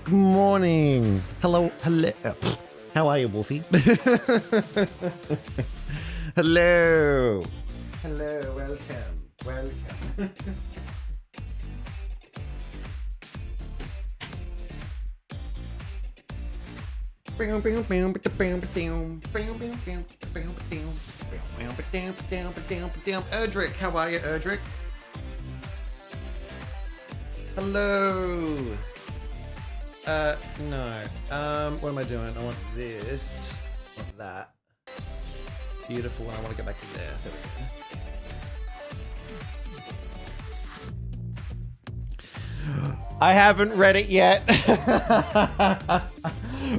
Good morning. Hello. How are you, Wolfie? Hello. Hello. Welcome. Erdrick, how are you, Erdrick? Hello. No. What am I doing? I want this. I want that. Beautiful, and I want to go back to there. There we go. I haven't read it yet.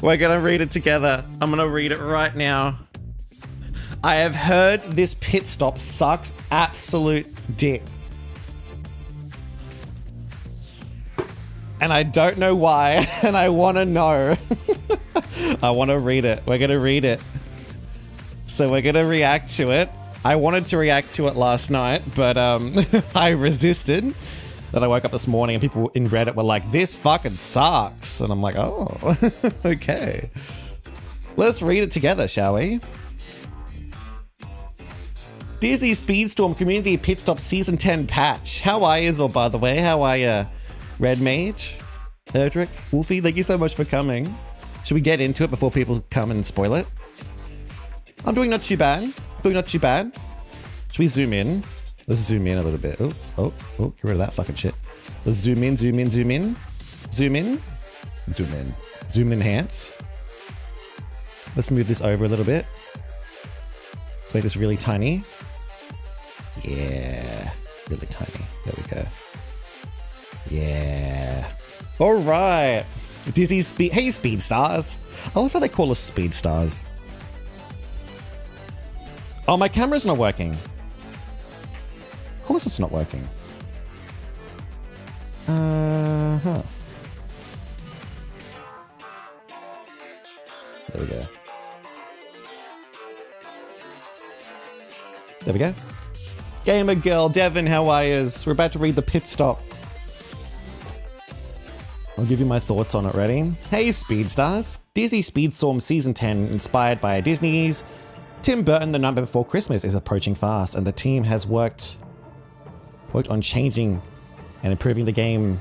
We're gonna read it together. I'm gonna read it right now. I have heard this pit stop sucks absolute dick. And I don't know why, and I want to know. I want to read it. We're going to read it. So we're going to react to it. I wanted to react to it last night, but I resisted. Then I woke up this morning and people in Reddit were like, this fucking sucks. And I'm like, oh, okay. Let's read it together, shall we? Disney Speedstorm Community Pit Stop Season 10 patch. How are you, by the way? How are you? Red Mage, Erdrick, Wolfie, thank you so much for coming. Should we get into it before people come and spoil it? I'm doing not too bad. Should we zoom in? Let's zoom in a little bit. Oh, get rid of that fucking shit. Let's zoom in. Zoom and enhance. Let's move this over a little bit. Let's make this really tiny. Yeah, really tiny. There we go. Yeah. All right. Disney Speed. Hey, Speed Stars. I love how they call us Speed Stars. Oh, my camera's not working. Of course it's not working. There we go. There we go. Gamer girl, Devin, how are you? We're about to read the pit stop. I'll give you my thoughts on it. Ready? Hey, Speed Stars. Disney Speedstorm Season 10, inspired by Disney's Tim Burton, The Nightmare Before Christmas, is approaching fast, and the team has worked on changing and improving the game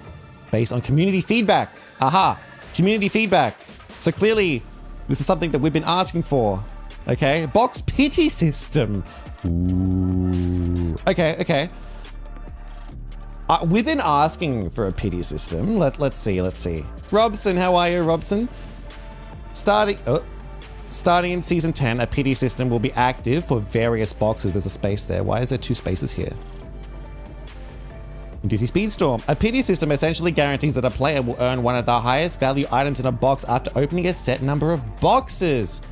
based on community feedback. Aha! Community feedback. So clearly, this is something that we've been asking for. Okay? Box pity system. Ooh. Okay. We've been asking for a pity system. Let's see. Robson, how are you, Robson? Starting in Season 10, a pity system will be active for various boxes. There's a space there. Why is there two spaces here? In Disney Speedstorm, a pity system essentially guarantees that a player will earn one of the highest value items in a box after opening a set number of boxes.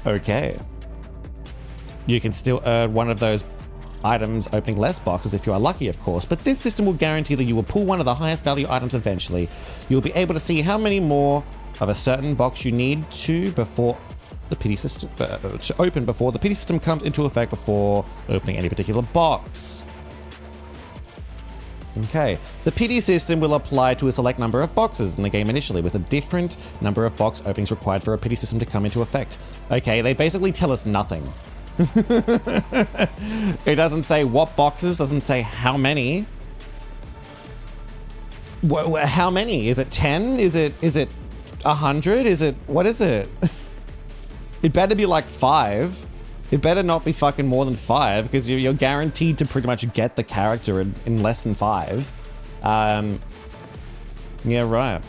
Okay. You can still earn one of those items opening less boxes if you are lucky, of course, but this system will guarantee that you will pull one of the highest value items eventually. You'll be able to see how many more of a certain box you need to before the pity system to open before the pity system comes into effect before opening any particular box. Okay, the pity system will apply to a select number of boxes in the game initially, with a different number of box openings required for a pity system to come into effect. Okay, they basically tell us nothing. It doesn't say what boxes, doesn't say how many. How many? Is it 10? Is it 100? What is it? It better be like 5. It better not be fucking more than 5, because you're guaranteed to pretty much get the character in less than 5. Yeah, right.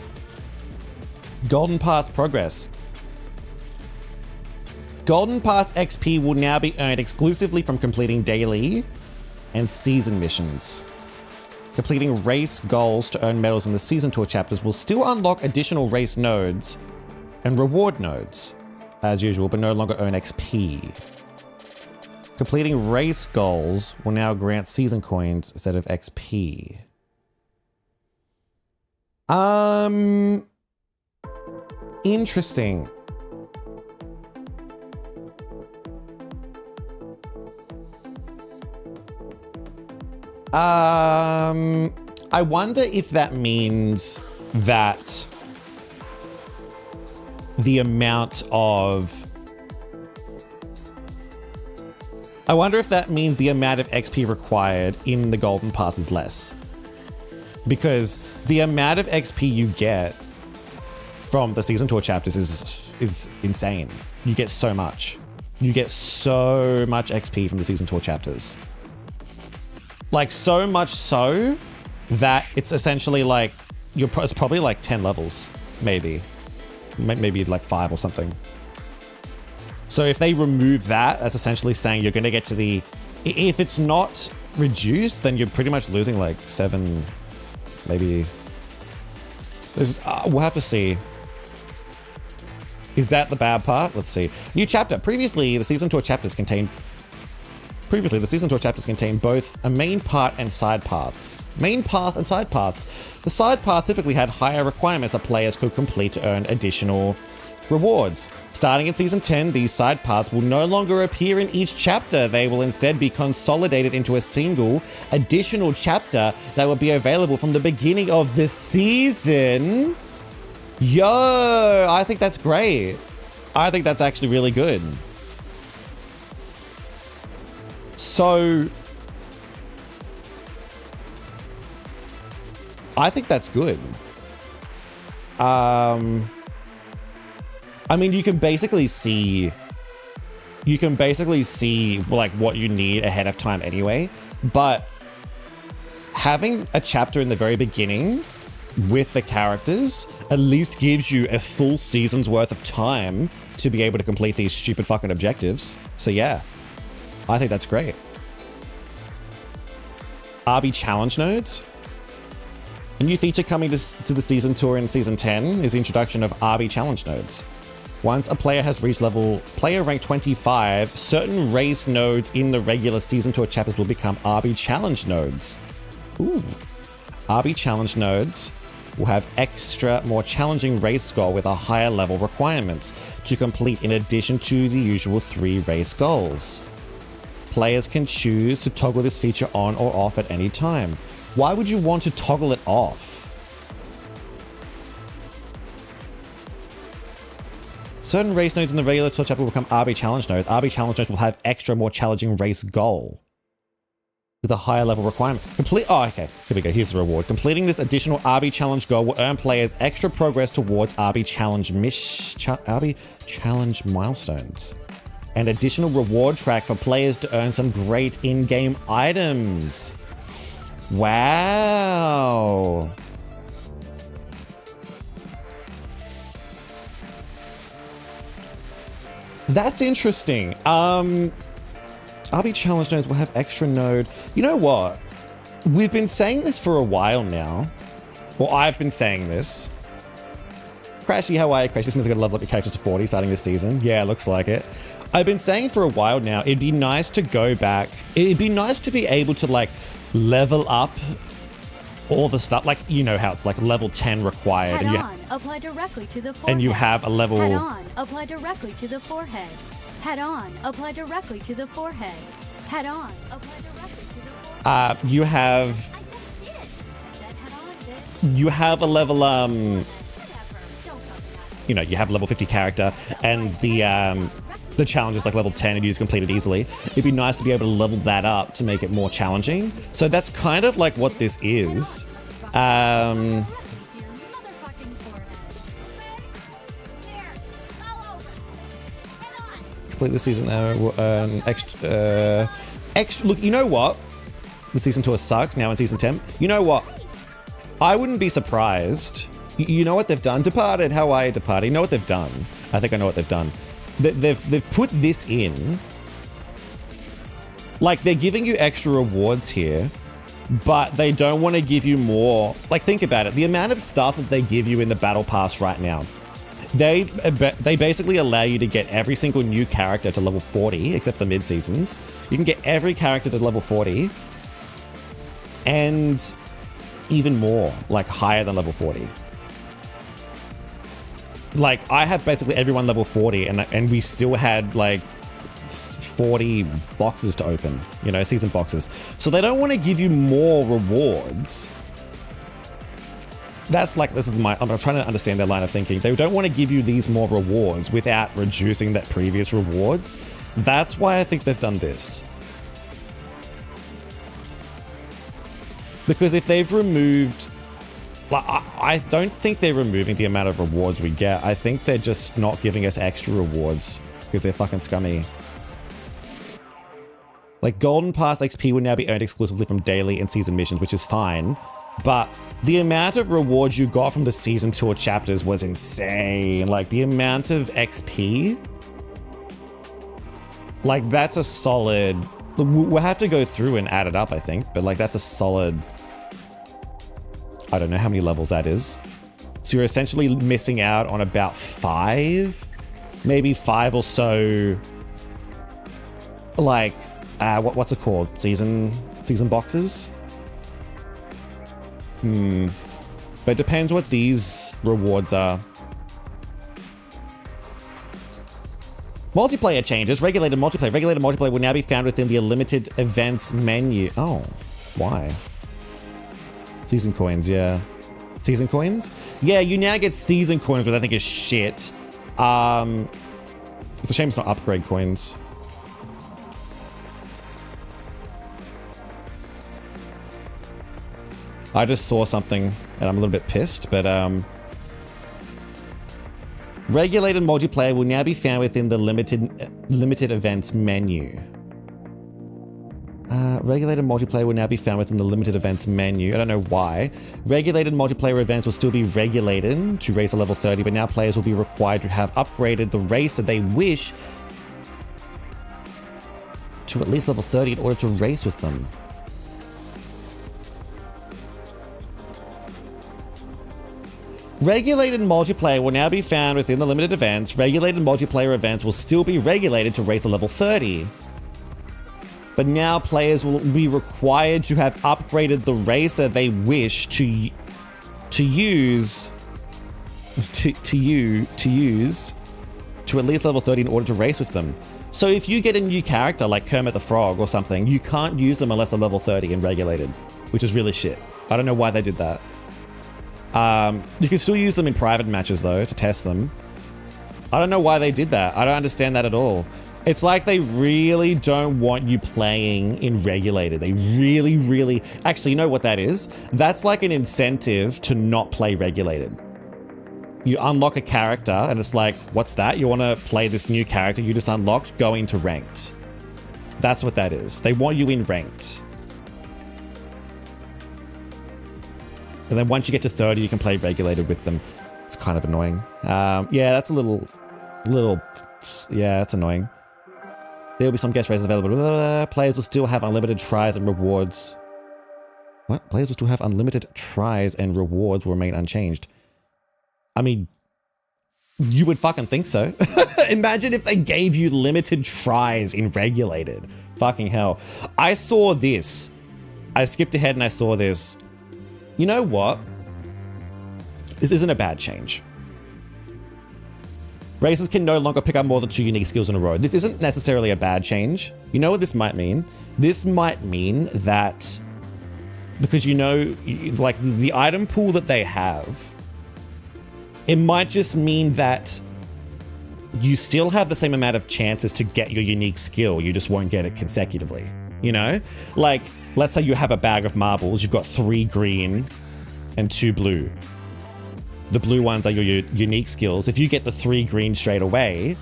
Golden Pass progress. Golden Pass XP will now be earned exclusively from completing daily and season missions. Completing race goals to earn medals in the season tour chapters will still unlock additional race nodes and reward nodes, as usual, but no longer earn XP. Completing race goals will now grant season coins instead of XP. Interesting. I wonder if that means that the amount of... I wonder if that means the amount of XP required in the Golden Pass is less. Because the amount of XP you get from the Season Tour chapters is insane. You get so much. You get so much XP from the Season Tour chapters. Like, so much so that it's essentially like, it's probably like 10 levels, maybe. Maybe like 5 or something. So if they remove that, that's essentially saying you're going to get to the... If it's not reduced, then you're pretty much losing like 7, maybe... we'll have to see. Is that the bad part? Let's see. New chapter. Previously, the Season Tour chapters contained both a main path and side paths. Main path and side paths. The side path typically had higher requirements that players could complete to earn additional rewards. Starting in Season 10, these side paths will no longer appear in each chapter. They will instead be consolidated into a single additional chapter that will be available from the beginning of the season. Yo, I think that's great. I think that's actually really good. So, I think that's good. I mean, you can basically see like what you need ahead of time anyway, but having a chapter in the very beginning with the characters at least gives you a full season's worth of time to be able to complete these stupid fucking objectives. So yeah, I think that's great. Arbee challenge nodes. A new feature coming to the Season Tour in Season 10 is the introduction of Arbee challenge nodes. Once a player has reached player rank 25, certain race nodes in the regular Season Tour chapters will become Arbee challenge nodes. Ooh. Arbee challenge nodes will have extra, more challenging race goal with a higher level requirements to complete in addition to the usual 3 race goals. Players can choose to toggle this feature on or off at any time. Why would you want to toggle it off? Certain race nodes in the regular tour chapter will become Arbee challenge nodes. Arbee challenge nodes will have extra, more challenging race goal with a higher level requirement. Oh, okay. Here we go. Here's the reward. Completing this additional Arbee challenge goal will earn players extra progress towards Arbee challenge milestones. An additional reward track for players to earn some great in-game items. Wow. That's interesting. Arbee challenge nodes will have extra node. You know what? We've been saying this for a while now. Well, I've been saying this. Crashy, how are you? Crash, this means I gotta level up your characters to 40 starting this season. Yeah, looks like it. I've been saying for a while now, it'd be nice to go back. It'd be nice to be able to like level up all the stuff. Like, you know how it's like level 10 required. Head on, apply directly to the forehead. And you have a level... Head on, apply directly to the forehead. Head on, apply directly to the forehead. Head on, apply directly to the forehead. You have... I just did. I said head on, bitch. You have a level, Whatever. Don't talk about you know, you have a level 50 character, and the challenge is like level 10 and you just complete it easily. It'd be nice to be able to level that up to make it more challenging. So that's kind of like what this is. Complete the season will earn extra. Look, you know what? The season tour sucks now in season 10. You know what? I wouldn't be surprised. You know what they've done? Departed, how are you, Departed? You know what they've done? I think I know what they've done. They've put this in. Like, they're giving you extra rewards here, but they don't want to give you more. Like, think about it. The amount of stuff that they give you in the battle pass right now. They basically allow you to get every single new character to level 40, except the mid-seasons. You can get every character to level 40. And even more, like higher than level 40. Like, I have basically everyone level 40, and we still had like 40 boxes to open, you know, season boxes. So they don't want to give you more rewards That's like, I'm trying to understand their line of thinking. They don't want to give you these more rewards without reducing that previous rewards. That's why I think they've done this. Because if they've removed, like, I don't think they're removing the amount of rewards we get. I think they're just not giving us extra rewards because they're fucking scummy. Like, Golden Pass XP will now be earned exclusively from daily and season missions, which is fine. But the amount of rewards you got from the season tour chapters was insane. Like, the amount of XP, like, that's a solid, we'll have to go through and add it up, I think. But like, that's a solid, I don't know how many levels that is. So you're essentially missing out on about 5, maybe 5 or so, like, what's it called? Season boxes? But it depends what these rewards are. Multiplayer changes. Regulated multiplayer. Regulated multiplayer will now be found within the limited events menu. Oh, why? Season coins, yeah. Season coins? Yeah, you now get season coins, which I think is shit. It's a shame it's not upgrade coins. I just saw something and I'm a little bit pissed, but regulated multiplayer will now be found within the limited events menu. Regulated multiplayer will now be found within the limited events menu. I don't know why. Regulated multiplayer events will still be regulated to racer level 30, but now players will be required to have upgraded the racer they wish to at least level 30 in order to race with them. Regulated multiplayer will now be found within the limited events. Regulated multiplayer events will still be regulated to racer level 30. But now players will be required to have upgraded the racer they wish to use to at least level 30 in order to race with them. So if you get a new character like Kermit the Frog or something, you can't use them unless they're level 30 and regulated, which is really shit. I don't know why they did that. You can still use them in private matches though to test them. I don't know why they did that. I don't understand that at all. It's like they really don't want you playing in regulated. They really... Actually, you know what that is? That's like an incentive to not play regulated. You unlock a character and it's like, what's that? You want to play this new character you just unlocked? Go into ranked. That's what that is. They want you in ranked. And then once you get to 30, you can play regulated with them. It's kind of annoying. Yeah, that's a little, yeah, that's annoying. There will be some guest races available. Blah, blah, blah. Players will still have unlimited tries and rewards. What? Players will still have unlimited tries and rewards will remain unchanged. I mean, you would fucking think so. Imagine if they gave you limited tries in regulated. Fucking hell. I saw this. I skipped ahead and I saw this. You know what? This isn't a bad change. Racers can no longer pick up more than 2 unique skills in a row. This isn't necessarily a bad change. You know what this might mean? This might mean that, because you know, like the item pool that they have, it might just mean that you still have the same amount of chances to get your unique skill. You just won't get it consecutively. You know? Like, let's say you have a bag of marbles. You've got 3 green and 2 blue. The blue ones are your unique skills. If you get the 3 green straight away,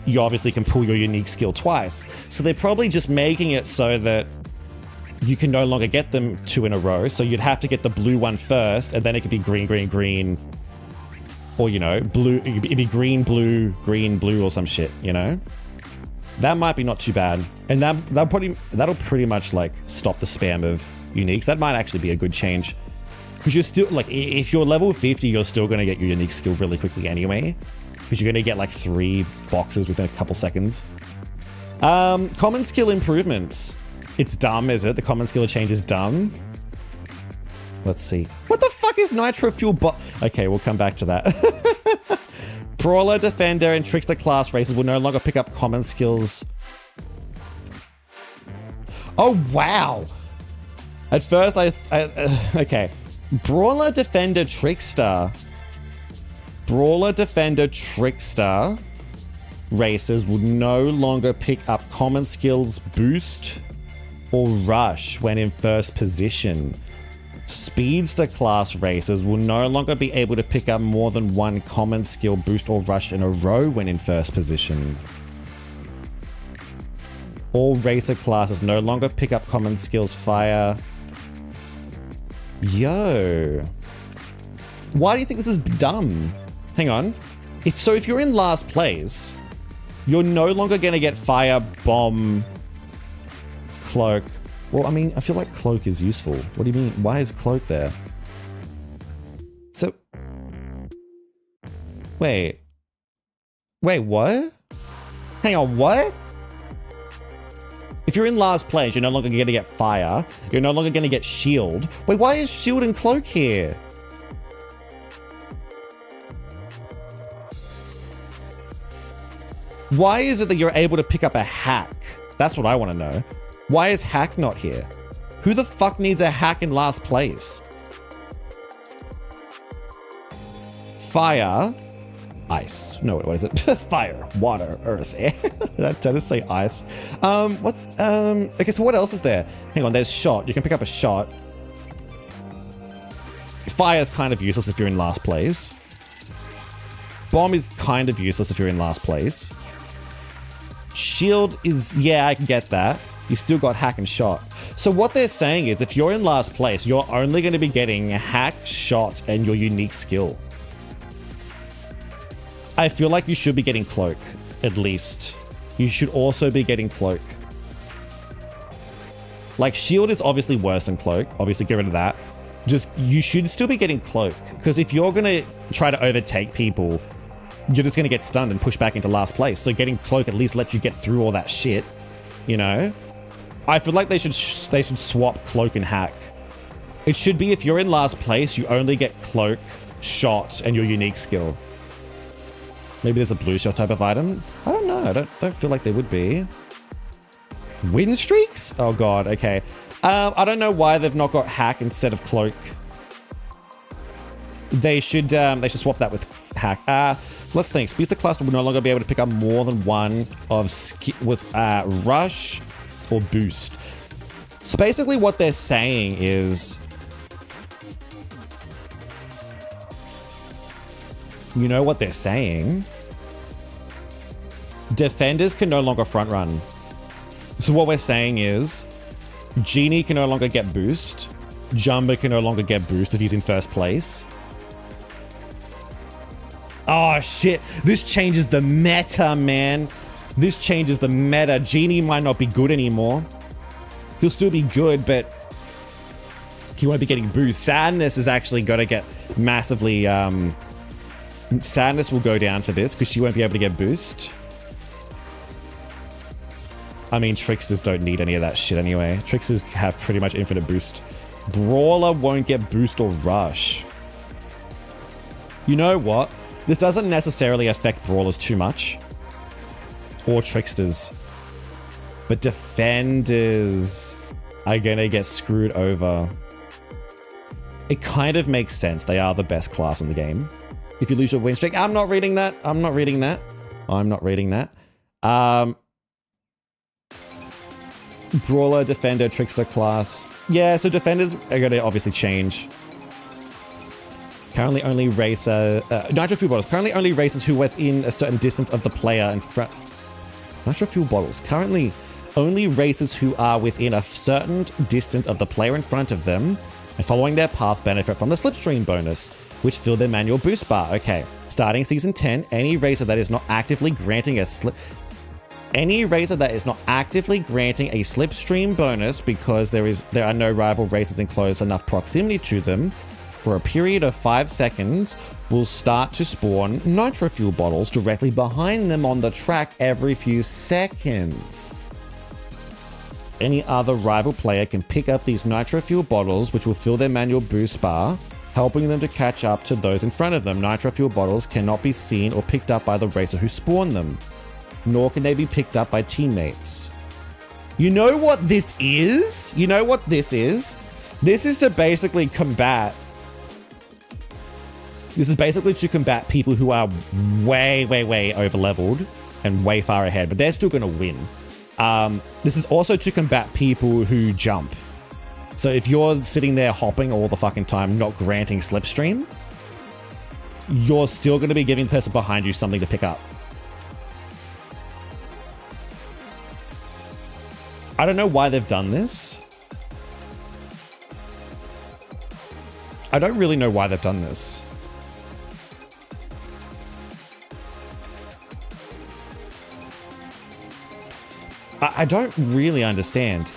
you obviously can pull your unique skill twice. So they're probably just making it so that you can no longer get them 2 in a row. So you'd have to get the blue one first, and then it could be green, green, green. Or, you know, blue. It'd be green, blue, or some shit, you know? That might be not too bad. And that'll pretty much like stop the spam of uniques. That might actually be a good change. Because you're still, like, if you're level 50, you're still going to get your unique skill really quickly anyway. Because you're going to get like 3 boxes within a couple seconds. Common skill improvements. It's dumb, is it? The common skill change is dumb. Let's see. What the fuck is Nitro Fuel bot? Okay, we'll come back to that. Brawler, Defender, and Trickster class races will no longer pick up common skills. Oh, wow. At first, okay. Brawler, Defender, Trickster. Brawler, Defender, Trickster racers will no longer pick up common skills Boost or Rush when in first position. Speedster class racers will no longer be able to pick up more than one common skill Boost or Rush in a row when in first position. All racer classes no longer pick up common skills Fire. Yo. Why do you think this is dumb? Hang on. If you're in last place, you're no longer going to get Fire, Bomb, Cloak. Well, I mean, I feel like Cloak is useful. What do you mean? Why is Cloak there? So... Wait. Wait, what? Hang on, what? If you're in last place, you're no longer going to get Fire. You're no longer going to get Shield. Wait, why is Shield and Cloak here? Why is it that you're able to pick up a hack? That's what I want to know. Why is hack not here? Who the fuck needs a hack in last place? Fire. Ice. No, what is it? Fire, water, earth, air. Did I just say ice? Okay, so what else is there? Hang on, there's shot. You can pick up a shot. Fire is kind of useless if you're in last place. Bomb is kind of useless if you're in last place. Shield is, yeah, I can get that. You still got hack and shot. So what they're saying is if you're in last place, you're only going to be getting hack, shot, and your unique skill. I feel like you should be getting Cloak, at least. You should also be getting Cloak. Like, Shield is obviously worse than Cloak. Obviously, get rid of that. Just, you should still be getting Cloak. Because if you're going to try to overtake people, you're just going to get stunned and push back into last place. So getting Cloak at least lets you get through all that shit, you know? I feel like they should swap Cloak and hack. It should be if you're in last place, you only get Cloak, shot, and your unique skill. Maybe there's a blue shot type of item. I don't know. I don't feel like there would be. Win streaks? Oh god, okay. I don't know why they've not got hack instead of Cloak. They should swap that with hack. Let's think. Speedster class will no longer be able to pick up more than one of with Rush or Boost. So basically what they're saying is, you know what they're saying? Defenders can no longer front run. So what we're saying is, Genie can no longer get boost. Jumbo can no longer get boost if he's in first place. Oh shit, this changes the meta, man. This changes the meta. Genie might not be good anymore. He'll still be good, but he won't be getting boost. Sadness is actually going to get massively... Sadness will go down for this because she won't be able to get boost. I mean, Tricksters don't need any of that shit anyway. Tricksters have pretty much infinite boost. Brawler won't get boost or rush. You know what? This doesn't necessarily affect Brawlers too much. Or Tricksters. But Defenders are gonna get screwed over. It kind of makes sense. They are the best class in the game. If you lose your win streak, I'm not reading that. I'm not reading that. I'm not reading that. Brawler, Defender, Trickster class. Yeah, so Defenders are going to obviously change. Currently only racer... Nitro Fuel Bottles. Currently only racers who are within a certain distance of the player in front... Nitro Fuel Bottles. Currently only racers who are within a certain distance of the player in front of them and following their path benefit from the Slipstream bonus, which fill their manual boost bar. Okay. Starting Season 10, any racer that is not actively granting a slipstream bonus because there are no rival racers in close enough proximity to them for a period of 5 seconds will start to spawn Nitro Fuel bottles directly behind them on the track every few seconds. Any other rival player can pick up these Nitro Fuel bottles, which will fill their manual boost bar, helping them to catch up to those in front of them. Nitro Fuel bottles cannot be seen or picked up by the racer who spawned them, nor can they be picked up by teammates. You know what this is? You know what this is? This is to basically combat This is basically to combat people who are way, way, way over leveled and way far ahead, but they're still going to win. This is also to combat people who jump. So if you're sitting there hopping all the fucking time, not granting slipstream, you're still going to be giving the person behind you something to pick up. I don't know why they've done this. I don't really know why they've done this. I don't really understand.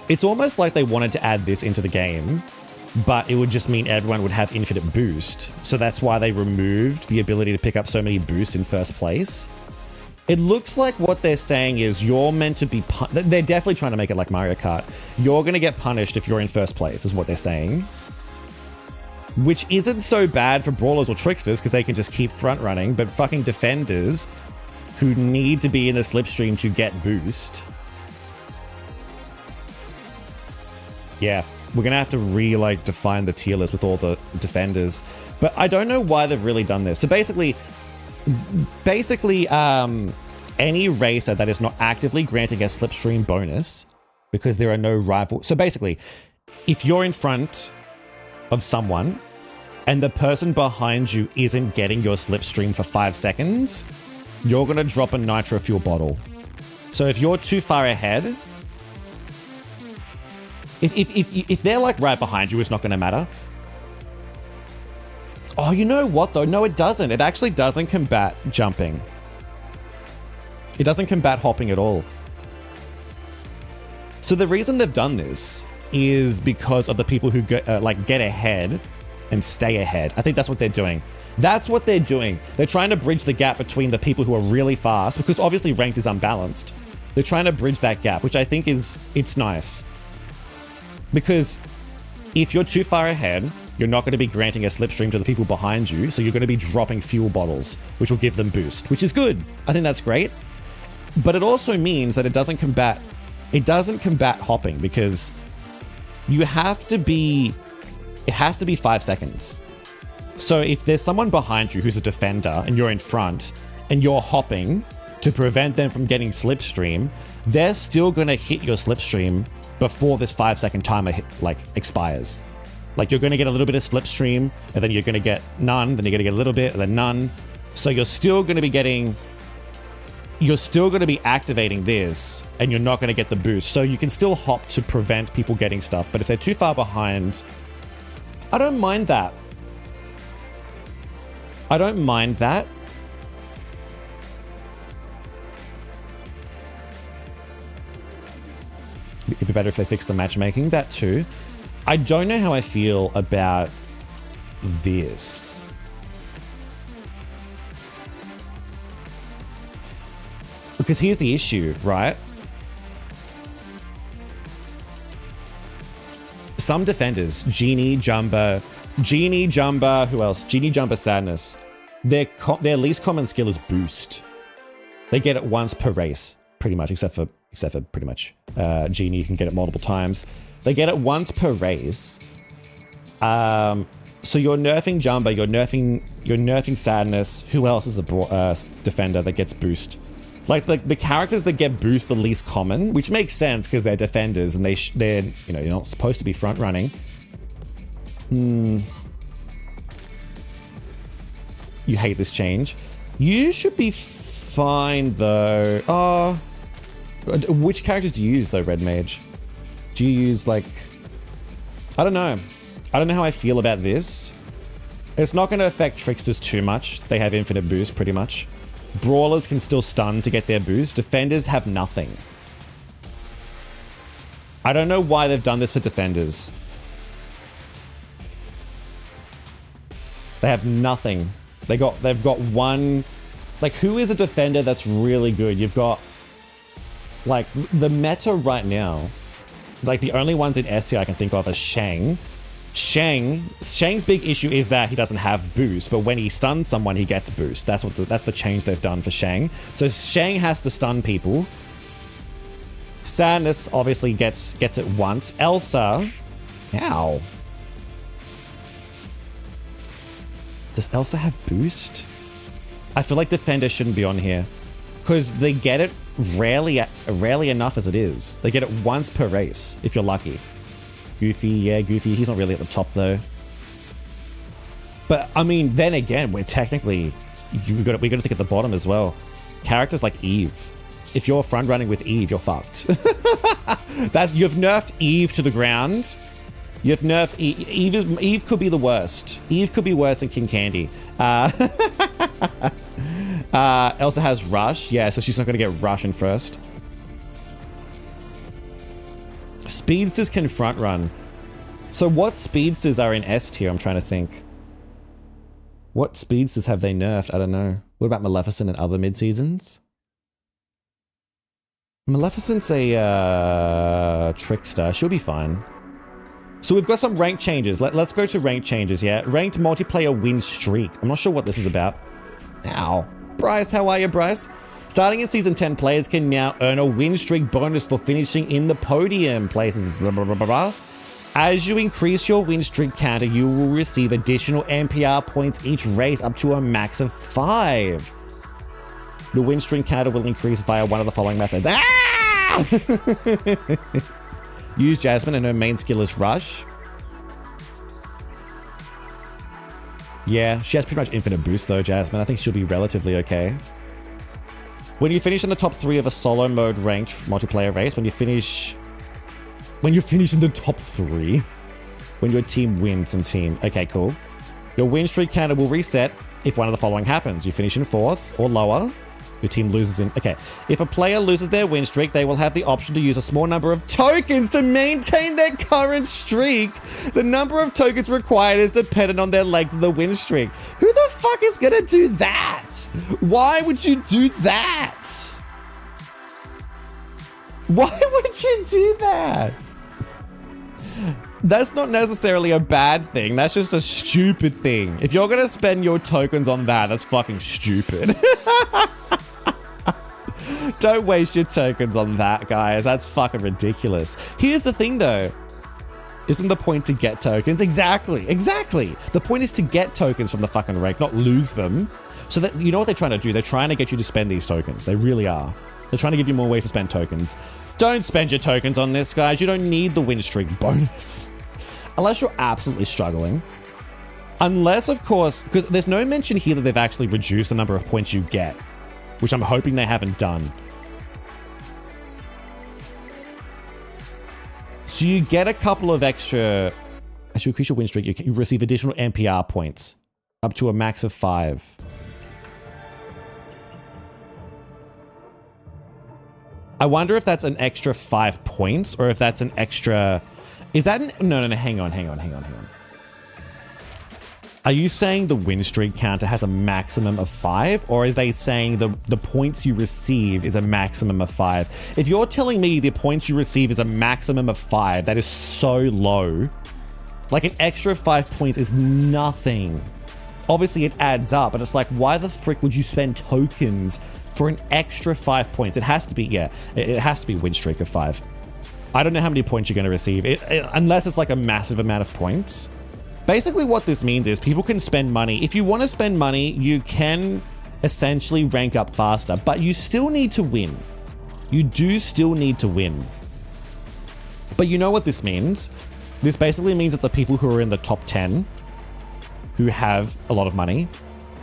It's almost like they wanted to add this into the game, but it would just mean everyone would have infinite boost. So that's why they removed the ability to pick up so many boosts in first place. It looks like what they're saying is you're meant to be... They're definitely trying to make it like Mario Kart. You're going to get punished if you're in first place, is what they're saying. Which isn't so bad for brawlers or tricksters, because they can just keep front running, but fucking defenders who need to be in the slipstream to get boost... Yeah, we're going to have to define the tier list with all the defenders. But I don't know why they've really done this. So basically, any racer that is not actively granting a slipstream bonus, because there are no rival... So basically, if you're in front of someone and the person behind you isn't getting your slipstream for 5 seconds, you're going to drop a nitro fuel bottle. So if you're too far ahead... If they're like right behind you, it's not going to matter. Oh, you know what though? No, it doesn't. It actually doesn't combat jumping. It doesn't combat hopping at all. So the reason they've done this is because of the people who get ahead and stay ahead. I think that's what they're doing. That's what they're doing. They're trying to bridge the gap between the people who are really fast, because obviously ranked is unbalanced. They're trying to bridge that gap, which I think it's nice. Because if you're too far ahead, you're not going to be granting a slipstream to the people behind you, so you're going to be dropping fuel bottles, which will give them boost, which is good. I think that's great. But it also means that it doesn't combat hopping, because it has to be 5 seconds. So if there's someone behind you who's a defender and you're in front and you're hopping to prevent them from getting slipstream, they're still going to hit your slipstream before this 5 second timer expires. Like, you're going to get a little bit of slipstream, and then you're going to get none, then you're going to get a little bit, and then none. So you're still going to be activating this, and you're not going to get the boost. So you can still hop to prevent people getting stuff. But if they're too far behind, I don't mind that. I don't mind that. It'd be better if they fix the matchmaking, that too. I don't know how I feel about this. Because here's the issue, right? Some defenders, Genie, Jumba, who else? Genie, Jumba, Sadness. Their least common skill is boost. They get it once per race, pretty much, except for pretty much Genie, you can get it multiple times. They get it once per race. So you're nerfing Jumba, you're nerfing Sadness. Who else is a defender that gets boost? Like the characters that get boost the least common, which makes sense because they're defenders and they're you're not supposed to be front running. You hate this change. You should be fine though. Which characters do you use though, Red Mage? Do you use I don't know. I don't know how I feel about this. It's not going to affect Tricksters too much. They have infinite boost pretty much. Brawlers can still stun to get their boost. Defenders have nothing. I don't know why they've done this for defenders. They have nothing. They've got one... who is a defender that's really good? You've got... the meta right now... the only ones in SC I can think of are Shang. Shang's big issue is that he doesn't have boost, but when he stuns someone, he gets boost. That's the change they've done for Shang. So Shang has to stun people. Sadness obviously gets it once. Elsa, ow. Does Elsa have boost? I feel like Defender shouldn't be on here because they get it rarely enough as it is. They get it once per race if you're lucky. Goofy, yeah, Goofy. He's not really at the top though. But I mean, then again, we're technically we got to think at the bottom as well. Characters like Eve. If you're front running with Eve, you're fucked. You've nerfed Eve to the ground. You've nerfed Eve. Eve could be the worst. Eve could be worse than King Candy. Elsa has Rush. Yeah, so she's not going to get Rush in first. Speedsters can front run. So what speedsters are in S tier? I'm trying to think. What speedsters have they nerfed? I don't know. What about Maleficent and other mid-seasons? Maleficent's a trickster. She'll be fine. So we've got some rank changes. Let's go to rank changes, yeah? Ranked multiplayer win streak. I'm not sure what this is about. Ow. Bryce, how are you, Bryce? Starting in Season 10, players can now earn a win streak bonus for finishing in the podium places, blah, blah, blah, blah, blah. As you increase your win streak counter, you will receive additional NPR points each race up to a max of 5. The win streak counter will increase via one of the following methods. Ah! Use Jasmine and her main skill is Rush. Yeah, she has pretty much infinite boost though, Jasmine. I think she'll be relatively okay. When you finish in the top 3 of a solo mode ranked multiplayer race, when you finish in the top 3, when your team wins and team. Okay, cool. Your win streak counter will reset if one of the following happens. You finish in 4th or lower. Your team loses in... Okay. If a player loses their win streak, they will have the option to use a small number of tokens to maintain their current streak. The number of tokens required is dependent on their length of the win streak. Who the fuck is gonna do that? Why would you do that? Why would you do that? That's not necessarily a bad thing. That's just a stupid thing. If you're gonna spend your tokens on that, that's fucking stupid. Don't waste your tokens on that, guys. That's fucking ridiculous. Here's the thing, though. Isn't the point to get tokens? Exactly. The point is to get tokens from the fucking rank, not lose them. So that, you know what they're trying to do? They're trying to get you to spend these tokens. They really are. They're trying to give you more ways to spend tokens. Don't spend your tokens on this, guys. You don't need the win streak bonus. Unless you're absolutely struggling. Unless, of course, because there's no mention here that they've actually reduced the number of points you get, which I'm hoping they haven't done. So you get a couple of extra... As you increase your win streak, you receive additional NPR points, up to a max of 5. I wonder if that's an extra 5 points, or if that's an extra... Is that an... No, hang on. Are you saying the win streak counter has a maximum of 5? Or is they saying the points you receive is a maximum of 5? If you're telling me the points you receive is a maximum of 5, that is so low. Like an extra 5 points is nothing. Obviously it adds up, but it's like, why the frick would you spend tokens for an extra 5 points? It has to be, yeah, it has to be win streak of 5. I don't know how many points you're going to receive, unless it's like a massive amount of points. Basically what this means is people can spend money. If you want to spend money, you can essentially rank up faster, but you still need to win. You do still need to win. But you know what this means? This basically means that the people who are in the top 10, who have a lot of money,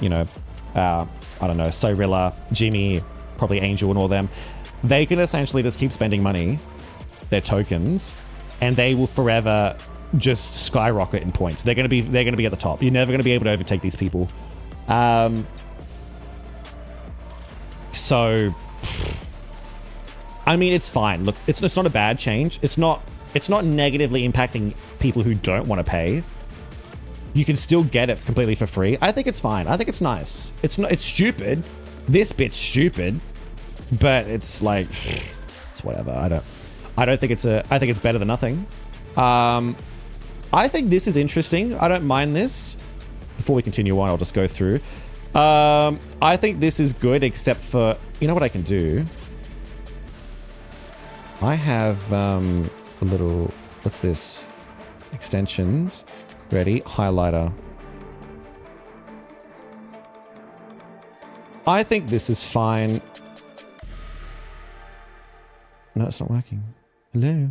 you know, I don't know, Sorilla, Jimmy, probably Angel and all them, they can essentially just keep spending money, their tokens, and they will forever just skyrocket in points. They're gonna be at the top. You're never gonna be able to overtake these people. So I mean, it's fine. Look, it's not a bad change. It's not negatively impacting people who don't want to pay. You can still get it completely for free. I think it's fine. I think it's nice. It's stupid. This bit's stupid, but it's like, it's whatever. I don't think I think it's better than nothing. I think this is interesting. I don't mind this. Before we continue on, I'll just go through. I think this is good, except for, you know what I can do? I have a little, what's this? Extensions. Ready? Highlighter. I think this is fine. No, it's not working. Hello?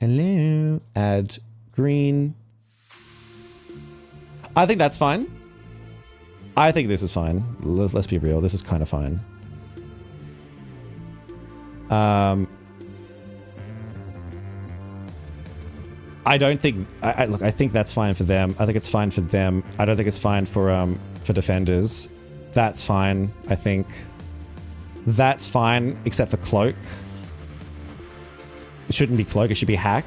Hello? Add green. I think that's fine. I think this is fine. Let's be real. This is kind of fine. I don't think... look, I think that's fine for them. I think it's fine for them. I don't think it's fine for defenders. That's fine, I think. That's fine, except for cloak. It shouldn't be cloak. It should be hack.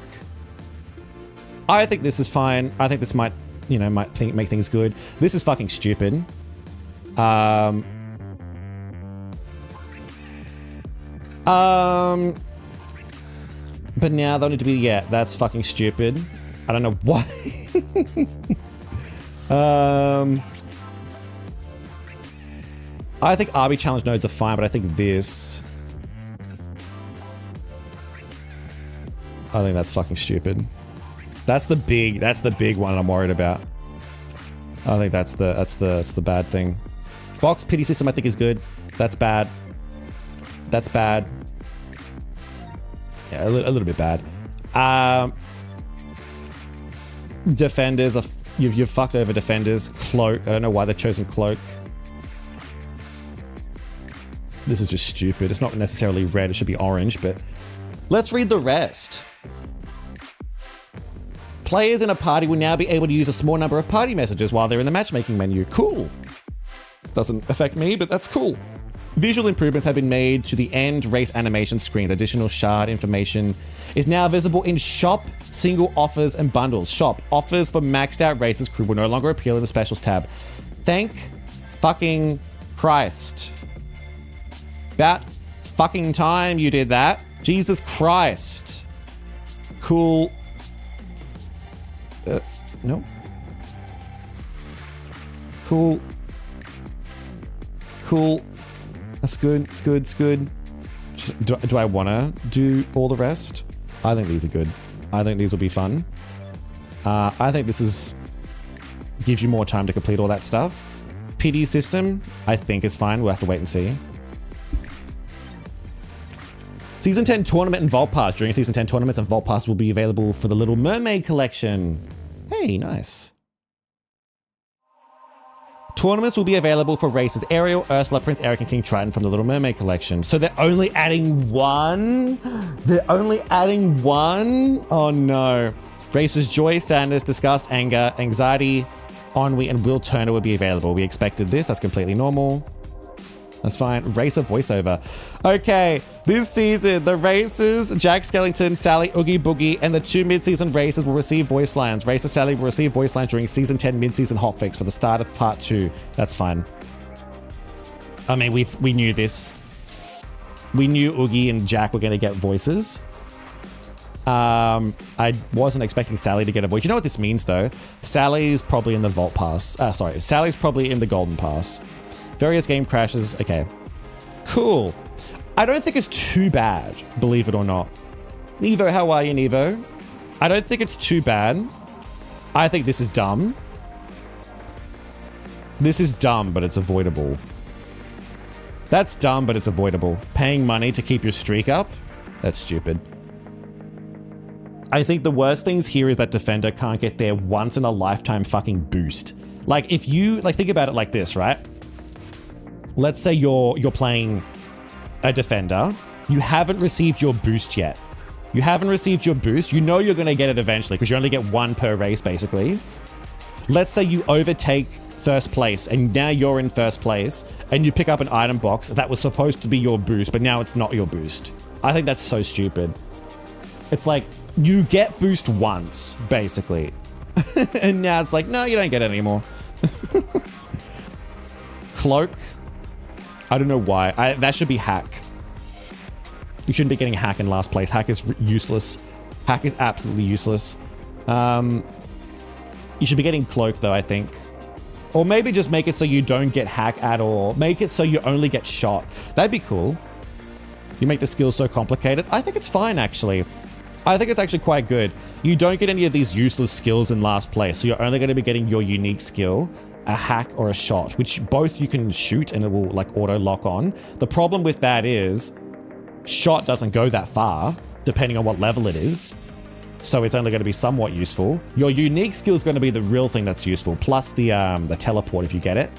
I think this is fine. I think this might, you know, make things good. This is fucking stupid. But now they'll need to be, yeah, that's fucking stupid. I don't know why. I think Arbee challenge nodes are fine, but I think this... I think that's fucking stupid. That's the big one I'm worried about. I think that's the bad thing. Box pity system I think is good. That's bad. That's bad. Yeah, a little bit bad. Defenders are you've fucked over defenders. Cloak. I don't know why they've chosen cloak. This is just stupid. It's not necessarily red. It should be orange, but let's read the rest. Players in a party will now be able to use a small number of party messages while they're in the matchmaking menu. Cool. Doesn't affect me, but that's cool. Visual improvements have been made to the end race animation screens. Additional shard information is now visible in shop, single offers, and bundles. Shop offers for maxed out races crew will no longer appear in the specials tab. Thank fucking Christ. About fucking time you did that. Jesus Christ. Cool. No. Cool. Cool. That's good. It's good. It's good. Do I want to do all the rest? I think these are good. I think these will be fun. I think this is... gives you more time to complete all that stuff. PD system, I think is fine. We'll have to wait and see. Season 10 tournament and Vault Pass. During Season 10 tournaments and Vault Pass will be available for the Little Mermaid collection. Hey, nice. Tournaments will be available for races Ariel, Ursula, Prince Eric, and King Triton from the Little Mermaid collection. So they're only adding one? They're only adding one? Oh no. Races Joy, Sadness, Disgust, Anger, Anxiety, Ennui, and Will Turner will be available. We expected this. That's completely normal. That's fine. Racer voiceover. Okay, this season, the races, Jack Skellington, Sally, Oogie Boogie, and the 2 mid-season races will receive voice lines. Racer Sally will receive voice lines during Season 10 mid-season hotfix for the start of Part 2. That's fine. I mean, we knew this. We knew Oogie and Jack were going to get voices. I wasn't expecting Sally to get a voice. You know what this means, though? Sally's probably in the Vault Pass. Sally's probably in the Golden Pass. Various game crashes. Okay. Cool. I don't think it's too bad, believe it or not. Nevo, how are you, Nevo? I don't think it's too bad. I think this is dumb. This is dumb, but it's avoidable. That's dumb, but it's avoidable. Paying money to keep your streak up? That's stupid. I think the worst things here is that Defender can't get their once in a lifetime fucking boost. Like, if you, like, think about it like this, right? Let's say you're playing a Defender. You haven't received your boost yet. You haven't received your boost. You know you're going to get it eventually because you only get one per race, basically. Let's say you overtake first place and now you're in first place and you pick up an item box that was supposed to be your boost, but now it's not your boost. I think that's so stupid. It's like, you get boost once, basically. And now it's like, no, you don't get it anymore. Cloak. I don't know why. That should be hack. You shouldn't be getting hack in last place. Hack is useless. Hack is absolutely useless. You should be getting cloak though, I think. Or maybe just make it so you don't get hack at all. Make it so you only get shot. That'd be cool. You make the skills so complicated. I think it's fine, actually. I think it's actually quite good. You don't get any of these useless skills in last place, so you're only going to be getting your unique skill. a hack or a shot, which both you can shoot and it will like auto lock on. The problem with that is shot doesn't go that far depending on what level it is. So it's only going to be somewhat useful. Your unique skill is going to be the real thing that's useful, plus the teleport if you get it.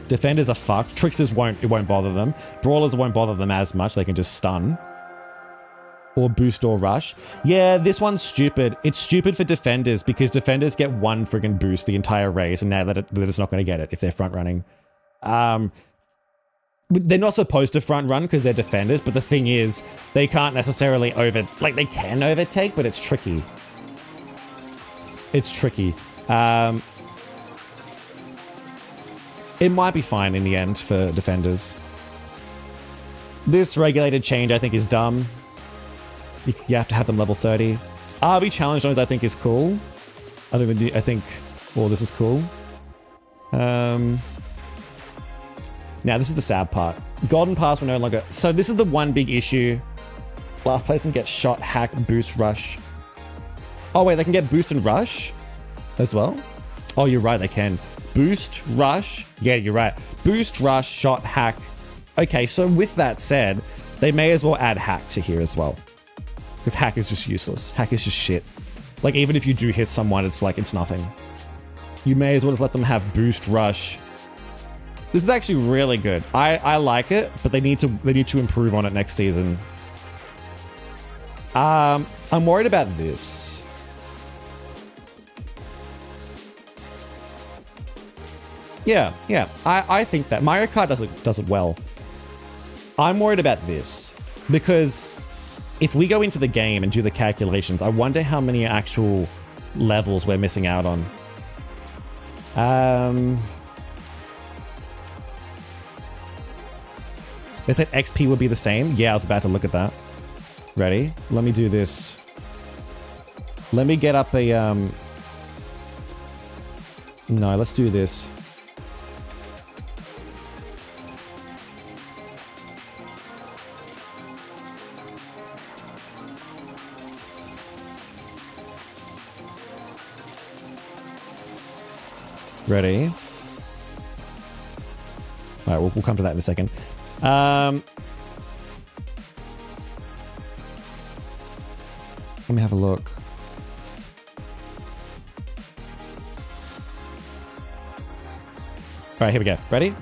Defenders are fucked. Tricksters won't bother them. Brawlers won't bother them as much. They can just stun. Or boost or rush. Yeah, this one's stupid. It's stupid for defenders because defenders get one friggin' boost the entire race, and now that it's not going to get it if they're front running. They're not supposed to front run because they're defenders, but the thing is, they can't necessarily they can overtake, but it's tricky. It's tricky. It might be fine in the end for defenders. This regulated change I think is dumb. You have to have them level 30. Arbee challenge zones I think is cool. I think, well, this is cool. Now this is the sad part. Golden Pass will no longer... So this is the one big issue. Last place can get shot, hack, boost, rush. Oh wait, they can get boost and rush as well? Oh, you're right, they can. Boost, rush. Yeah, you're right. Boost, rush, shot, hack. Okay, so with that said, they may as well add hack to here as well. Because hack is just useless. Hack is just shit. Like, even if you do hit someone, it's like, it's nothing. You may as well just let them have boost, rush. This is actually really good. I like it, but they need to improve on it next season. I'm worried about this. Yeah. I think that Mario Kart does it well. I'm worried about this because if we go into the game and do the calculations, I wonder how many actual levels we're missing out on. They said XP would be the same. Yeah, I was about to look at that. Ready? Let me do this. Let me get up a... No, let's do this. Ready? All right, we'll come to that in a second. Let me have a look. All right, here we go. Ready?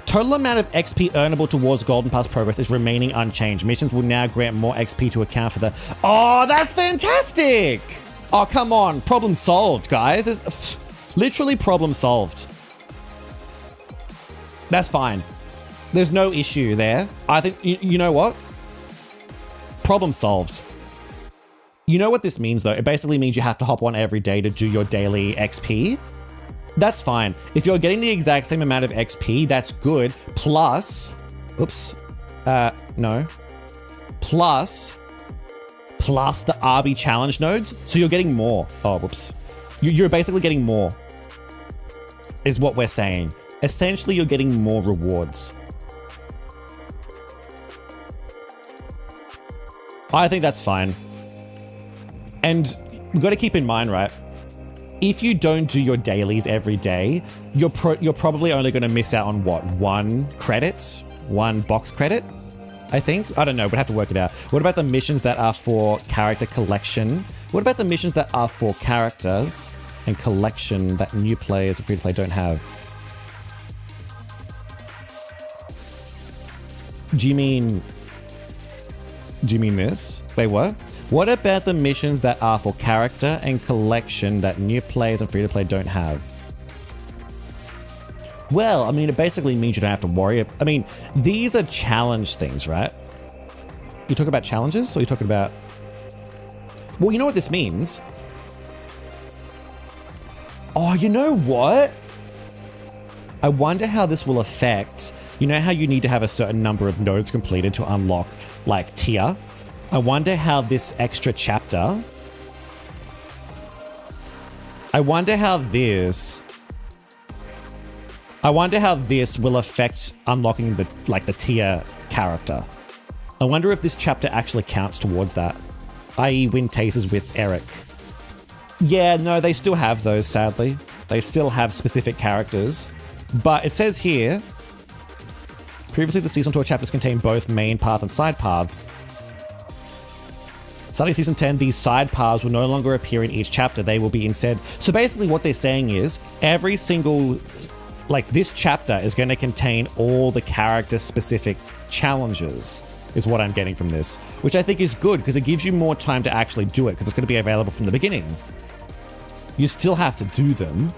Total amount of XP earnable towards Golden Pass progress is remaining unchanged. Missions will now grant more XP to account for the... Oh, that's fantastic! Oh, come on. Problem solved, guys. It's literally problem solved. That's fine. There's no issue there. I think, you know what? Problem solved. You know what this means, though? It basically means you have to hop on every day to do your daily XP. That's fine. If you're getting the exact same amount of XP, that's good. Plus... Oops. No. Plus the Arbee challenge nodes. So you're getting more. Oh, whoops. You're basically getting more. Is what we're saying. Essentially, you're getting more rewards. I think that's fine. And we've got to keep in mind, right? If you don't do your dailies every day, you're probably only going to miss out on what? One box credit, I think? I don't know. We'd have to work it out. What about the missions that are for character collection? What about the missions that are for characters and collection that new players and free-to-play don't have? Do you mean this? Wait, what? What about the missions that are for character and collection that new players and free-to-play don't have? Well, I mean, it basically means you don't have to worry. I mean, these are challenge things, right? You talk about challenges, or you talking about... Well, you know what this means? Oh, you know what? I wonder how this will affect... You know how you need to have a certain number of nodes completed to unlock, like, tier? I wonder how this extra chapter... I wonder how this will affect unlocking the tier character. I wonder if this chapter actually counts towards that. I.e. win tasers with Eric. Yeah, no, they still have those, sadly. They still have specific characters. But it says here, previously the Season Tour chapters contain both main path and side paths. Starting Season 10, these side paths will no longer appear in each chapter. They will be instead... So basically what they're saying is, every single... Like, this chapter is going to contain all the character-specific challenges, is what I'm getting from this. Which I think is good, because it gives you more time to actually do it, because it's going to be available from the beginning. You still have to do them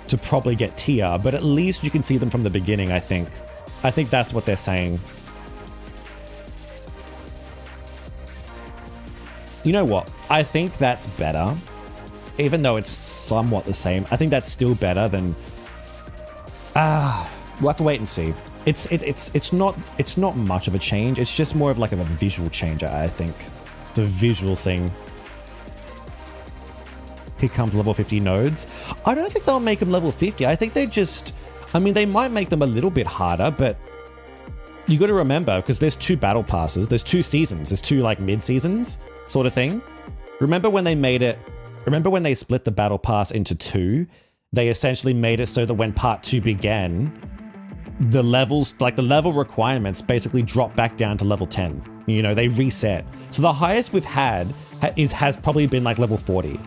to probably get tier, but at least you can see them from the beginning, I think. I think that's what they're saying. You know what? I think that's better. Even though it's somewhat the same, I think that's still better than... we'll have to wait and see. It's not much of a change. It's just more of like a visual change, I think. It's a visual thing. Here comes level 50 nodes. I don't think they'll make them level 50. I think they just... I mean, they might make them a little bit harder, but... You got to remember, because there's 2 battle passes. There's 2 seasons. There's 2 like mid-seasons sort of thing. Remember when they made it... Remember when they split the battle pass into 2? They essentially made it so that when part 2 began, the levels, like the level requirements basically dropped back down to level 10. You know, they reset. So the highest we've had has probably been like level 40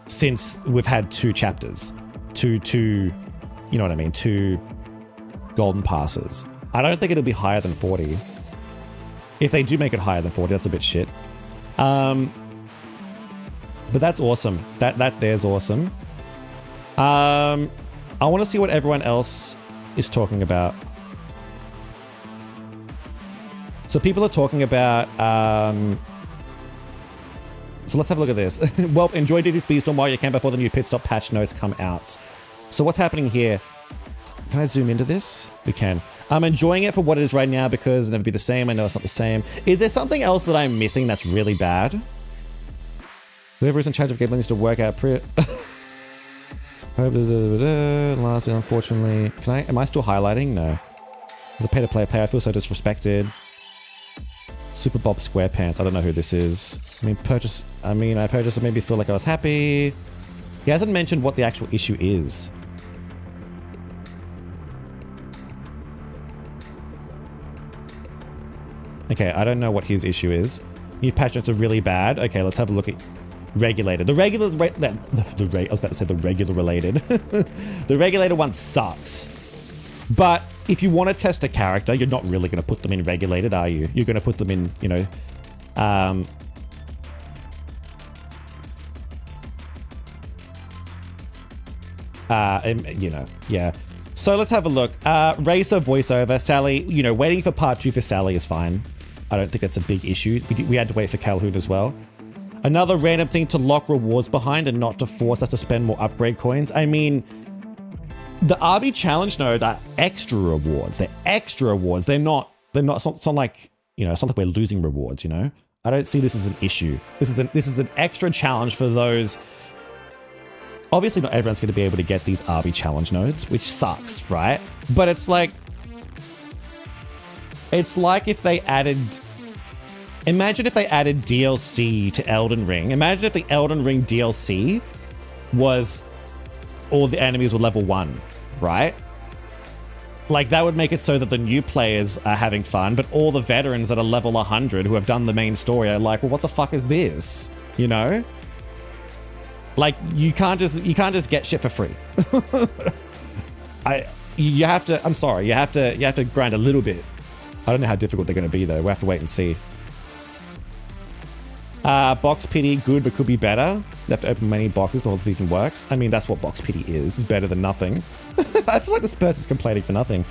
since we've had 2 chapters. Two, you know what I mean? 2 golden passes. I don't think it'll be higher than 40. If they do make it higher than 40, that's a bit shit. But that's awesome. There's awesome. I want to see what everyone else is talking about. So people are talking about... So let's have a look at this. Well, enjoy Dizzy Speedstorm while you can before the new PITSTOP patch notes come out. So what's happening here? Can I zoom into this? We can. I'm enjoying it for what it is right now because it'll never be the same. I know it's not the same. Is there something else that I'm missing that's really bad? Whoever is in charge of gameplay needs to work out Lastly, unfortunately... Am I still highlighting? No. As a pay-to-play player, I feel so disrespected. Super Bob SquarePants. I don't know who this is. I purchased it made me feel like I was happy. He hasn't mentioned what the actual issue is. Okay, I don't know what his issue is. New patch notes are really bad. Okay, let's have a look at regulated. I was about to say the regular related. The regulated one sucks. But if you want to test a character, you're not really going to put them in regulated, are you? You're going to put them in, you know, you know, yeah. So let's have a look. Racer voiceover, Sally, you know, waiting for part 2 for Sally is fine. I don't think it's a big issue. We had to wait for Calhoun as well. Another random thing to lock rewards behind and not to force us to spend more upgrade coins. I mean, the Arbee challenge nodes are extra rewards. They're extra rewards. It's not like, you know, it's not like we're losing rewards, you know? I don't see this as an issue. This is an extra challenge for those. Obviously not everyone's going to be able to get these Arbee challenge nodes, which sucks, right? But it's like if they added... Imagine if they added DLC to Elden Ring. Imagine if the Elden Ring DLC was all the enemies were level 1, right? Like, that would make it so that the new players are having fun, but all the veterans that are level 100 who have done the main story are like, well, what the fuck is this? You know? Like, you can't just get shit for free. You have to grind a little bit. I don't know how difficult they're going to be though. We'll have to wait and see. Box pity, good, but could be better. You have to open many boxes before the season works. I mean, that's what box pity is. It's better than nothing. I feel like this person's complaining for nothing.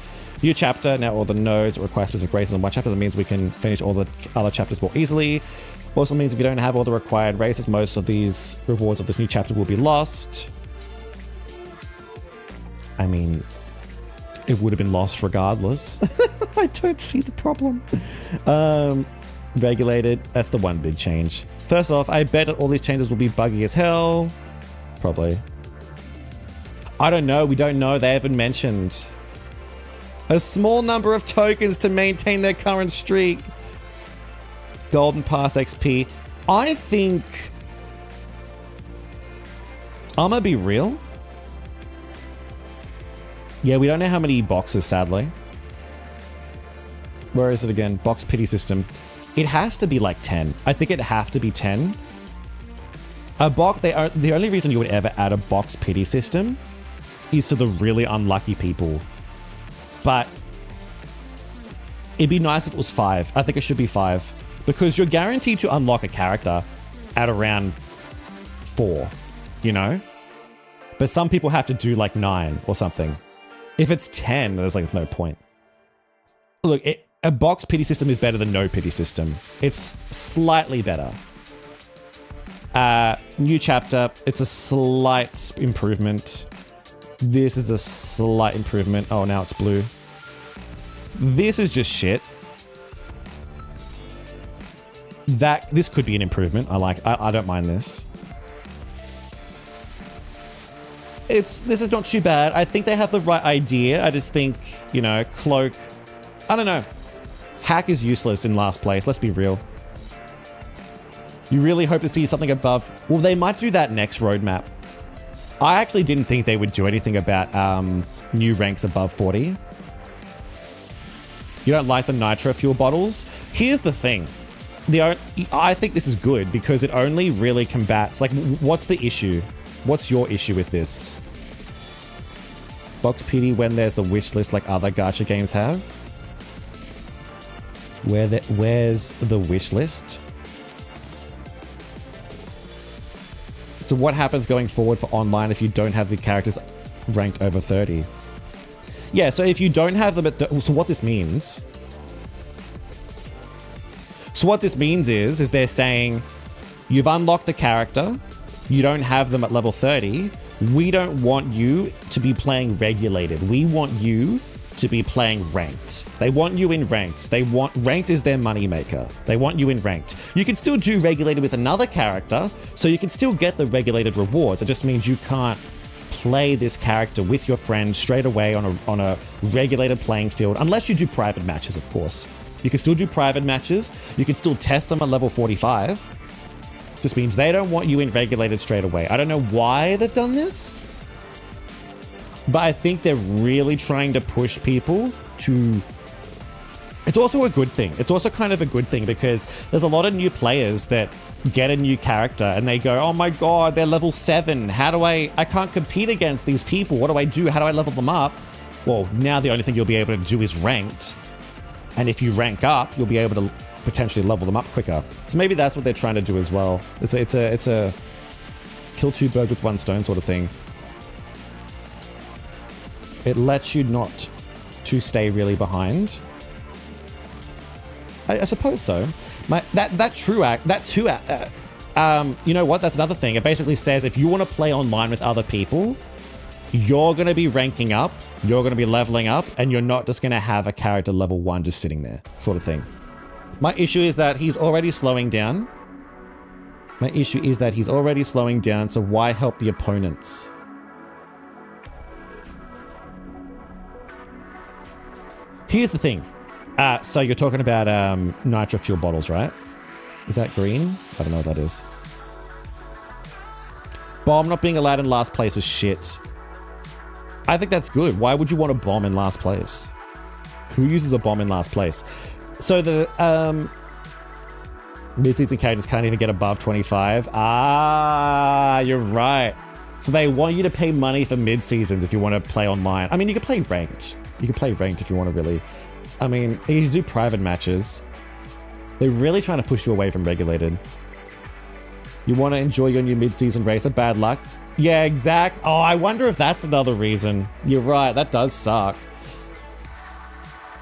New chapter, now all the nodes require specific races in one chapter. That means we can finish all the other chapters more easily. Also means if you don't have all the required races, most of these rewards of this new chapter will be lost. I mean, it would have been lost regardless. I don't see the problem. Regulated, that's the one big change. First off, I bet that all these changes will be buggy as hell. Probably. I don't know, we don't know, they haven't mentioned. A small number of tokens to maintain their current streak. Golden Pass XP. I think I'm gonna be real. Yeah, we don't know how many boxes, sadly. Where is it again? Box pity system. It has to be like 10. I think it'd have to be 10. A box, the only reason you would ever add a box pity system is for the really unlucky people. But it'd be nice if it was 5. I think it should be 5. Because you're guaranteed to unlock a character at around 4, you know? But some people have to do like 9 or something. If it's 10, there's like no point. Look, a box pity system is better than no pity system. It's slightly better. New chapter, it's a slight improvement. This is a slight improvement. Oh, now it's blue. This is just shit. This could be an improvement. I don't mind this. This is not too bad. I think they have the right idea. I just think, you know, cloak, I don't know. Hack is useless in last place. Let's be real. You really hope to see something above. Well, they might do that next roadmap. I actually didn't think they would do anything about new ranks above 40. You don't like the Nitro fuel bottles? Here's the thing. I think this is good because it only really combats, like, what's the issue? What's your issue with this? Box PD when there's the wish list like other gacha games have? Where's the wish list? So what happens going forward for online if you don't have the characters ranked over 30? Yeah, so if you don't have them so what this means... So what this means is they're saying, you've unlocked a character, you don't have them at level 30, we don't want you to be playing regulated. We want you to be playing ranked. They want you in ranked. Ranked is their moneymaker. They want you in ranked. You can still do regulated with another character, so you can still get the regulated rewards. It just means you can't play this character with your friends straight away on a regulated playing field, unless you do private matches, of course. You can still do private matches. You can still test them at level 45. Just means they don't want you in regulated straight away. I don't know why they've done this, but I think they're really trying to push people to... It's also a good thing. It's also kind of a good thing because there's a lot of new players that get a new character and they go, oh my god, they're level 7. How do I can't compete against these people. What do I do? How do I level them up? Well, now the only thing you'll be able to do is ranked. And if you rank up, you'll be able to potentially level them up quicker. So maybe that's what they're trying to do as well. It's a kill two birds with one stone sort of thing. It lets you not to stay really behind. I suppose so. You know what? That's another thing. It basically says if you want to play online with other people, you're going to be ranking up, you're going to be leveling up, and you're not just going to have a character level 1 just sitting there, sort of thing. My issue is that he's already slowing down. So why help the opponents? Here's the thing. So you're talking about Nitro fuel bottles, right? Is that green? I don't know what that is. Bomb not being allowed in last place is shit. I think that's good. Why would you want a bomb in last place? Who uses a bomb in last place? So the mid-season characters can't even get above 25. Ah, you're right. So they want you to pay money for mid-seasons if you want to play online. I mean, you can play ranked. You can play ranked if you want to really... I mean, you can do private matches. They're really trying to push you away from regulated. You want to enjoy your new mid-season racer? Bad luck. Yeah, exact. Oh, I wonder if that's another reason. You're right. That does suck.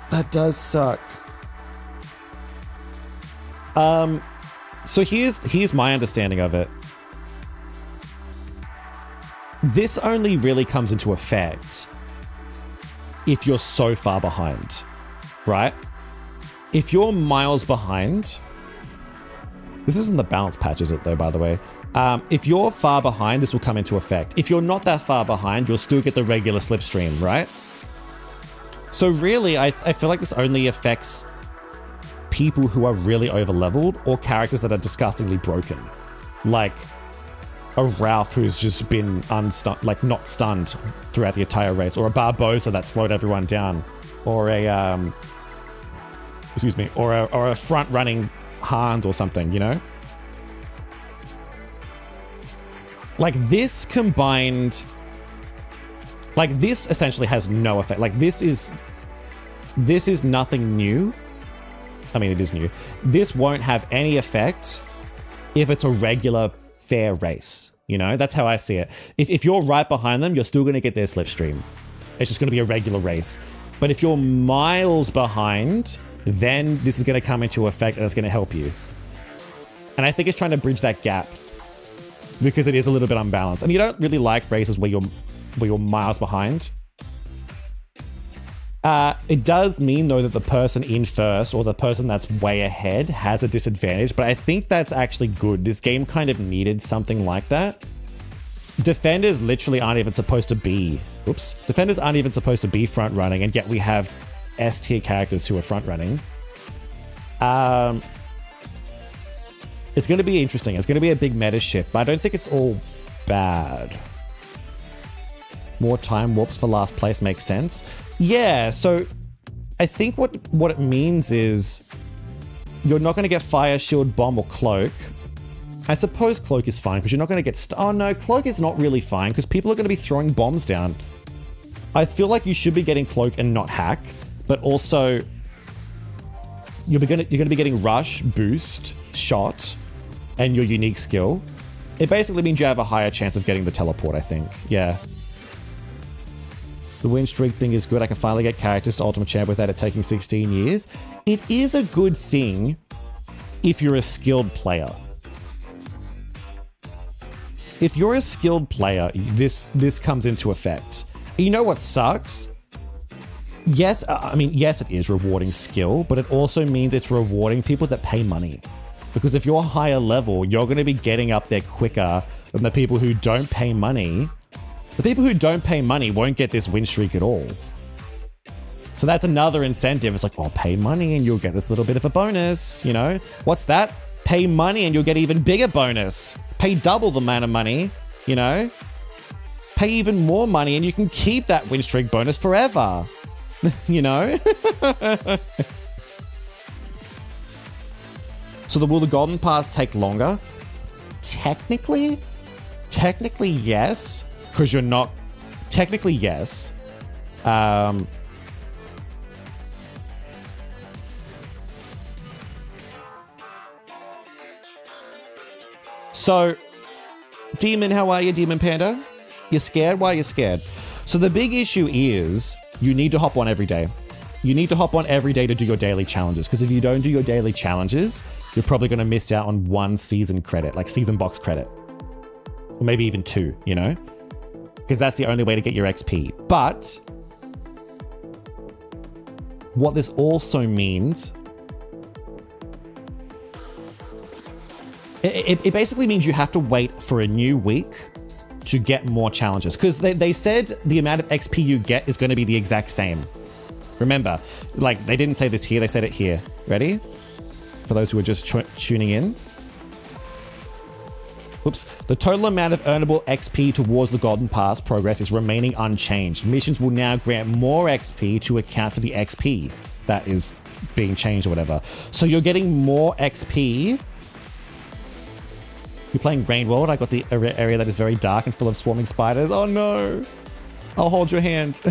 That does suck. So here's my understanding of it. This only really comes into effect if you're so far behind, right? If you're miles behind, this isn't the balance patch, is it though, by the way? If you're far behind, this will come into effect. If you're not that far behind, you'll still get the regular slipstream, right? So really, I feel like this only affects people who are really over-leveled or characters that are disgustingly broken. Like, a Ralph who's just been unstunned, like not stunned throughout the entire race, or a Barbosa that slowed everyone down, or a or a front running Hans or something, you know? Like this combined, like this essentially has no effect. Like this is nothing new. I mean, it is new. This won't have any effect if it's a regular fair race. You know, that's how I see it. If you're right behind them, you're still going to get their slipstream. It's just going to be a regular race. But if you're miles behind, then this is going to come into effect and it's going to help you. And I think it's trying to bridge that gap because it is a little bit unbalanced. And you don't really like races where you're miles behind. It does mean, though, that the person in first or the person that's way ahead has a disadvantage, but I think that's actually good. This game kind of needed something like that. Defenders literally aren't even supposed to be... Oops. Defenders aren't even supposed to be front running, and yet we have S tier characters who are front running. It's going to be interesting. It's going to be a big meta shift, but I don't think it's all bad. More time warps for last place makes sense. Yeah, so I think what it means is you're not going to get fire, shield, bomb, or cloak. I suppose cloak is fine because you're not going to get... Oh no, cloak is not really fine because people are going to be throwing bombs down. I feel like you should be getting cloak and not hack, but also you're going to be getting rush, boost, shot, and your unique skill. It basically means you have a higher chance of getting the teleport, I think. Yeah. The win streak thing is good. I can finally get characters to Ultimate Champ without it taking 16 years. It is a good thing if you're a skilled player. If you're a skilled player, this comes into effect. You know what sucks? Yes, I mean, yes, it is rewarding skill, but it also means it's rewarding people that pay money. Because if you're higher level, you're going to be getting up there quicker than the people who don't pay money. The people who don't pay money won't get this win streak at all. So that's another incentive. It's like, oh, pay money and you'll get this little bit of a bonus, you know? What's that? Pay money and you'll get even bigger bonus. Pay double the amount of money, you know? Pay even more money and you can keep that win streak bonus forever, you know? So will the golden pass take longer? Technically, yes. Because you're not... Technically, yes. So, Demon, how are you, Demon Panda? You're scared? Why are you scared? So the big issue is you need to hop on every day. You need to hop on every day to do your daily challenges. Because if you don't do your daily challenges, you're probably going to miss out on one season credit, like season box credit. Or maybe even 2, you know? Because that's the only way to get your XP. But what this also means, it basically means you have to wait for a new week to get more challenges. Because they said the amount of XP you get is going to be the exact same. Remember, like they didn't say this here, they said it here. Ready? For those who are just tuning in. Oops. The total amount of earnable XP towards the Golden Pass progress is remaining unchanged. Missions will now grant more XP to account for the XP that is being changed or whatever. So you're getting more XP. You're playing Rain World. I got the area that is very dark and full of swarming spiders. Oh no. I'll hold your hand.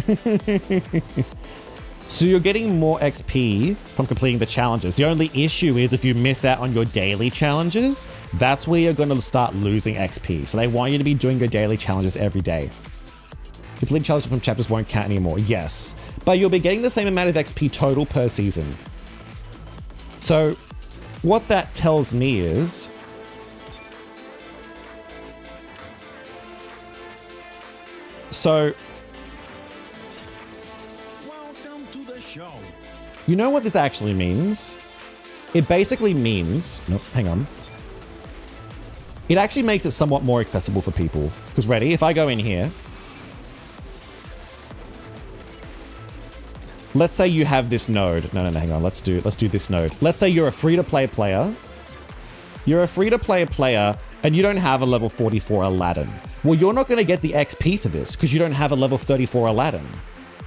So you're getting more XP from completing the challenges. The only issue is if you miss out on your daily challenges, that's where you're going to start losing XP. So they want you to be doing your daily challenges every day. Completing challenges from chapters won't count anymore. Yes, but you'll be getting the same amount of XP total per season. So what that tells me is you know what this actually means? It basically means... Nope, hang on. It actually makes it somewhat more accessible for people. Because ready, if I go in here... Let's say you have this node. No, hang on. Let's do this node. Let's say you're a free-to-play player. You're a free-to-play player and you don't have a level 44 Aladdin, well, you're not going to get the XP for this because you don't have a level 34 Aladdin.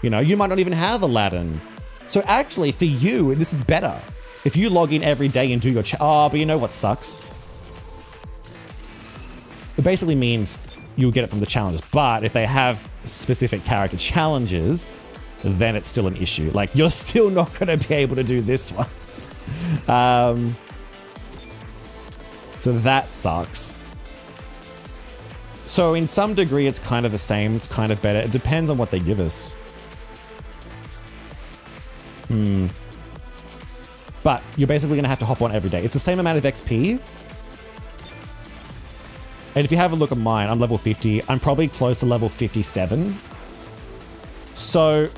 You know, you might not even have Aladdin. So actually, for you, this is better. If you log in every day and do your but you know what sucks? It basically means you'll get it from the challenges. But if they have specific character challenges, then it's still an issue. Like, you're still not going to be able to do this one. So that sucks. So in some degree, it's kind of the same. It's kind of better. It depends on what they give us. But you're basically going to have to hop on every day. It's the same amount of XP. And if you have a look at mine, I'm level 50. I'm probably close to level 57. So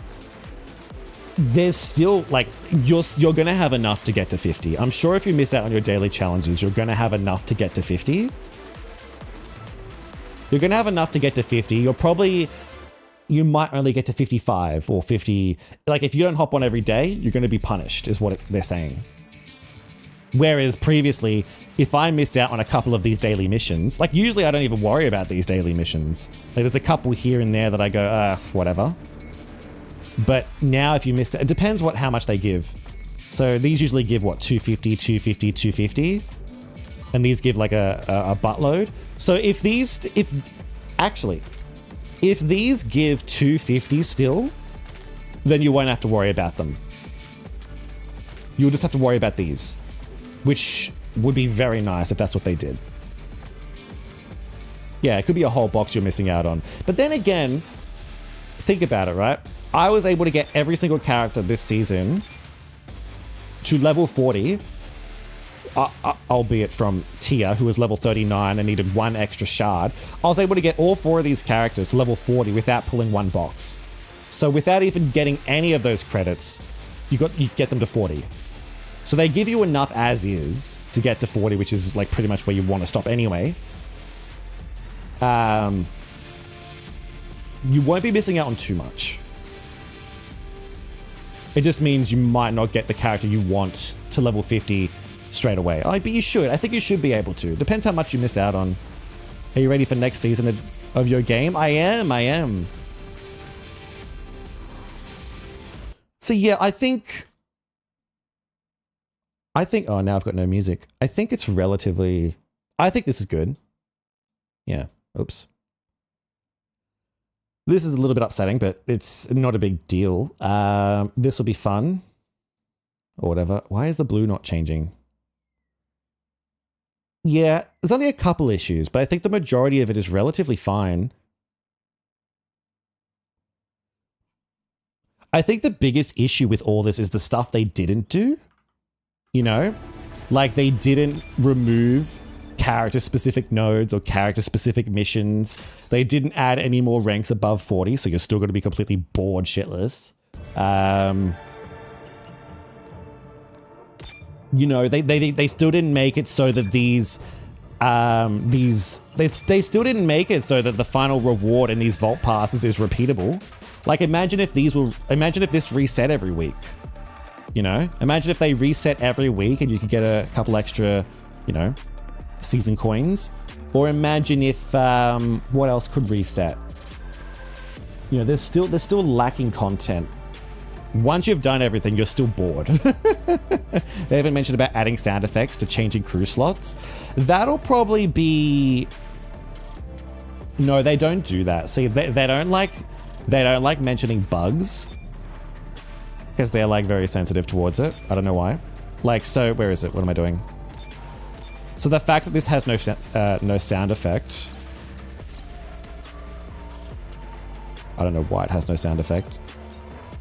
there's still, like, you're going to have enough to get to 50. I'm sure if you miss out on your daily challenges, you're going to have enough to get to 50. You're going to have enough to get to 50. You might only get to 55 or 50. Like, if you don't hop on every day, you're going to be punished, is what they're saying. Whereas previously, if I missed out on a couple of these daily missions, like, usually I don't even worry about these daily missions. Like, there's a couple here and there that I go, whatever. But now if you missed it, it depends how much they give. So these usually give what, 250, 250, 250. And these give like a buttload. So if these give 250 still, then you won't have to worry about them. You'll just have to worry about these, which would be very nice if that's what they did. Yeah, it could be a whole box you're missing out on. But then again, think about it, right? I was able to get every single character this season to level 40, albeit from Tia, who was level 39 and needed one extra shard. I was able to get all 4 of these characters to level 40 without pulling one box. So without even getting any of those credits, you get them to 40. So they give you enough as is to get to 40, which is like pretty much where you want to stop anyway. You won't be missing out on too much. It just means you might not get the character you want to level 50 straight away. But you should. I think you should be able to. Depends how much you miss out on. Are you ready for next season of your game? I am. So yeah, I think, oh, now I've got no music. I think this is good. Yeah, oops. This is a little bit upsetting, but it's not a big deal. This will be fun. Or whatever. Why is the blue not changing? Yeah, there's only a couple issues, but I think the majority of it is relatively fine. I think the biggest issue with all this is the stuff they didn't do. You know? Like, they didn't remove character-specific nodes or character-specific missions. They didn't add any more ranks above 40, so you're still going to be completely bored shitless. You know, they still didn't make it so that they still didn't make it so that the final reward in these vault passes is repeatable. Like, imagine if this reset every week. You know, imagine if they reset every week and you could get a couple extra, you know, season coins. Or imagine if what else could reset? You know, there's still lacking content. Once you've done everything, you're still bored. They haven't mentioned about adding sound effects to changing crew slots. That'll probably be... No, they don't do that. See, they don't like mentioning bugs because they're like very sensitive towards it. I don't know why. Like, so where is it? What am I doing? So the fact that this has no sound effect. I don't know why it has no sound effect.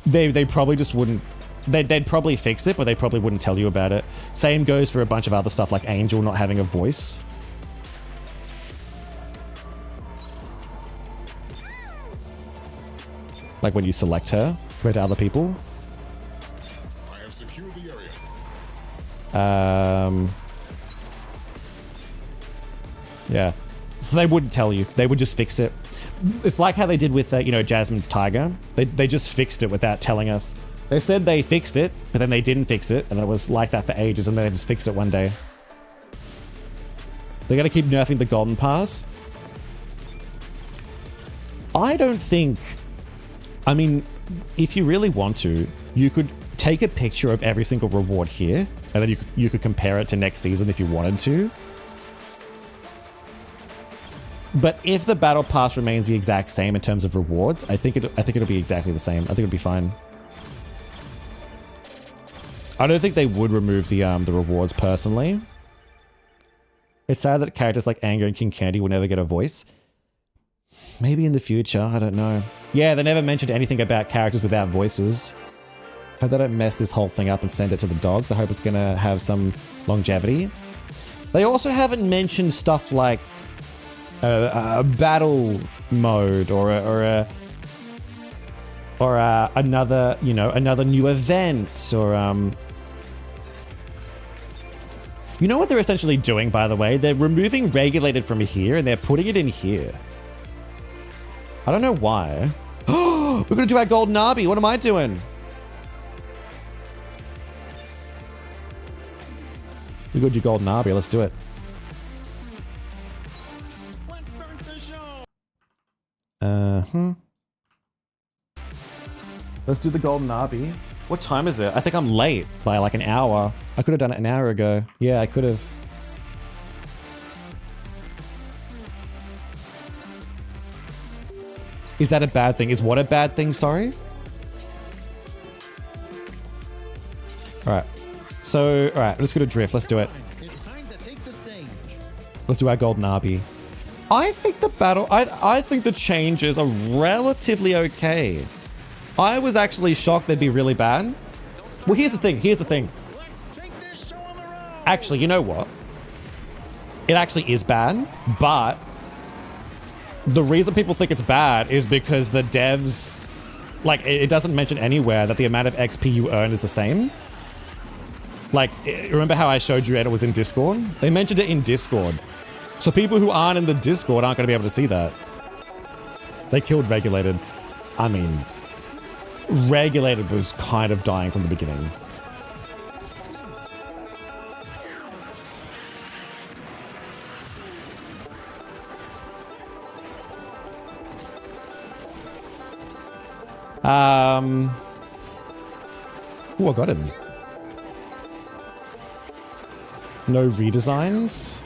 They probably just wouldn't. They'd probably fix it, but they probably wouldn't tell you about it. Same goes for a bunch of other stuff like Angel not having a voice. Like when you select her compared to other people. I have secured the area. Yeah. So they wouldn't tell you. They would just fix it. It's like how they did with, you know, Jasmine's Tiger. They just fixed it without telling us. They said they fixed it, but then they didn't fix it, and it was like that for ages, and then they just fixed it one day. They gotta keep nerfing the golden pass. I don't think... I mean, if you really want to, you could take a picture of every single reward here, and then you could compare it to next season if you wanted to. But if the battle pass remains the exact same in terms of rewards, I think it'll be exactly the same. I think it'll be fine. I don't think they would remove the rewards personally. It's sad that characters like Anger and King Candy will never get a voice. Maybe in the future, I don't know. Yeah, they never mentioned anything about characters without voices. Hope they don't mess this whole thing up and send it to the dogs. I hope it's gonna have some longevity. They also haven't mentioned stuff like a battle mode or another, you know, another new event or You know what they're essentially doing, by the way? They're removing regulated from here and they're putting it in here. I don't know why. We're gonna do our golden Arbee. What am I doing? We're gonna do golden Arbee. Let's do it. Let's start the show. Let's do the golden Arbee. What time is it? I think I'm late by like an hour. I could have done it an hour ago. Yeah, I could have. Is that a bad thing? Is what a bad thing? Sorry? Alright. So, alright, let's go to drift. Let's do it. It's time to take the stage. Let's do our golden Arbee. I think the battle... I think the changes are relatively okay. I was actually shocked they'd be really bad. Well, here's the thing. Here's the thing. Let's take this show on the road. Actually, you know what? It actually is bad, but the reason people think it's bad is because the devs, like, it doesn't mention anywhere that the amount of XP you earn is the same. Like, remember how I showed you it was in Discord? They mentioned it in Discord. So people who aren't in the Discord aren't going to be able to see that. They killed Regulated. I mean, Regulated was kind of dying from the beginning. Ooh, I got him. No redesigns.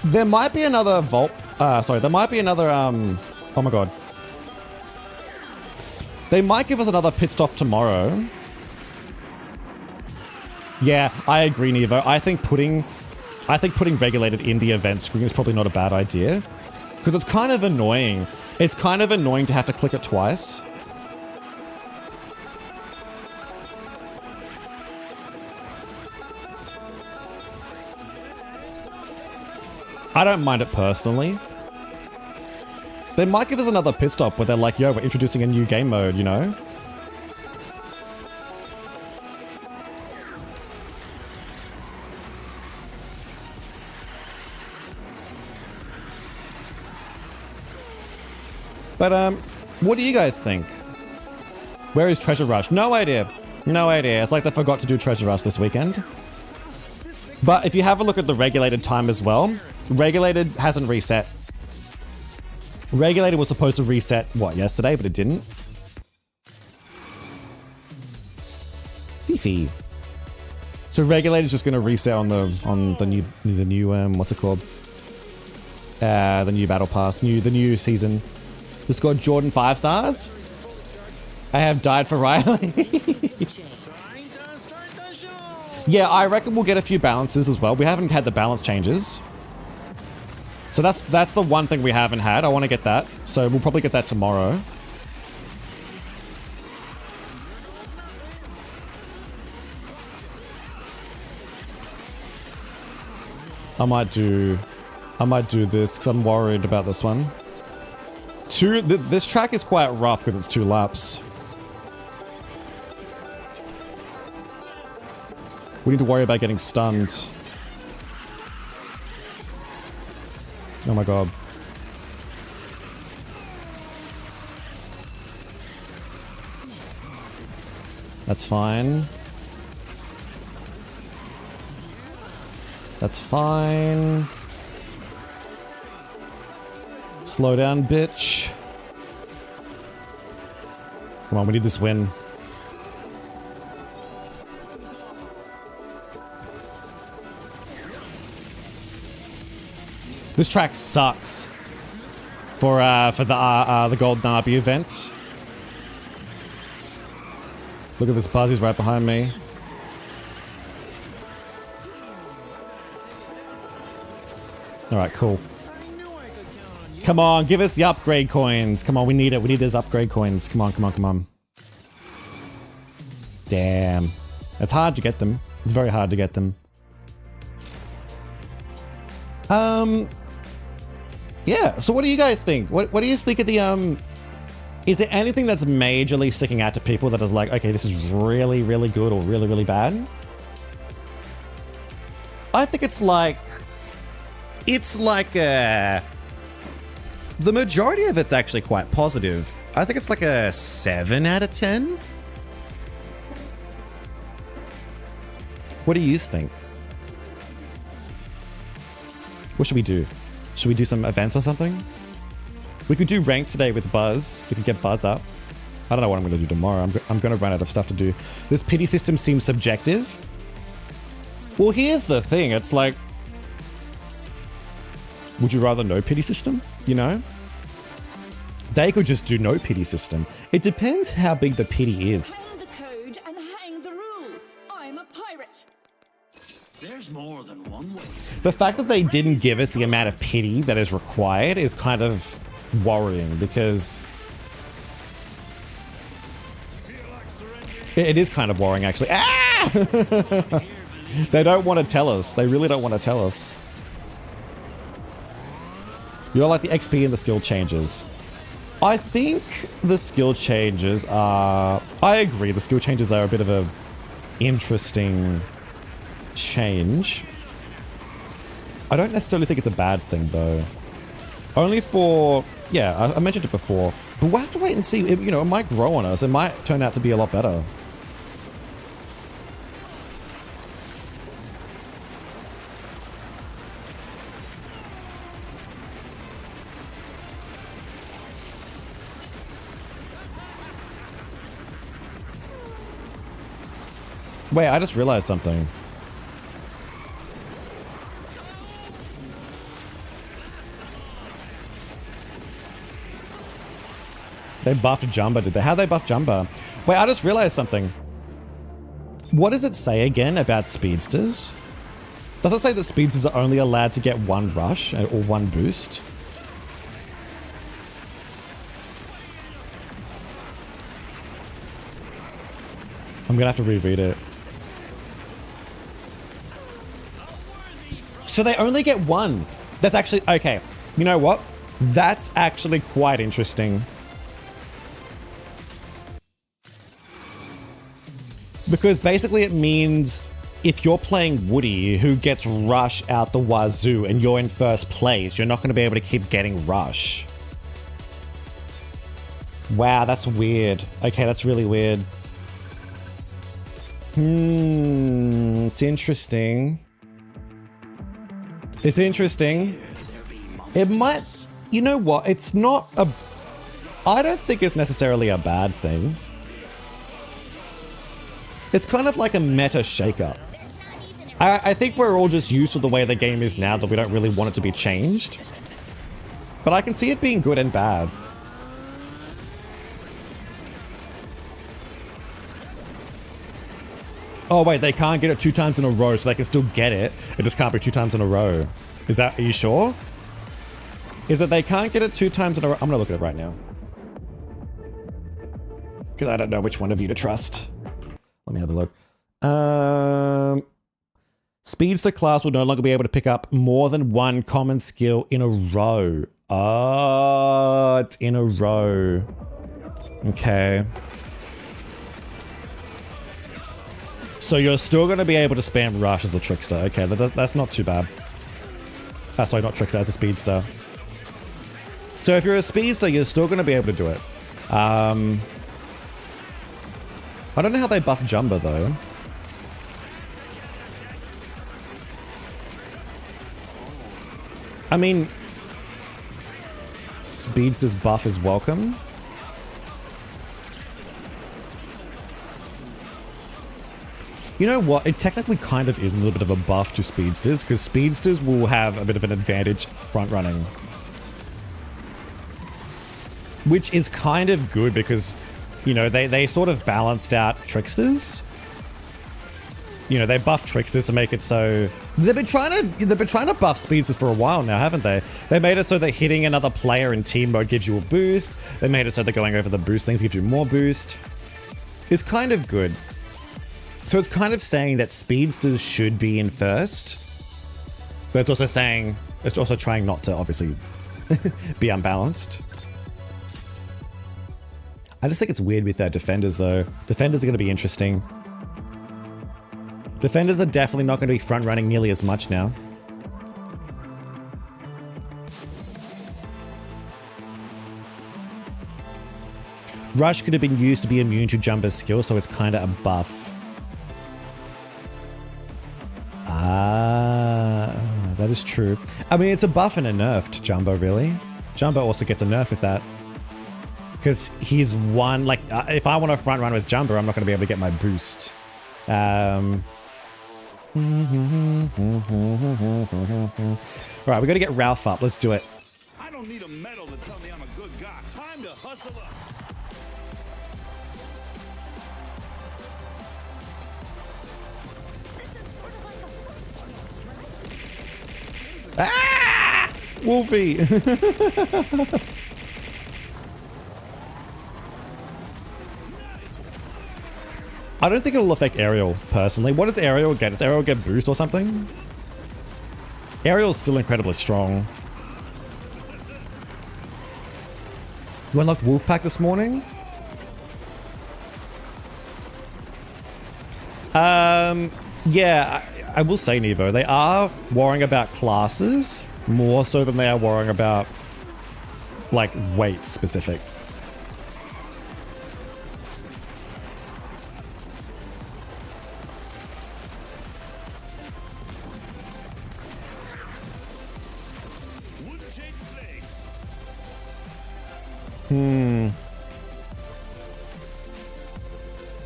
There might be another vault. Sorry, there might be another, oh my god. They might give us another pit stop tomorrow. Yeah, I agree, Nevo. I think putting regulated in the event screen is probably not a bad idea. Because it's kind of annoying. It's kind of annoying to have to click it twice. I don't mind it personally. They might give us another pit stop where they're like, yo, we're introducing a new game mode, you know? But, what do you guys think? Where is Treasure Rush? No idea. No idea. It's like they forgot to do Treasure Rush this weekend. But if you have a look at the regulated time as well, regulated hasn't reset. Regulated was supposed to reset, what, yesterday, but it didn't. Fifi. So regulated is just going to reset on the new what's it called? The new battle pass, the new season. It's got Jordan 5 stars. I have died for Riley. Yeah, I reckon we'll get a few balances as well. We haven't had the balance changes. So that's the one thing we haven't had. I want to get that. So we'll probably get that tomorrow. I might do this because I'm worried about this one. This track is quite rough because it's 2 laps. We need to worry about getting stunned. Oh my god. That's fine. That's fine. Slow down, bitch. Come on, we need this win. This track sucks for the Golden Arbee event. Look at this buzz, he's right behind me. Alright, cool. Come on, give us the upgrade coins. Come on, we need it. We need those upgrade coins. Come on, come on, come on. Damn. It's hard to get them. It's very hard to get them. Yeah, so what do you guys think? What do you think of the, is there anything that's majorly sticking out to people that is like, okay, this is really, really good or really, really bad? I think it's like the majority of it's actually quite positive. I think it's like a 7 out of 10. What do you think? What should we do? Should we do some events or something? We could do rank today with Buzz. We could get Buzz up. I don't know what I'm going to do tomorrow. I'm going to run out of stuff to do. This pity system seems subjective. Well, here's the thing. It's like, would you rather no pity system? You know? They could just do no pity system. It depends how big the pity is. Bend the code and hang the rules. I'm a pirate. There's more than one way. The fact that they didn't give us the amount of pity that is required is kind of worrying because it is kind of worrying actually. Ah! They don't want to tell us. They really don't want to tell us. You don't like the XP and the skill changes. I think the skill changes are... I agree, the skill changes are a bit of a interesting change. I don't necessarily think it's a bad thing though. Only for... Yeah, I mentioned it before. But we'll have to wait and see. It, you know, it might grow on us. It might turn out to be a lot better. Wait, I just realized something. They buffed Jumba, did they? How'd they buff Jumba? Wait, I just realized something. What does it say again about speedsters? Does it say that speedsters are only allowed to get one rush or one boost? I'm gonna have to reread it. So they only get one. That's actually, okay. You know what? That's actually quite interesting. Because basically it means if you're playing Woody who gets Rush out the wazoo and you're in first place, you're not going to be able to keep getting Rush. Wow, that's weird. Okay, that's really weird. It's interesting. It's interesting. It might... You know what? It's not a... I don't think it's necessarily a bad thing. It's kind of like a meta shakeup. I think we're all just used to the way the game is now that we don't really want it to be changed. But I can see it being good and bad. Oh wait, they can't get it 2 times in a row, so they can still get it. It just can't be 2 times in a row. Is that, are you sure? Is that they can't get it 2 times in a row? I'm gonna look at it right now. Because I don't know which one of you to trust. Let me have a look. Speedster class will no longer be able to pick up more than 1 common skill in a row. Oh, it's in a row. Okay. So you're still going to be able to spam Rush as a Trickster. Okay, that's not too bad. Sorry, not Trickster, as a Speedster. So if you're a Speedster, you're still going to be able to do it. I don't know how they buff Jumbo though. I mean, Speedster's buff is welcome. You know what? It technically kind of is a little bit of a buff to Speedsters, because Speedsters will have a bit of an advantage front running. Which is kind of good because, you know, they sort of balanced out Tricksters. You know, they buffed Tricksters to make it so... They've been trying to buff Speedsters for a while now, haven't they? They made it so that hitting another player in team mode gives you a boost. They made it so that going over the boost things gives you more boost. It's kind of good. So it's kind of saying that Speedsters should be in first. But it's also saying... It's also trying not to, obviously, be unbalanced. I just think it's weird with Defenders, though. Defenders are going to be interesting. Defenders are definitely not going to be front-running nearly as much now. Rush could have been used to be immune to Jumbo's skill, so it's kind of a buff. Ah, that is true. I mean, it's a buff and a nerf to Jumbo, really. Jumbo also gets a nerf with that. Because he's one, like, if I want to front run with Jumbo, I'm not going to be able to get my boost. Alright, we got to get Ralph up. Let's do it. I don't need a medal to tell me I'm a good guy. Time to hustle up. Ah! Wolfie! I don't think it'll affect Ariel, personally. What does Ariel get? Does Ariel get boost or something? Ariel's still incredibly strong. You unlocked Wolfpack this morning? Yeah, I will say, Nevo, they are worrying about classes more so than they are worrying about, like, weight specific.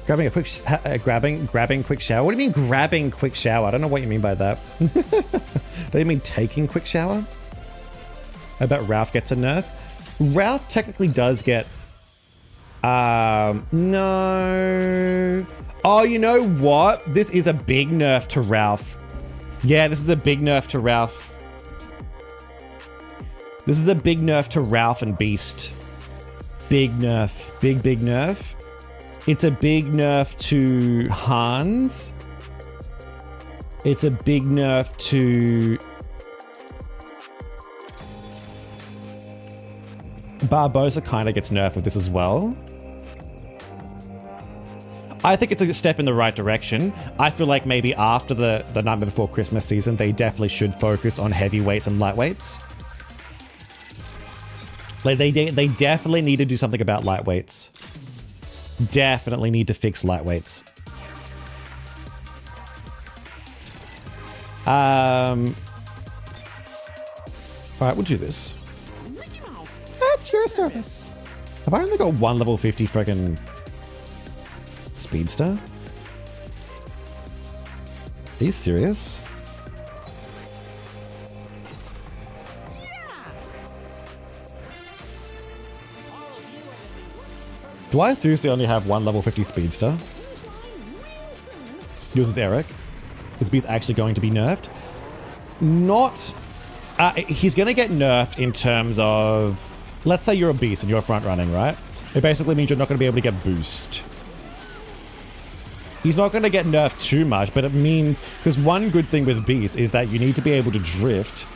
Grabbing a quick grabbing quick shower. What do you mean grabbing quick shower? I don't know what you mean by that. Don't you mean taking quick shower? I bet Ralph gets a nerf. Ralph technically does get no. Oh, you know what? This is a big nerf to Ralph. Yeah, this is a big nerf to Ralph. This is a big nerf to Ralph and Beast. Big nerf. Big nerf. It's a big nerf to Hans. It's a big nerf to Barbosa. Kind of gets nerfed with this as well. I think it's a step in the right direction. I feel like maybe after the Nightmare Before Christmas season, they definitely should focus on heavyweights and lightweights. Like they definitely need to do something about lightweights. Definitely need to fix lightweights. Alright, we'll do this. At your service. Have I only got one level 50 friggin' Speedster? Are you serious? Do I seriously only have one level 50 Speedster? Yours is Eric. His beat's actually going to be nerfed. Not... he's going to get nerfed in terms of... Let's say you're a beast and you're front running, right? It basically means you're not going to be able to get boost. He's not going to get nerfed too much, but it means... Because one good thing with beast is that you need to be able to drift.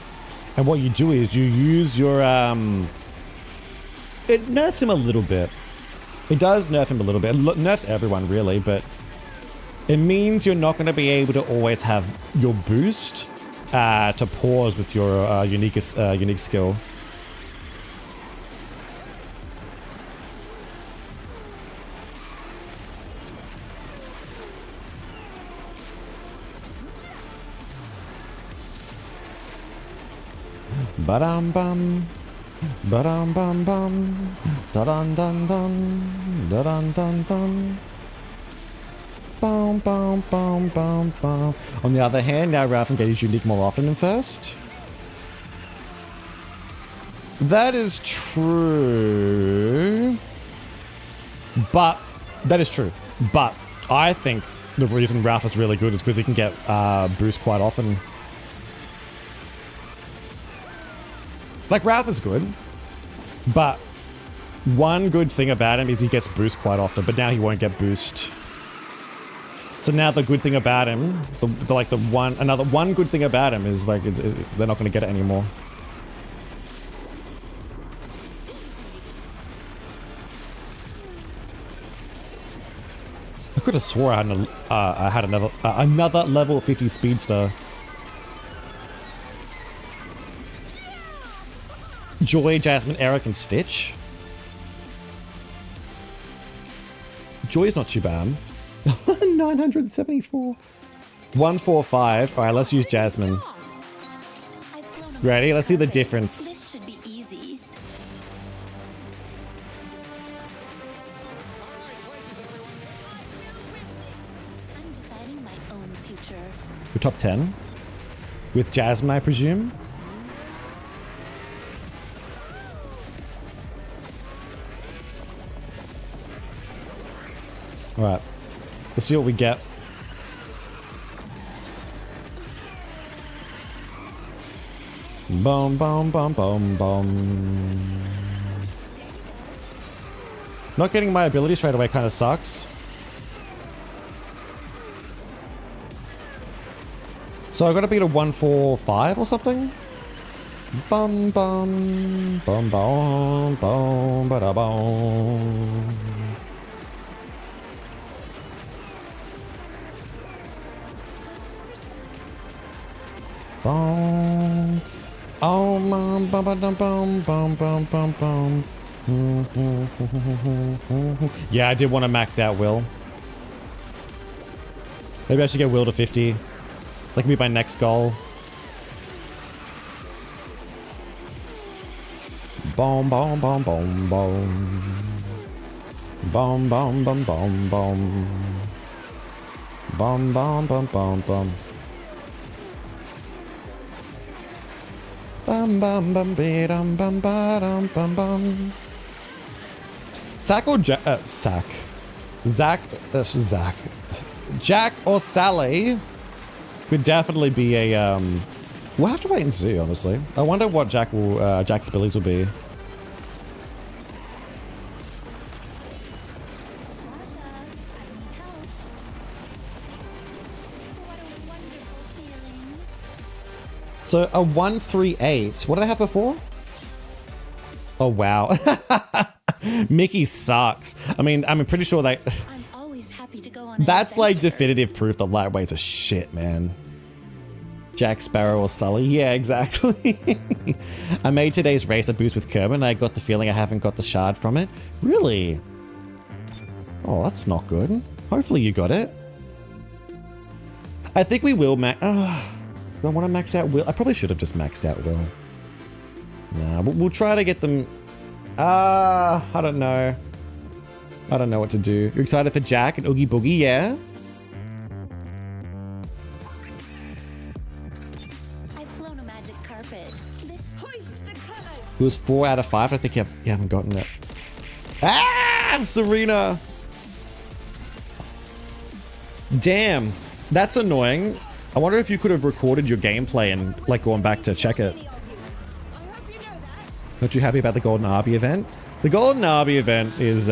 And what you do is you use your... It nerfs him a little bit. It does nerf him a little bit. It nerfs everyone, really, but it means you're not going to be able to always have your boost to pause with your unique skill. Ba-dum bum. Ba-dum bum bum. Da-dun dun dun. Da-dun dun dun. Bum bum bum bum bum. On the other hand, now Ralph engages unique more often than first. That is true. But that is true. But I think the reason Ralph is really good is because he can get boost quite often. Like, Ralph is good, but one good thing about him is he gets boost quite often, but now he won't get boost. So now the good thing about him, another one good thing about him is like they're not going to get it anymore. I could have swore I had another level 50 speedster. Joy, Jasmine, Eric, and Stitch. Joy's not too bad. 974. 145. All right, let's use Jasmine. Ready? Let's see the difference. This should be easy. I'm deciding my own future. Your top 10? With Jasmine, I presume? Alright. Let's see what we get. Boom, boom, boom, boom, boom. Not getting my ability straight away kind of sucks. So I gotta beat a 145 or something? Bum bum bum bum bum ba da bum. Bum. Oh bum bum bum bum bum bum bum bum. Yeah, I did want to max out Will. Maybe I should get Will to 50. That can be my next goal. Boom, boom, boom, boom, boom. Boom, boom, boom, boom, boom. Boom, boom, boom, boom, boom. Bum, bum, bum, bum, bum, bum, bum, bum. Zach or Zach? Zach. Jack or Sally could definitely be a, we'll have to wait and see, honestly. I wonder what Jack's abilities will be. So a 138. What did I have before? Oh wow. Mickey sucks. I mean, I'm pretty sure that I'm always happy to go on that's like definitive proof that lightweights are shit, man. Jack Sparrow or Sully. Yeah, exactly. I made today's race a boost with Kermit and I got the feeling I haven't got the shard from it. Really? Oh, that's not good. Hopefully you got it. I think we will max. Do I want to max out Will? I probably should have just maxed out Will. Nah, we'll try to get them. I don't know. I don't know what to do. You're excited for Jack and Oogie Boogie? Yeah? I've flown a magic carpet. This Hoist the colors. It was 4 out of 5. I think you haven't gotten it. Ah! Serena! Damn. That's annoying. I wonder if you could have recorded your gameplay and like gone back to check it. I hope you know that. Aren't you happy about the Golden Arbee event? The Golden Arbee event is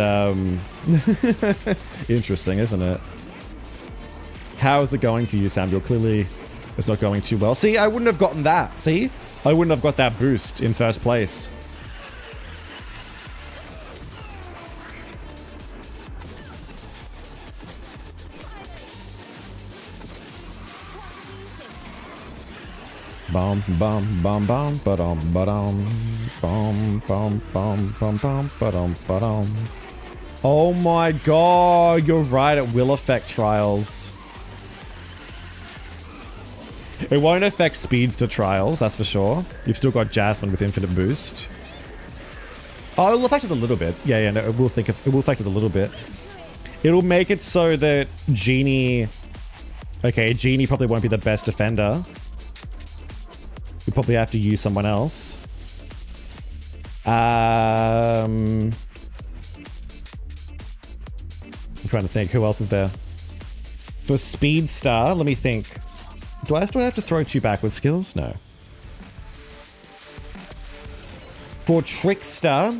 interesting, isn't it? How is it going for you, Samuel? Clearly it's not going too well. See, I wouldn't have gotten that. See? I wouldn't have got that boost in first place. Bum bum bum bum ba-dum ba-dum bum bum bum bum bum ba-dum ba-dum. Oh my god, you're right, it will affect trials. It won't affect Speedster trials, that's for sure. You've still got Jasmine with infinite boost. Oh, it will affect it a little bit. Yeah, no, it will affect it a little bit. It'll make it so that Genie... Okay, Genie probably won't be the best defender. You probably have to use someone else. I'm trying to think, who else is there? For Speedstar, let me think. Do I still have to throw 2 backward skills? No. For Trickster,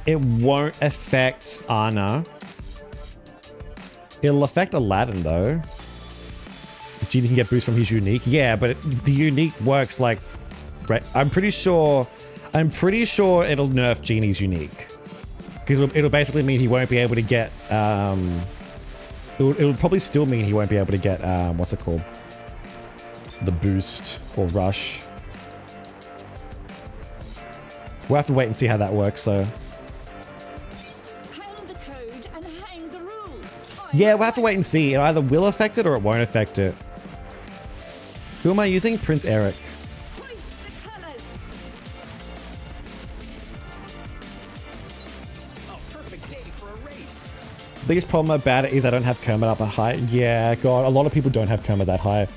it won't affect Ana. It'll affect Aladdin though. Genie can get boost from his unique. Yeah, but the unique works like... I'm pretty sure it'll nerf Genie's unique. Because it'll basically mean he won't be able to get... It'll probably still mean he won't be able to get... what's it called? The boost or rush. We'll have to wait and see how that works, so... Hang the code and hang the rules. Yeah, we'll have to wait and see. It either will affect it or it won't affect it. Who am I using? Prince Eric. Hoist the colors. Oh, perfect day for a race. Biggest problem about it is I don't have Kermit up at high. Yeah, God, a lot of people don't have Kermit that high.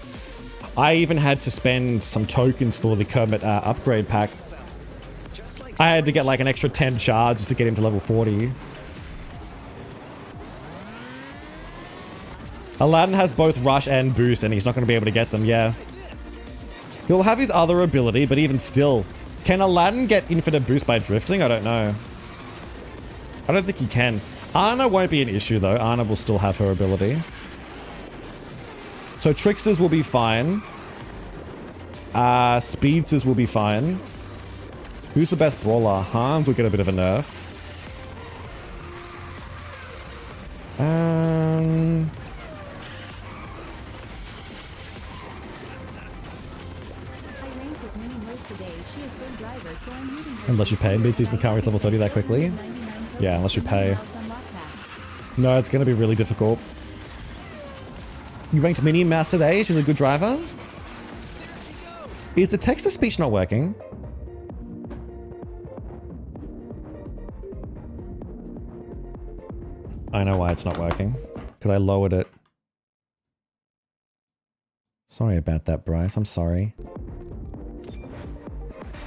I even had to spend some tokens for the Kermit upgrade pack. I had to get like an extra 10 charges to get him to level 40. Aladdin has both rush and boost and he's not going to be able to get them, yeah. He'll have his other ability, but even still. Can Aladdin get infinite boost by drifting? I don't know. I don't think he can. Ana won't be an issue though. Ana will still have her ability. So Tricksters will be fine. Speedsters will be fine. Who's the best brawler? Harms will get a bit of a nerf. Unless you pay. Mid-season can't reach level 30 that quickly. Yeah, unless you pay. No, it's going to be really difficult. You ranked Minnie Mouse today? She's a good driver? Is the text-to-speech not working? I know why it's not working. Because I lowered it. Sorry about that, Bryce. I'm sorry.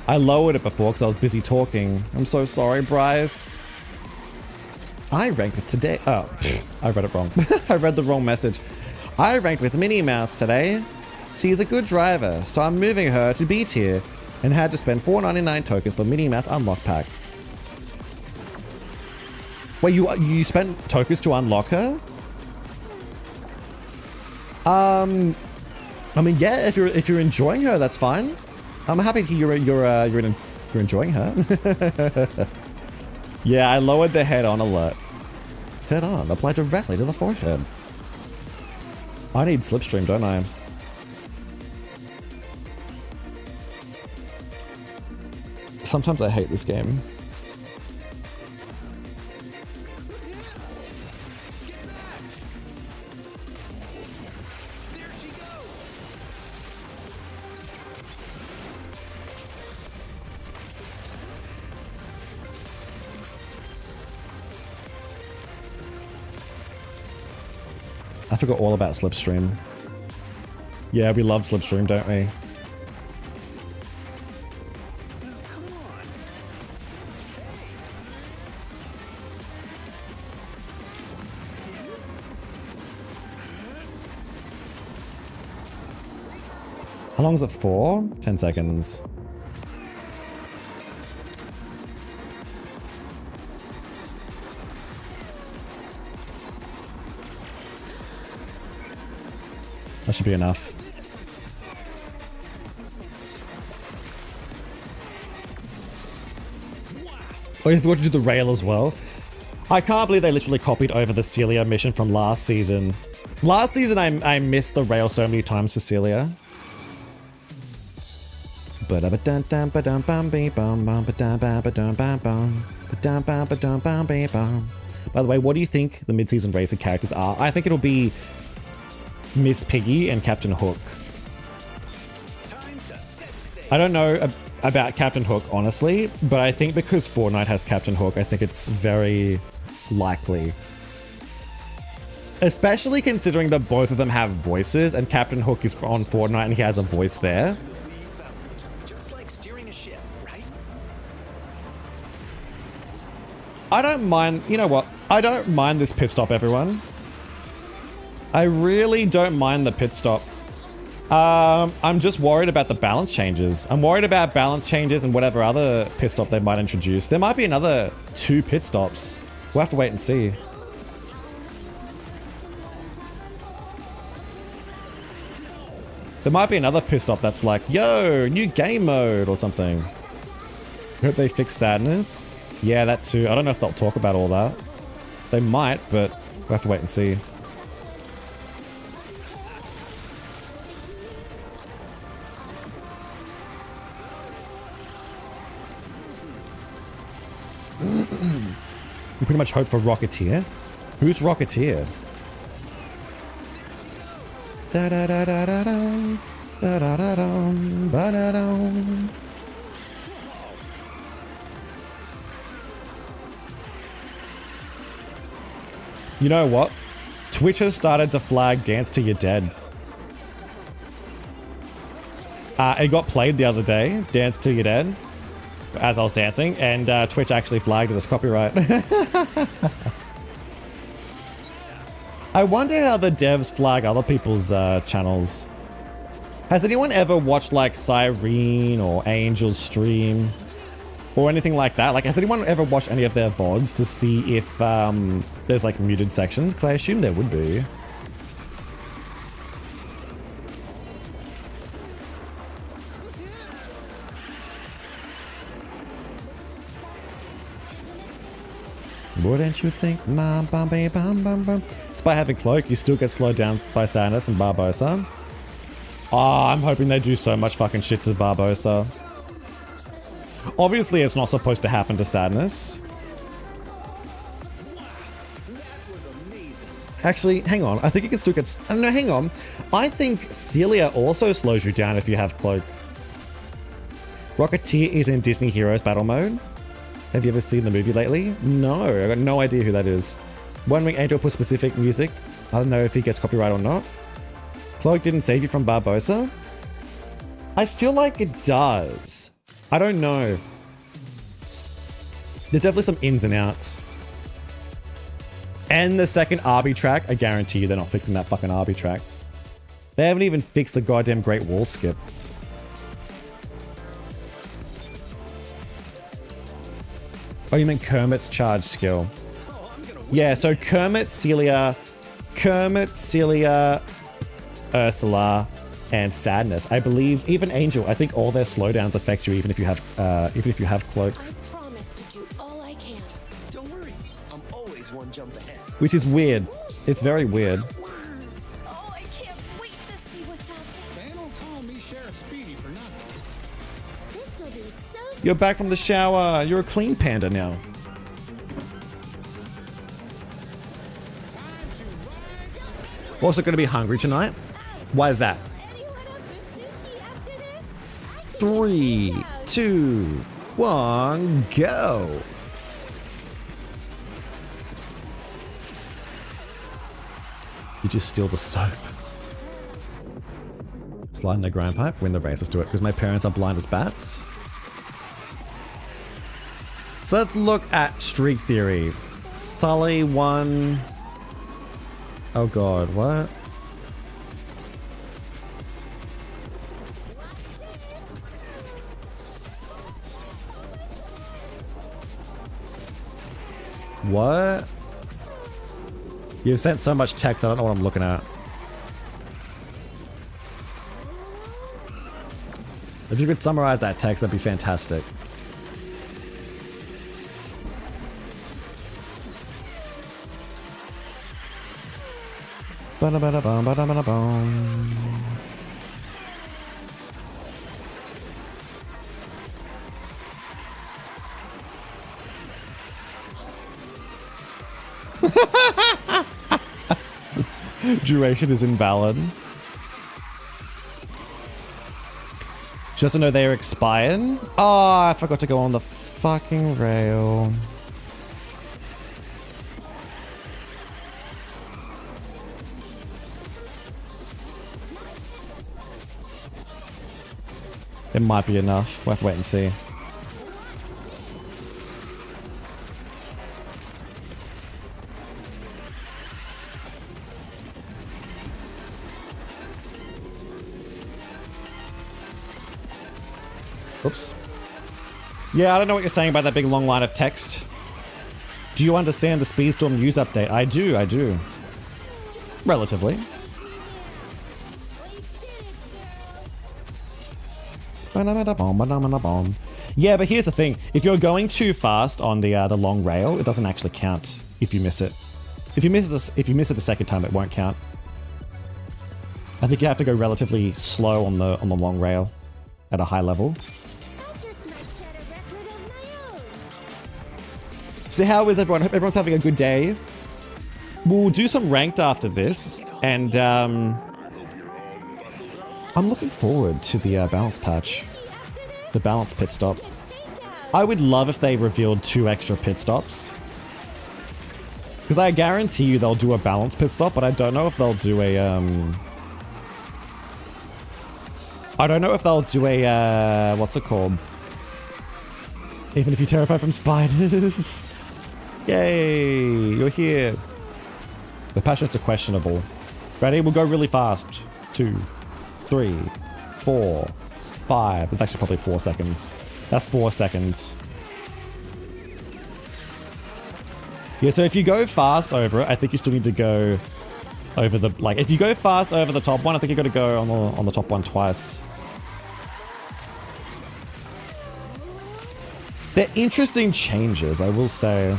I lowered it before because I was busy talking. I'm so sorry, Bryce. I ranked with today. Oh, I read it wrong. I read the wrong message. I ranked with Minnie Mouse today. She's a good driver, so I'm moving her to B tier and had to spend $4.99 tokens for Minnie Mouse unlock pack. Wait, you spent tokens to unlock her? I mean, yeah, if you're enjoying her, that's fine. I'm happy to hear you're enjoying her. Yeah, I lowered the head-on alert. Head-on, apply directly to the forehead. I need Slipstream, don't I? Sometimes I hate this game. I forgot all about Slipstream. Yeah, we love Slipstream, don't we? How long is it for? 10 seconds. That should be enough. Oh, you have to do the rail as well? I can't believe they literally copied over the Celia mission from last season. Last season, I missed the rail so many times for Celia. By the way, what do you think the mid-season racer characters are? I think it'll be Miss Piggy and Captain Hook. I don't know about Captain Hook, honestly, but I think because Fortnite has Captain Hook, I think it's very likely. Especially considering that both of them have voices, and Captain Hook is on Fortnite and he has a voice there. Just like steering a ship, right? I don't mind, you know what? I don't mind this pit stop, everyone. I really don't mind the pit stop. I'm just worried about the balance changes. I'm worried about balance changes and whatever other pit stop they might introduce. There might be another 2 pit stops. We'll have to wait and see. There might be another pit stop that's like, yo, new game mode or something. Hope they fix sadness. Yeah, that too. I don't know if they'll talk about all that. They might, but we'll have to wait and see. We pretty much hope for Rocketeer. Who's Rocketeer? Da da da da da dum, da da da dum, ba da dum. You know what? Twitch has started to flag Dance Till You're Dead. It got played the other day, Dance Till You're Dead, as I was dancing, and Twitch actually flagged it as copyright. I wonder how the devs flag other people's channels. Has anyone ever watched like Cyrene or Angel's stream or anything like that? Like, has anyone ever watched any of their VODs to see if there's like muted sections? Because I assume there would be. Wouldn't you think, bum, bum, bum, bum, bum. It's by having Cloak, you still get slowed down by Sadness and Barbosa. Oh, I'm hoping they do so much fucking shit to Barbosa. Obviously, it's not supposed to happen to Sadness. Actually, hang on. I think you can still get... No, hang on. I think Celia also slows you down if you have Cloak. Rocketeer is in Disney Heroes Battle Mode. Have you ever seen the movie lately? No, I got no idea who that is. One Wing Angel put specific music. I don't know if he gets copyright or not. Cloak didn't save you from Barbosa? I feel like it does. I don't know. There's definitely some ins and outs. And the second Arbee track, I guarantee you they're not fixing that fucking Arbee track. They haven't even fixed the goddamn Great Wall skip. Oh, you mean Kermit's charge skill? Yeah, so Kermit, Celia, Ursula, and Sadness. I believe even Angel. I think all their slowdowns affect you, even if you have Cloak. I promise to do all I can. Don't worry, I'm always one jump ahead. Which is weird. It's very weird. Oh, I can't wait to see what's out there. They don't call me Sheriff Speedy for nothing. This'll be so You're back from the shower. You're a clean panda now. Also going to be hungry tonight. Why is that? anyone up for sushi after this? I can 3, get out. 2, 1, go. You just steal the soap. Slide in the ground pipe, win the race. Let's do it, because my parents are blind as bats. So let's look at Streak Theory. Sully won. Oh god, what? What? You've sent so much text, I don't know what I'm looking at. If you could summarize that text, that'd be fantastic. Ba-da-ba-da-bum, ba-da-ba-da-bum. Duration is invalid. She doesn't know they're expired. Oh, I forgot to go on the fucking rail. It might be enough. We'll have to wait and see. Oops. Yeah, I don't know what you're saying about that big long line of text. Do you understand the Speedstorm news update? I do. Relatively. Yeah, but here's the thing. If you're going too fast on the long rail, it doesn't actually count if you miss it. If you miss it the second time, it won't count. I think you have to go relatively slow on the long rail at a high level. So how is everyone? Hope everyone's having a good day. We'll do some ranked after this, and I'm looking forward to the balance patch. The balance pit stop. I would love if they revealed 2 extra pit stops. Because I guarantee you they'll do a balance pit stop, but I don't know if they'll do a what's it called? Even if you're terrified from spiders. Yay, you're here. The passions are questionable. Ready? We'll go really fast. 2, 3, 4, 5. It's actually probably 4 seconds. That's 4 seconds. Yeah, so if you go fast over it, I think you still need to go over the, like, if you go fast over the top one, I think you got to go on the top one twice. They're interesting changes, I will say.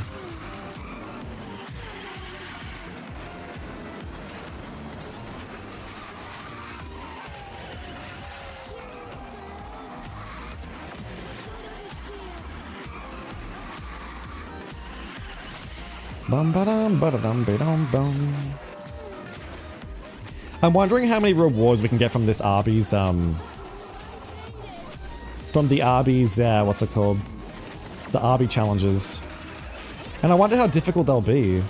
I'm wondering how many rewards we can get from this Arbee's, what's it called? The Arbee challenges. And I wonder how difficult they'll be.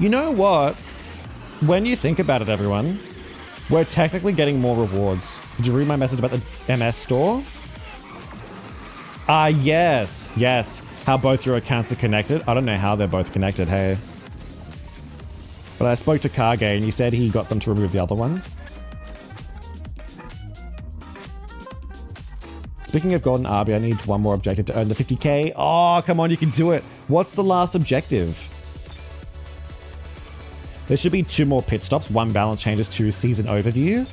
You know what? When you think about it, everyone, we're technically getting more rewards. Did you read my message about the MS store? Yes. How both your accounts are connected. I don't know how they're both connected, hey. But I spoke to Kage and he said he got them to remove the other one. Speaking of Golden Arbee, I need one more objective to earn the 50k. Oh, come on, you can do it. What's the last objective? There should be 2 more pit stops, 1 balance changes, 2 season overview.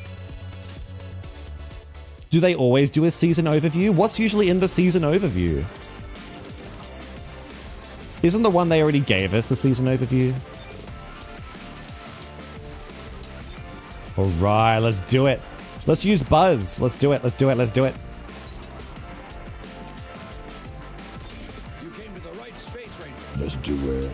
Do they always do a season overview? What's usually in the season overview? Isn't the one they already gave us the season overview? All right, let's do it. Let's use Buzz. Let's do it. Let's do it. Let's do it. You came to the right space right Let's do it.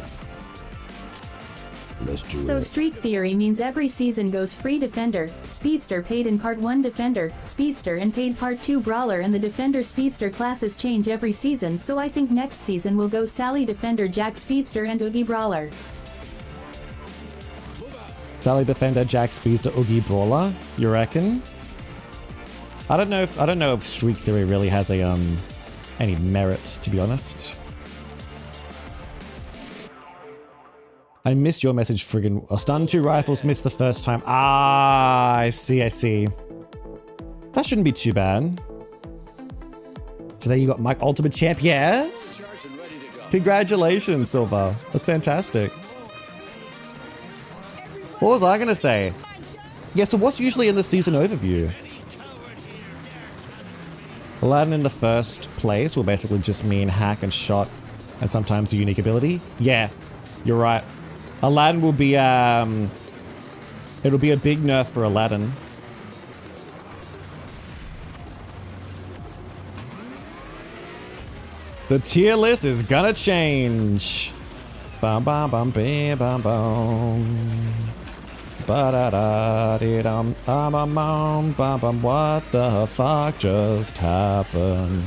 Let's do So it. Streak Theory means every season goes free Defender, Speedster paid in Part 1 Defender, Speedster and paid Part 2 Brawler, and the Defender Speedster classes change every season, so I think next season will go Sally Defender, Jack Speedster and Oogie Brawler. Sally Defender, Jack Speedster, Oogie Brawler. You reckon? I don't know if Streak Theory really has a any merit, to be honest. I missed your message, friggin'. A stun 2 rifles missed the first time. Ah, I see. That shouldn't be too bad. Today you got Mike Ultimate Champ, yeah? Congratulations, Silver. That's fantastic. What was I gonna say? Yeah, so what's usually in the season overview? Aladdin in the first place will basically just mean hack and shot and sometimes a unique ability. Yeah, you're right. Aladdin will be, it'll be a big nerf for Aladdin. The tier list is gonna change. Bum, bum, bum, bam, bum, bum. Ba-da-da-dee-dum, bum, what the fuck just happened?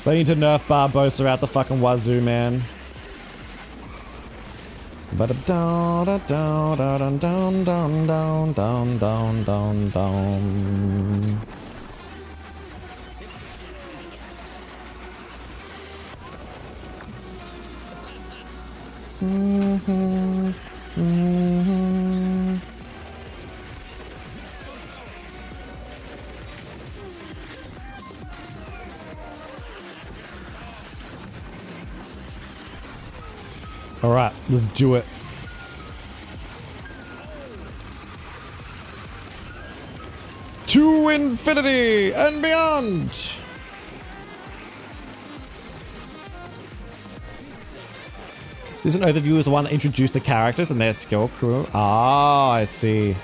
They need to nerf Barbosa out the fucking wazoo, man. Ba-da-da-da-da-dun-dun-dun-dun-dun-dun-dun. Mm-hmm. Mm-hmm. All right, let's do it. To infinity and beyond. This is an overview is the one that introduced the characters and their skill crew. Ah, I see.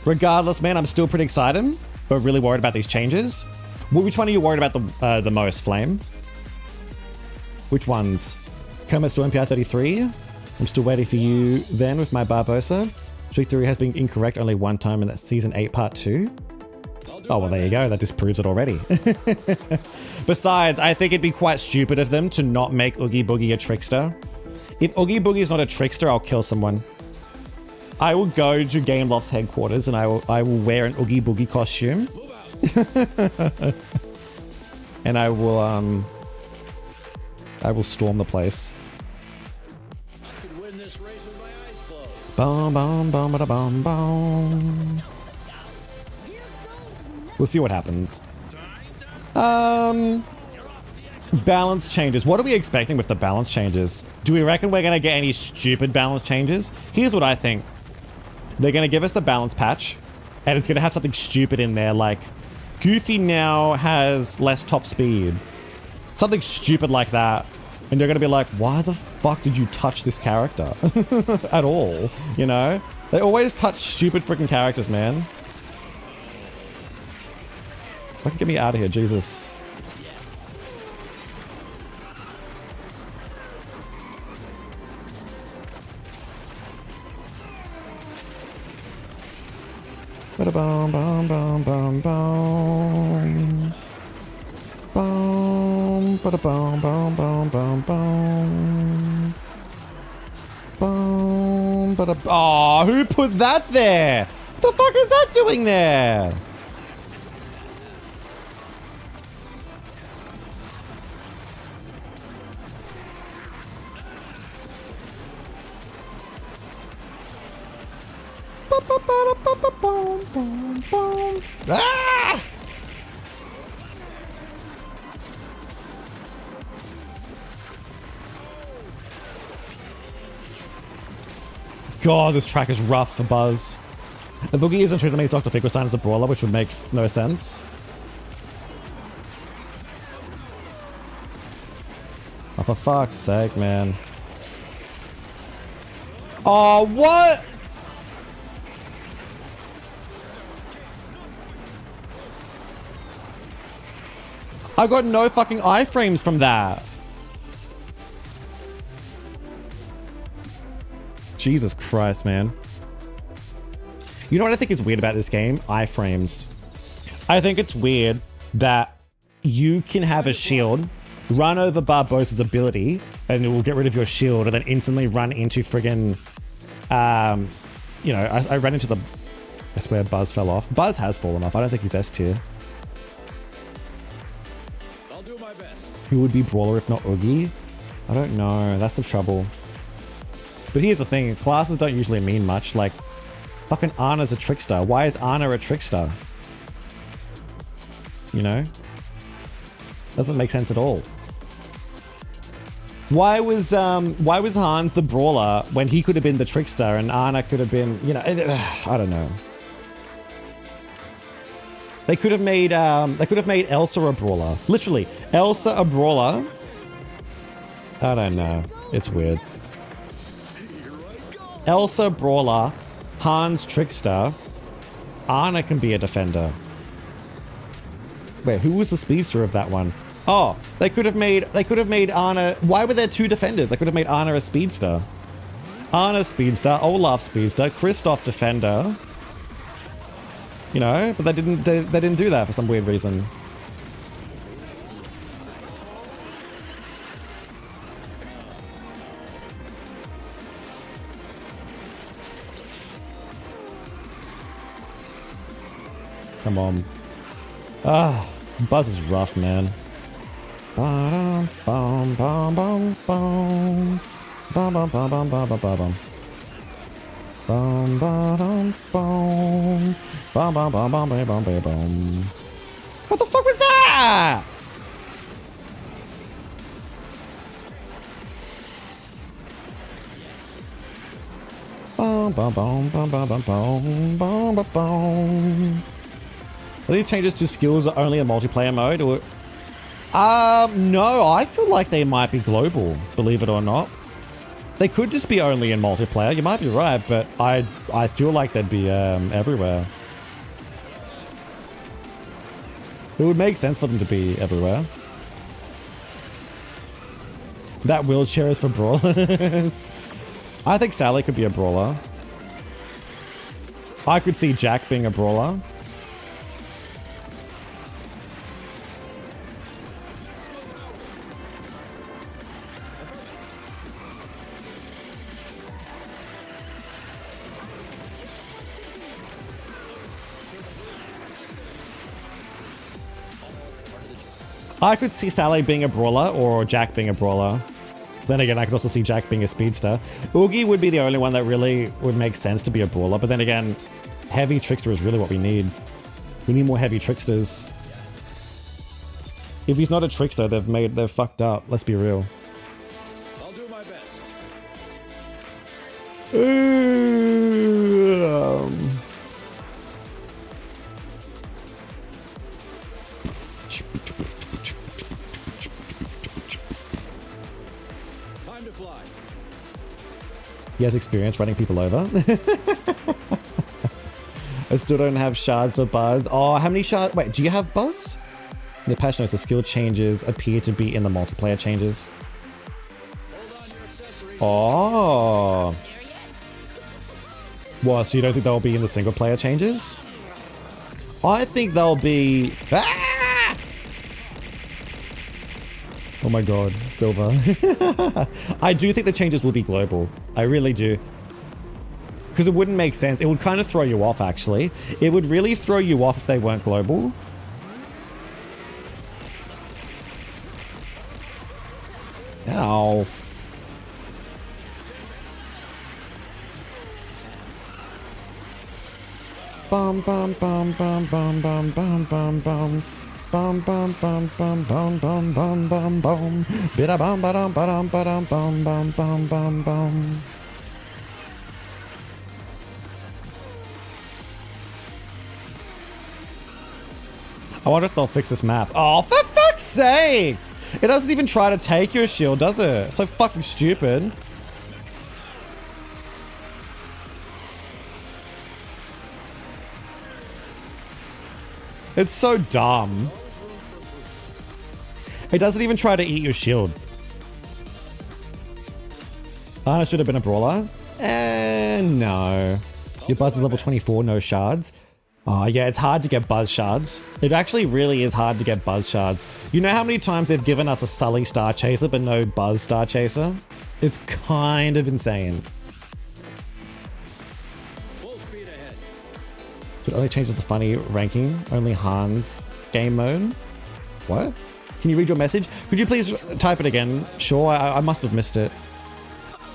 Regardless, man, I'm still pretty excited, but really worried about these changes. Which one are you worried about the most, Flame? Which ones? Kermit's to MPI 33. I'm still waiting for you then with my Barbosa. Streak theory has been incorrect only one time, and that's season 8 part 2. Oh, well, there you go. That disproves it already. Besides, I think it'd be quite stupid of them to not make Oogie Boogie a trickster. If Oogie Boogie is not a trickster, I'll kill someone. I will go to Game Loft's headquarters and I will wear an Oogie Boogie costume. And I will storm the place. I could win this race with my eyes closed. Bum bum bum ba bum bum. We'll see what happens. Balance changes. What are we expecting with the balance changes? Do we reckon we're gonna get any stupid balance changes? Here's what I think. They're gonna give us the balance patch, and it's gonna have something stupid in there, like Goofy now has less top speed. Something stupid like that. And you're gonna be like, why the fuck did you touch this character? At all, you know? They always touch stupid freaking characters, man. Fucking get me out of here, Jesus. Ba-da-bum, bum, bum, bum, bum. Bum, ba-da-bum, bum, bum, bum, bum. Bum, ba-da... Oh, who put that there? What the fuck is that doing there? Ah! God, this track is rough for Buzz. The Boogie isn't trying to make Dr. Finkelstein as a brawler, which would make no sense. Oh, for fuck's sake, man. Oh, what? I got no fucking iframes from that. Jesus Christ, man. You know what I think is weird about this game? Iframes. I think it's weird that you can have a shield, run over Barbosa's ability, and it will get rid of your shield, and then instantly run into friggin'... you know, I ran into the... I swear Buzz fell off. Buzz has fallen off. I don't think he's S tier. I'll do my best. Who would be Brawler if not Oogie? I don't know. That's the trouble. But here's the thing. Classes don't usually mean much. Like, fucking Anna's a trickster. Why is Anna a trickster? You know? Doesn't make sense at all. Why was Hans the Brawler when he could have been the trickster and Anna could have been, you know, I don't know. They could have made Elsa a brawler. Literally, Elsa a brawler. I don't know. It's weird. Elsa brawler, Hans trickster, Anna can be a defender. Wait, who was the speedster of that one? Oh, they could have made Anna. Why were there two defenders? They could have made Anna a speedster. Anna speedster, Olaf speedster, Kristoff defender. You know, but they didn't do that for some weird reason. Come on. Ah, Buzz is rough, man. Bum bum bum bum bum bum bum bum bum bum bum bum bum bum bum bum bum bum bum bum. What the fuck was that? Bum bum bum bum bum bum bum bum bum bum. Are these changes to skills only in multiplayer mode, or? No, I feel like they might be global, believe it or not. They could just be only in multiplayer. You might be right, but I feel like they'd be everywhere. It would make sense for them to be everywhere. That wheelchair is for brawlers. I think Sally could be a brawler. I could see Jack being a brawler. I could see Sally being a brawler or Jack being a brawler. Then again, I could also see Jack being a speedster. Oogie would be the only one that really would make sense to be a brawler. But then again, heavy trickster is really what we need. We need more heavy tricksters. If he's not a trickster, they've fucked up. Let's be real. I'll do my best. Time to fly. He has experience running people over. I still don't have shards or buzz. Oh, how many shards? Wait, do you have buzz? The patch notes the skill changes appear to be in the multiplayer changes. Hold on your accessories. Oh. What, so you don't think they'll be in the single player changes? I think they'll be... Ah! Oh my god, Silver. I do think the changes will be global. I really do. Because it wouldn't make sense. It would kind of throw you off, actually. It would really throw you off if they weren't global. Ow. Bum bum bum bum bum bum bum bum bum. Bum bum bum bum bum bum bum bum bum. Bida bum badum badum badum bum bum bum bum bum. I wonder if they'll fix this map. Oh, for fuck's sake! It doesn't even try to take your shield, does it? So fucking stupid. It's so dumb. It doesn't even try to eat your shield. Anna should have been a brawler. No. Your buzz is level 24, no shards. Oh yeah, it's hard to get buzz shards. It actually really is hard to get buzz shards. You know how many times they've given us a Sully Star Chaser but no Buzz Star Chaser? It's kind of insane. Full speed ahead. It only changes the funny ranking, only Hans game mode. What? Can you read your message? Could you please type it again? Sure, I must have missed it.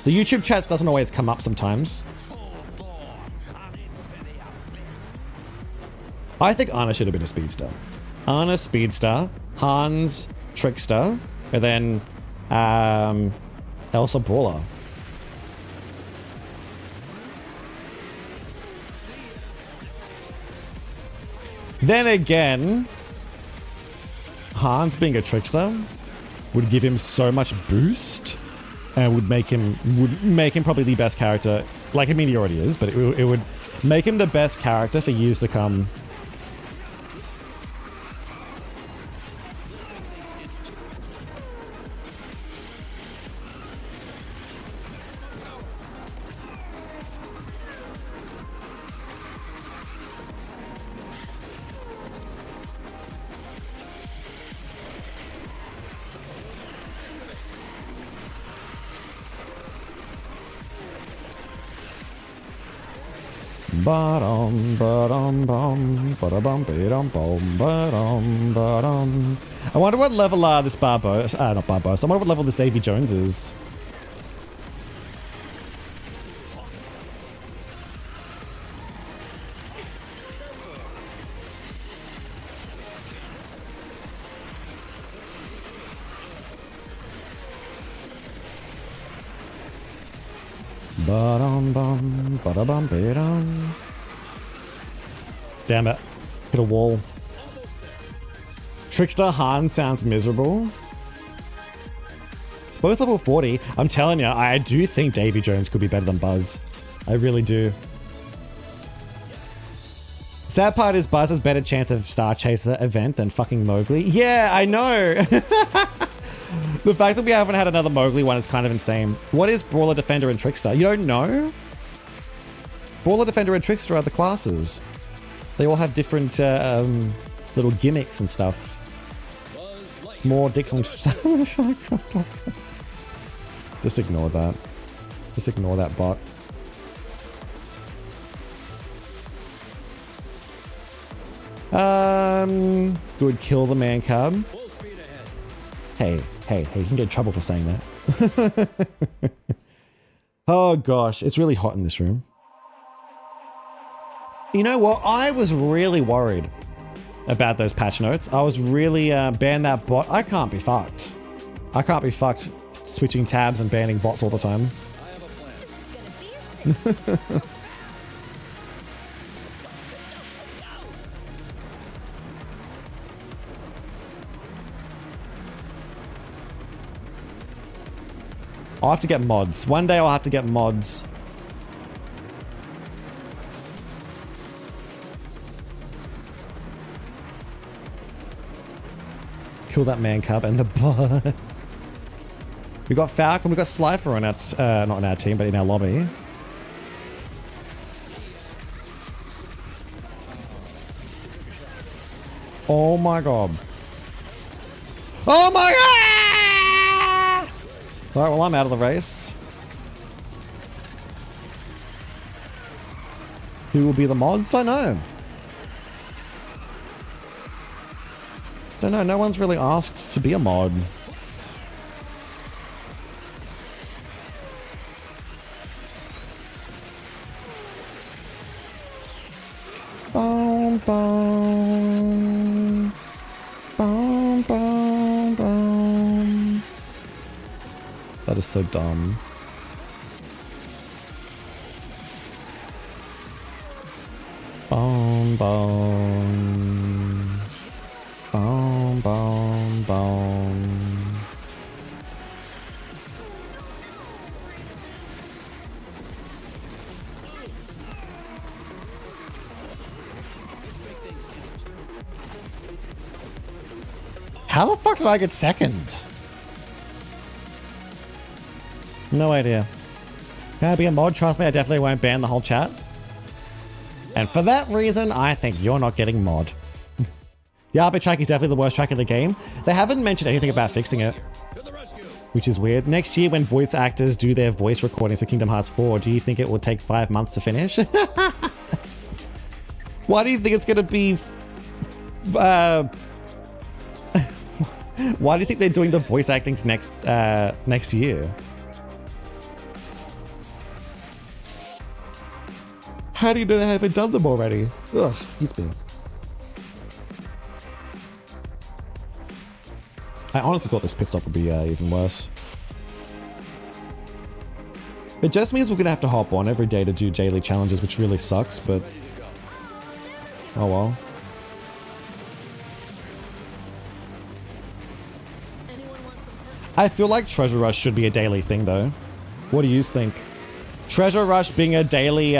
The YouTube chat doesn't always come up sometimes. I think Anna should have been a speedster. Anna speedster, Hans trickster, and then Elsa brawler. Then again, Hans being a trickster would give him so much boost and would make him probably the best character. Like, I mean, he already is, but it would make him the best character for years to come. Ba-dum, ba-dum, bum, ba-da-bum, ba-dum, bum, ba-dum, ba-dum. I wonder what level this Barbosa, not Barbosa, I wonder what level this Davy Jones is. Ba-dum, bum, ba-da-bum, ba-dum. Damn it. Hit a wall. Trickster Han sounds miserable. Both level 40. I'm telling you, I do think Davy Jones could be better than Buzz. I really do. Sad part is Buzz has better chance of Star Chaser event than fucking Mowgli. Yeah, I know. The fact that we haven't had another Mowgli one is kind of insane. What is Brawler, Defender, and Trickster? You don't know? Brawler, Defender, and Trickster are the classes. They all have different little gimmicks and stuff. Small dicks on... Just ignore that. Just ignore that bot. Good, kill the man cub. Hey, you can get in trouble for saying that. Oh gosh, it's really hot in this room. You know what? I was really worried about those patch notes. I was really ban that bot. I can't be fucked. I can't be fucked switching tabs and banning bots all the time. I have a plan. I'll have to get mods. One day I'll have to get mods. Kill that man cub and the bot. We got Falcon, we got Slifer on our, not on our team, but in our lobby. Oh my god. Oh my god! Alright, well I'm out of the race. Who will be the mods? Don't know. Don't know, no one's really asked to be a mod. Boom, boom. Boom, boom, boom. That is so dumb. Boom, boom. Boom, boom, boom. How the fuck did I get second? No idea. Can I be a mod? Trust me, I definitely won't ban the whole chat. And for that reason, I think you're not getting mod. The Arbee track is definitely the worst track in the game. They haven't mentioned anything about fixing it, which is weird. Next year, when voice actors do their voice recordings for Kingdom Hearts 4, do you think it will take 5 months to finish? Why do you think it's going to be... Why do you think they're doing the voice actings next year? How do you know they haven't done them already? Ugh, excuse me. I honestly thought this pit stop would be even worse. It just means we're gonna have to hop on every day to do daily challenges, which really sucks, but... Oh well. I feel like Treasure Rush should be a daily thing though. What do you think? Treasure Rush being a daily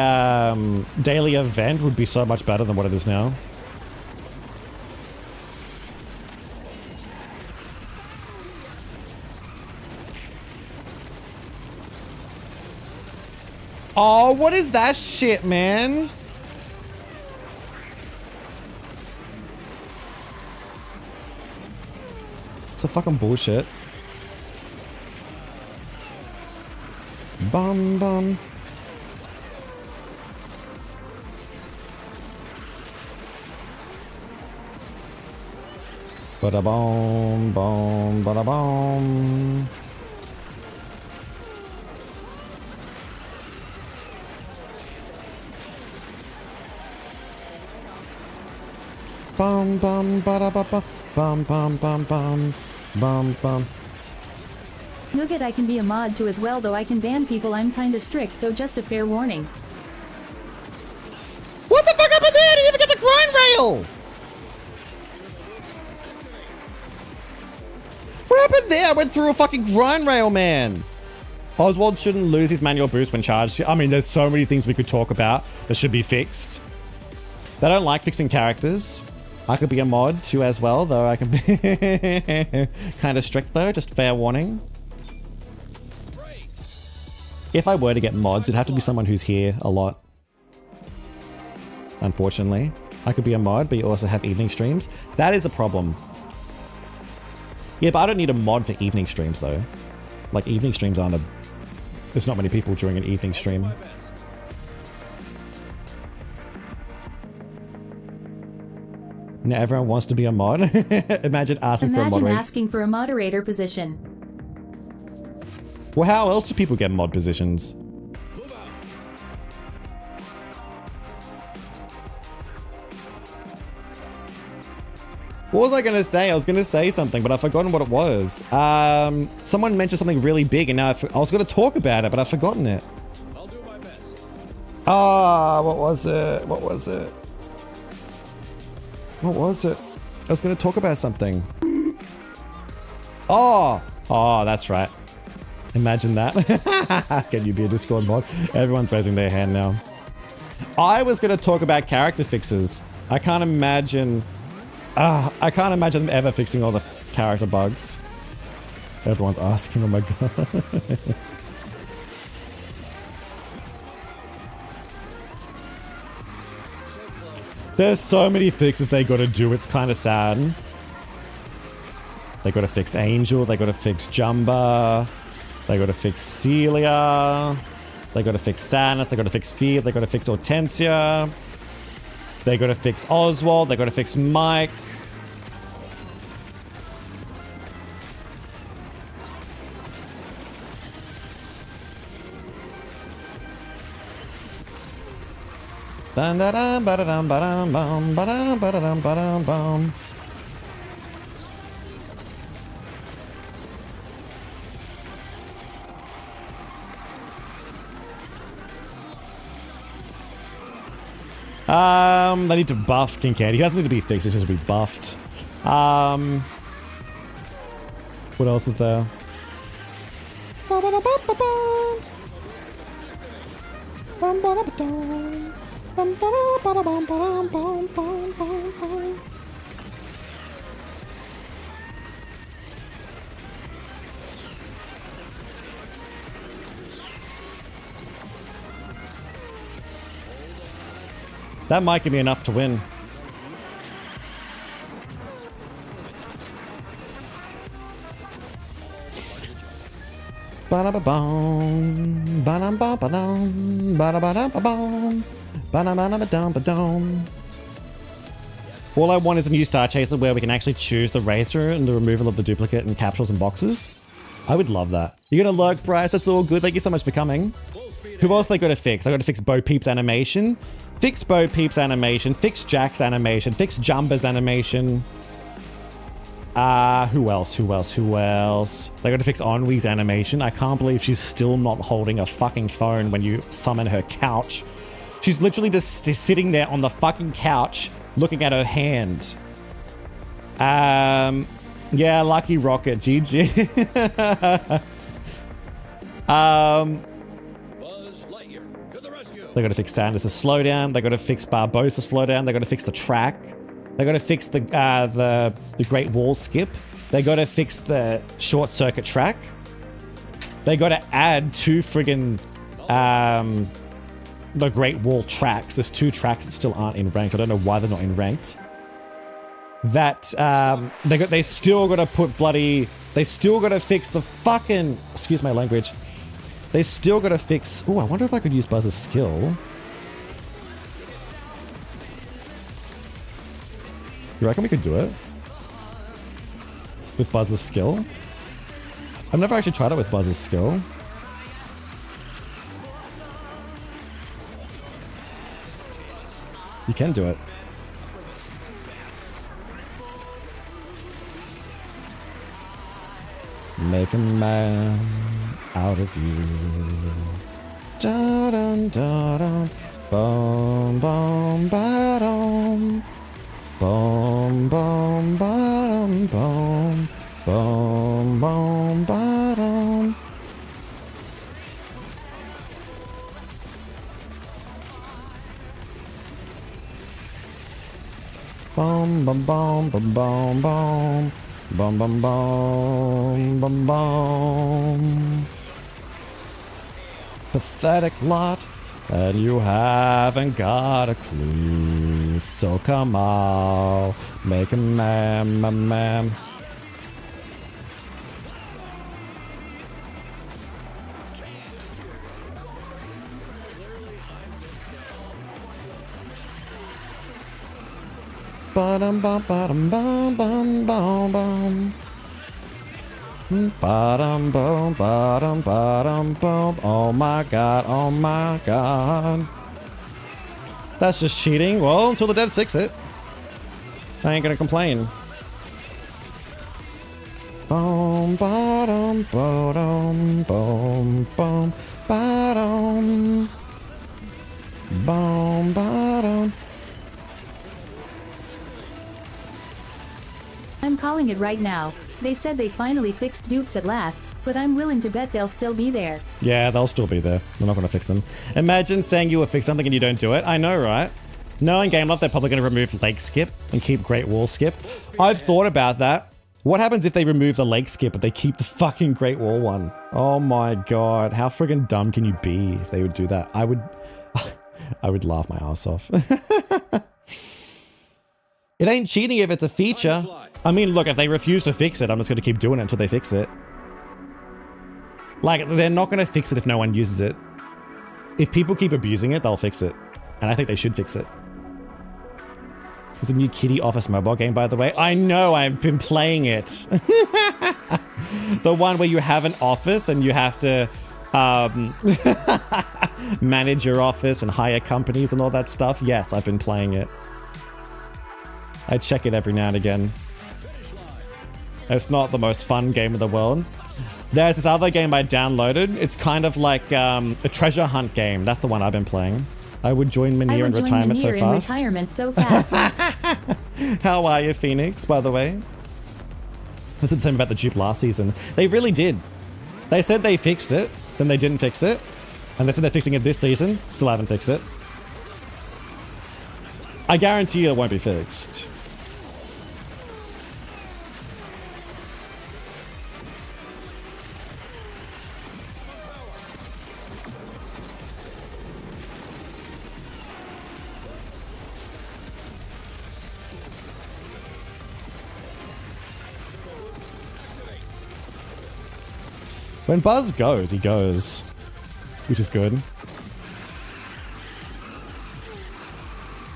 daily event would be so much better than what it is now. Oh, what is that shit, man? It's a fucking bullshit. Bum bum. Bada boom, boom, bada boom. Bum bum bada ba ba bum bum bum bum bum bum. Nugget I can be a mod too as well, though I can ban people. I'm kinda strict, though just a fair warning. What the fuck happened there? I didn't even get the grind rail! What happened there? I went through a fucking grind rail, man. Oswald shouldn't lose his manual boost when charged. I mean, there's so many things we could talk about that should be fixed. They don't like fixing characters. I could be a mod too as well, though I can be kind of strict though, just fair warning. If I were to get mods, it'd have to be someone who's here a lot. Unfortunately. I could be a mod, but you also have evening streams. That is a problem. Yeah, but I don't need a mod for evening streams though. Like evening streams aren't a... There's not many people during an evening stream. Now everyone wants to be a mod. Imagine asking for a moderator. Imagine asking for a moderator position. Well, how else do people get mod positions? What was I going to say? I was going to say something, but I've forgotten what it was. Someone mentioned something really big, and now I was going to talk about it, but I've forgotten it. I'll do my best. Ah, what was it? What was it? What was it? I was going to talk about something. Oh, that's right. Imagine that. Can you be a Discord mod? Everyone's raising their hand now. I was going to talk about character fixes. I can't imagine them ever fixing all the character bugs. Everyone's asking, oh my god. There's so many fixes they gotta do, it's kind of sad. They gotta fix Angel, they gotta fix Jumba, they gotta fix Celia, they gotta fix Sadness, they gotta fix Fear, they gotta fix Hortensia, they gotta fix Oswald, they gotta fix Mike. Dun da dum ba da dum ba dum bum ba dum ba da dum ba dum bum. They need to buff Kincaid. He doesn't need to be fixed, he just need to be buffed. What else is there? Ba ba da ba ba ba. Bum ba da ba dum. Bum ba da ba da bum ba dum bum bum bum bum. That might give me enough to win. Ba-da-ba-bum, ba-dum-ba-ba-dum, ba-da-ba-dum-ba-bum, ba-dum-ba-dum-ba-dum-ba-dum. All I want is a new Star Chaser where we can actually choose the racer and the removal of the duplicate and capsules and boxes. I would love that. You're gonna lurk, Bryce. That's all good. Thank you so much for coming. Who else they gotta fix? I gotta fix Bo Peep's animation. Fix Bo Peep's animation. Fix Jack's animation. Fix Jumba's animation. Who else? They gotta fix Enwi's animation. I can't believe she's still not holding a fucking phone when you summon her couch. She's literally just sitting there on the fucking couch looking at her hand. Yeah, Lucky Rocket, GG. Buzz Lightyear to the rescue. They gotta fix Sanders' slowdown. They gotta fix Barbosa's slowdown. They gotta fix the track. They gotta fix the Great Wall skip. They gotta fix the short circuit track. They gotta add 2 friggin' the Great Wall tracks. There's 2 tracks that still aren't in ranked. I don't know why they're not in ranked. That they still gotta put bloody. They still gotta fix the fucking. Excuse my language. They still gotta fix. Oh, I wonder if I could use Buzz's skill. You reckon we could do it? with Buzz's skill. I've never actually tried it with Buzz's skill. You can do it. Make a man out of you. Da dum da dum. Boom boom ba dum. Boom boom ba dum boom. Boom boom ba dum. Boom boom boom boom boom boom. Boom boom boom boom boom. Pathetic lot, and you haven't got a clue. So come on, make a man. Ba-dum bum ba-dum bum bum bum bum. Ba-dum bum ba-dum ba-dum bum. Oh my god, oh my god. That's just cheating. Well, until the devs fix it. I ain't gonna complain. Boom ba-dum ba-dum boom boom ba-dum. Boom ba-dum. I'm calling it right now. They said they finally fixed dupes at last, but I'm willing to bet they'll still be there. Yeah, they'll still be there. They're not going to fix them. Imagine saying you will fix something and you don't do it. I know, right? Knowing Game Love, they're probably going to remove Lake Skip and keep Great Wall Skip. I've thought about that. What happens if they remove the Lake Skip but they keep the fucking Great Wall one? Oh my god, how friggin' dumb can you be if they would do that? I would laugh my ass off. It ain't cheating if it's a feature. I mean, look, if they refuse to fix it, I'm just going to keep doing it until they fix it. Like, they're not going to fix it if no one uses it. If people keep abusing it, they'll fix it. And I think they should fix it. There's a new Kitty Office mobile game, by the way. I know, I've been playing it. The one where you have an office and you have to manage your office and hire companies and all that stuff. Yes, I've been playing it. I check it every now and again. It's not the most fun game in the world. There's this other game I downloaded. It's kind of like a treasure hunt game. That's the one I've been playing. I would join Manir in retirement so fast. How are you, Phoenix, by the way? I did the same about the dupe last season. They really did. They said they fixed it, then they didn't fix it. And they said they're fixing it this season. Still haven't fixed it. I guarantee you it won't be fixed. When Buzz goes, he goes. Which is good.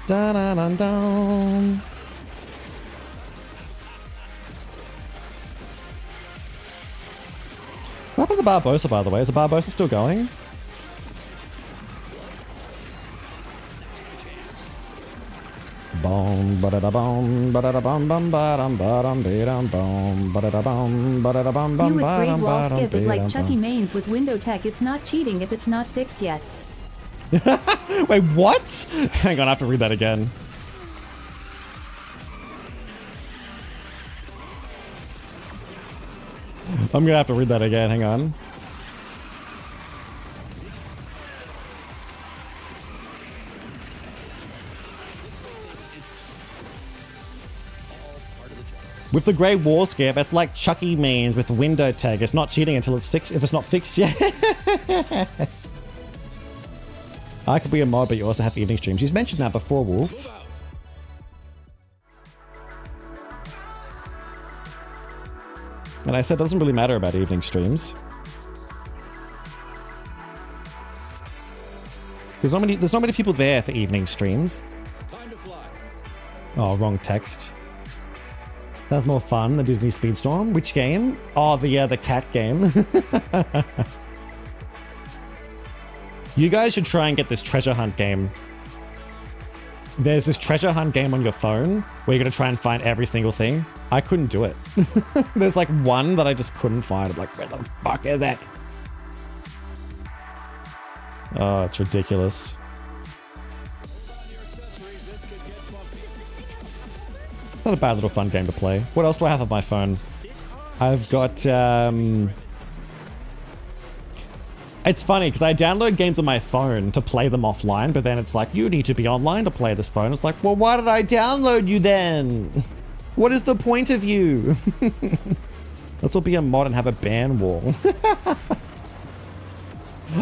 Dun-dun-dun-dun. What happened to Barbosa, by the way? Is the Barbosa still going? Boom, ba-da-da-boom, ba-da-da-bum, bum, ba-dum, ba-dum, ba-dum, ba-da-da-bum, ba-da-da-bum, You with ba-dum, Great Wall ba-dum, Skip is like ba-dum, Chucky Mains with window tech. It's not cheating if it's not fixed yet. Wait, what? Hang on, I have to read that again. I'm gonna have to read that again, hang on. With the Grey War Skip, it's like Chucky Means with window tag. It's not cheating until it's fixed. If it's not fixed yet. I could be a mod, but you also have evening streams. You've mentioned that before, Wolf. And I said it doesn't really matter about evening streams. There's not many people there for evening streams. Time to fly. Oh, wrong text. That's more fun, the Disney Speedstorm. Which game? Oh, the cat game. You guys should try and get this treasure hunt game. There's this treasure hunt game on your phone where you're going to try and find every single thing. I couldn't do it. There's like one that I just couldn't find. I'm like, where the fuck is it? Oh, it's ridiculous. Not a bad little fun game to play. What else do I have on my phone? I've got, it's funny because I download games on my phone to play them offline, but then it's like, you need to be online to play this phone. It's like, well, why did I download you then? What is the point of you? This will be a mod and have a ban wall.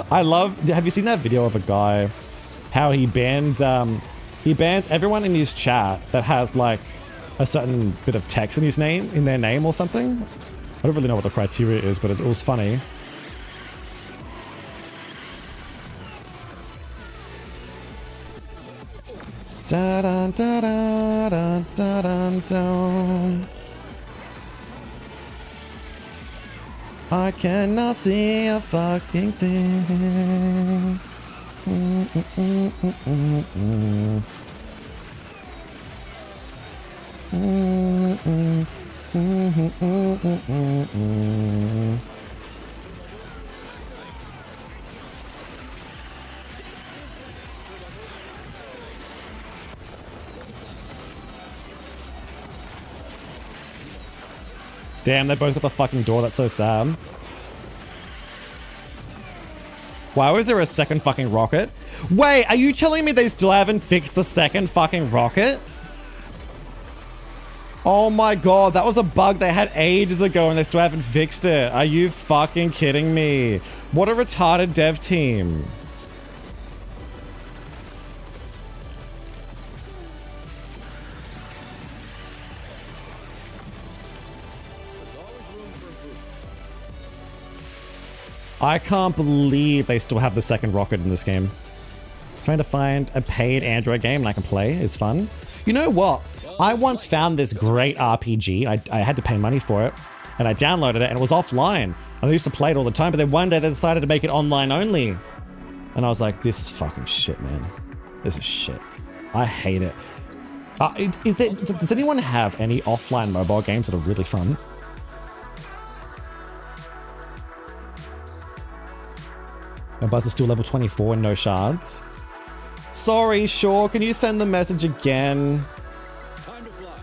I love, have you seen that video of a guy, how he bans everyone in his chat that has like a certain bit of text in his name, in their name or something? I don't really know what the criteria is, but it was funny. Da da da da da da da da. I cannot see a fucking thing. Damn, they both got the fucking door. That's so sad. Why was there a second fucking rocket? Wait, are you telling me they still haven't fixed the second fucking rocket? Oh my god, that was a bug they had ages ago and they still haven't fixed it. Are you fucking kidding me? What a retarded dev team. I can't believe they still have the second rocket in this game. Trying to find a paid Android game and I can play is fun. You know what? I once found this great RPG. I had to pay money for it. And I downloaded it and it was offline. And I used to play it all the time, but then one day they decided to make it online only. And I was like, this is fucking shit, man. This is shit. I hate it. Does anyone have any offline mobile games that are really fun? My buzz is still level 24 and no shards. Sorry, Shaw, can you send the message again? Time to fly.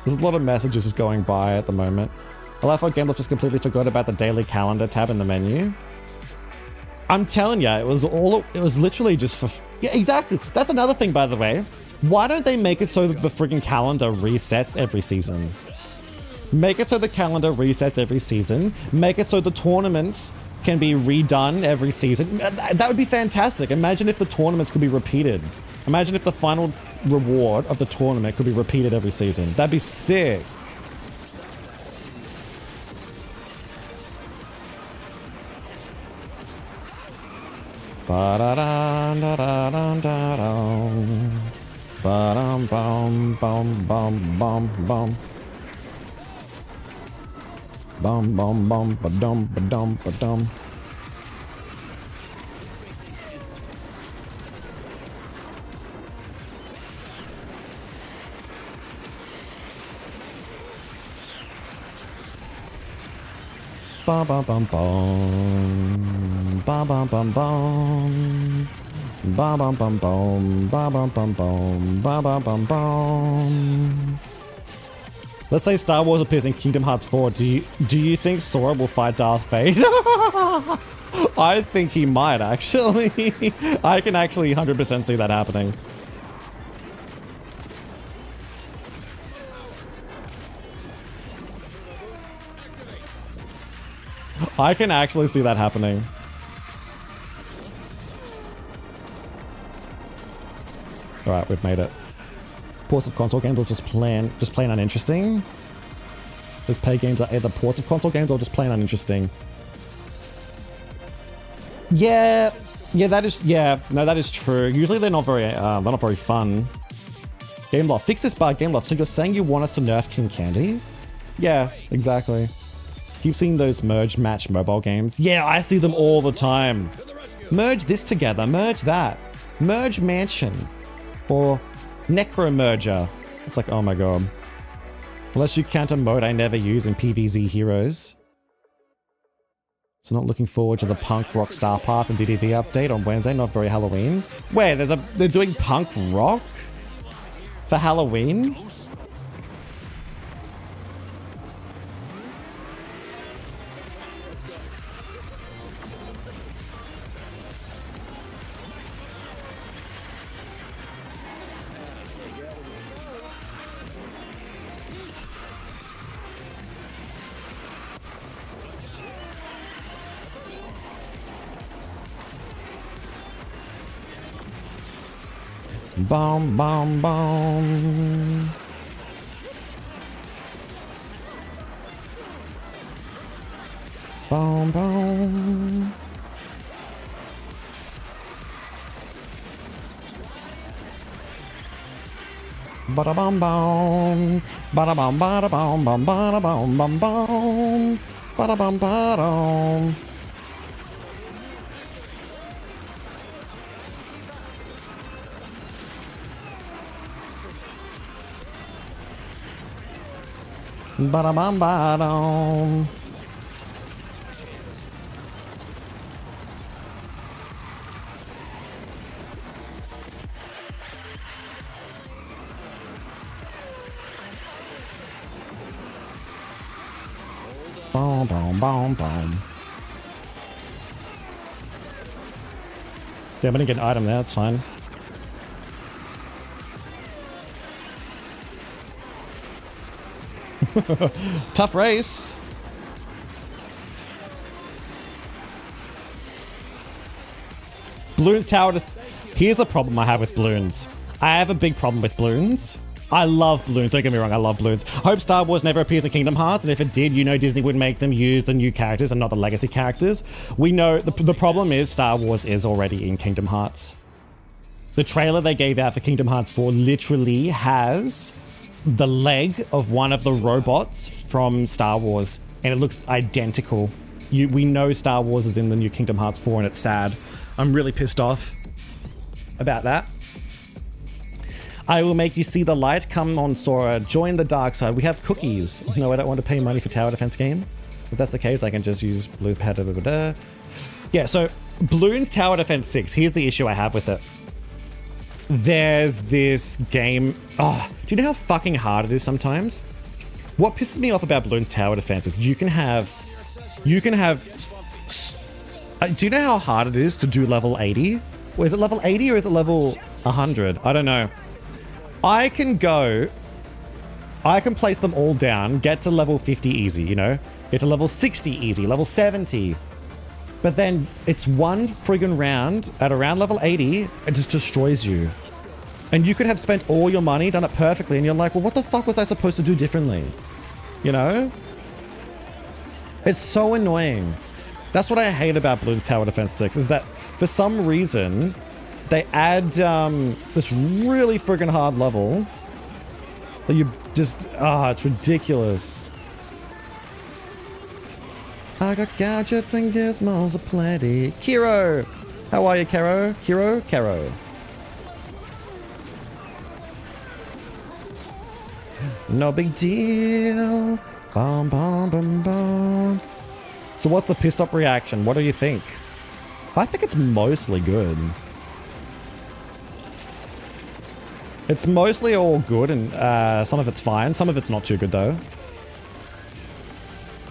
There's a lot of messages just going by at the moment. I love how Gameloft just completely forgot about the daily calendar tab in the menu. I'm telling you, it was literally just for... Yeah, exactly. That's another thing, by the way. Why don't they make it so that the friggin' calendar resets every season? Make it so the calendar resets every season. Make it so the tournaments can be redone every season. That would be fantastic. Imagine if the tournaments could be repeated. Imagine if the final reward of the tournament could be repeated every season. That'd be sick. Ba-da-da-da-da-da-da. Ba-dum-bum-bum-bum-bum-bum. Bum bum bum ba dum ba dum ba dum. Bum bum bum bum. Bum bum bum bum. Bum bum bum bum. Bum bum bum bum. Bum bum bum bum. Let's say Star Wars appears in Kingdom Hearts 4. Do you think Sora will fight Darth Vader? I think he might, actually. I can actually 100% see that happening. I can actually see that happening. Alright, we've made it. Ports of console games, let's just plain uninteresting. Those pay games are either ports of console games or just plain uninteresting. Yeah, that is true. Usually they're not very fun. Gameloft, fix this bug, Gameloft. So you're saying you want us to nerf King Candy? Yeah, exactly. Keep seeing those merge match mobile games. Yeah, I see them all the time. Merge this together, merge that. Merge Mansion. Or Necro Merger. It's like, oh my god. Unless you count a mode I never use in PvZ Heroes. So not looking forward to the Punk Rockstar Path and DDV update on Wednesday, not very Halloween. Wait, they're doing Punk Rock? For Halloween? Boom, boom, boom. Boom, boom. Bada bum bum. Bada bum bada bum bum bada bum bum bum. Bada bum bada. Bada bum bada. Boom, boom, boom, boom. Yeah, I'm gonna get an item there, that's fine. Tough race. Bloons Tower to... Here's the problem I have with Bloons. I have a big problem with Bloons. I love Bloons, don't get me wrong, I love Bloons. Hope Star Wars never appears in Kingdom Hearts, and if it did, you know Disney would make them use the new characters and not the legacy characters. We know, the problem is Star Wars is already in Kingdom Hearts. The trailer they gave out for Kingdom Hearts 4 literally has the leg of one of the robots from Star Wars, and it looks identical. We know Star Wars is in the new Kingdom Hearts 4, and it's sad. I'm really pissed off about that. I will make you see the light. Come on, Sora. Join the dark side. We have cookies. No, I don't want to pay money for tower defense game. If that's the case, I can just use blue pad. Yeah, so Bloons Tower Defense 6. Here's the issue I have with it. There's this game. Oh, do you know how fucking hard it is sometimes? What pisses me off about Bloons Tower Defense is you can have. Do you know how hard it is to do level 80? Or is it level 80 or is it level 100? I don't know. I can place them all down, get to level 50 easy, you know? Get to level 60 easy, level 70. But then it's one friggin' round at around level 80, it just destroys you. And you could have spent all your money, done it perfectly, and you're like, well, what the fuck was I supposed to do differently? You know? It's so annoying. That's what I hate about Bloons Tower Defense 6, is that for some reason, they add this really friggin' hard level that you just, it's ridiculous. I got gadgets and gizmos aplenty. Kiro! How are you, Karo? Karo. No big deal. Bum, bum, bum, bum. So what's the pissed off reaction? What do you think? I think it's mostly good. It's mostly all good, and some of it's fine. Some of it's not too good, though.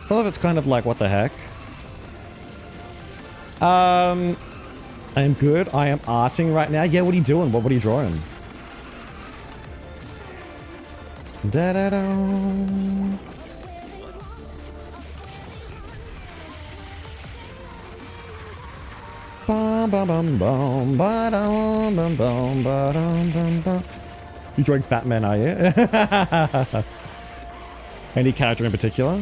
Some of it's kind of like, what the heck? I am good. I am arting right now. Yeah, what are you doing? What are you drawing? Da-da-da. Bum, bum, bum, bum, ba-dum, bum, bum, ba-dum, bum, bum. You drawing Fat Man, are you? Any character in particular?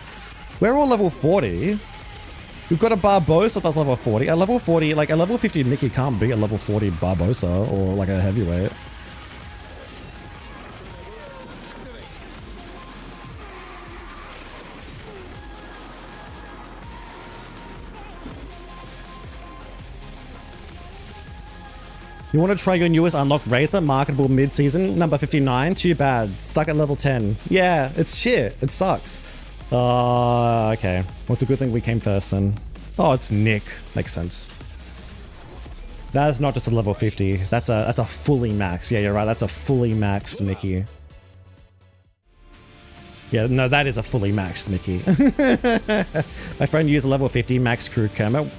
We're all level 40. We've got a Barbosa that's level 40. A level 40, like a level 50 Mickey can't be a level 40 Barbosa or like a heavyweight. You want to try your newest unlocked Razor, marketable mid-season, number 59? Too bad. Stuck at level 10. Yeah, it's shit. It sucks. Okay. Well, it's a good thing we came first then. Oh, it's Nick. Makes sense. That is not just a level 50. That's a fully maxed. Yeah, you're right. That's a fully maxed Mickey. Yeah, no, that is a fully maxed Mickey. My friend used a level 50 max crew Kermit.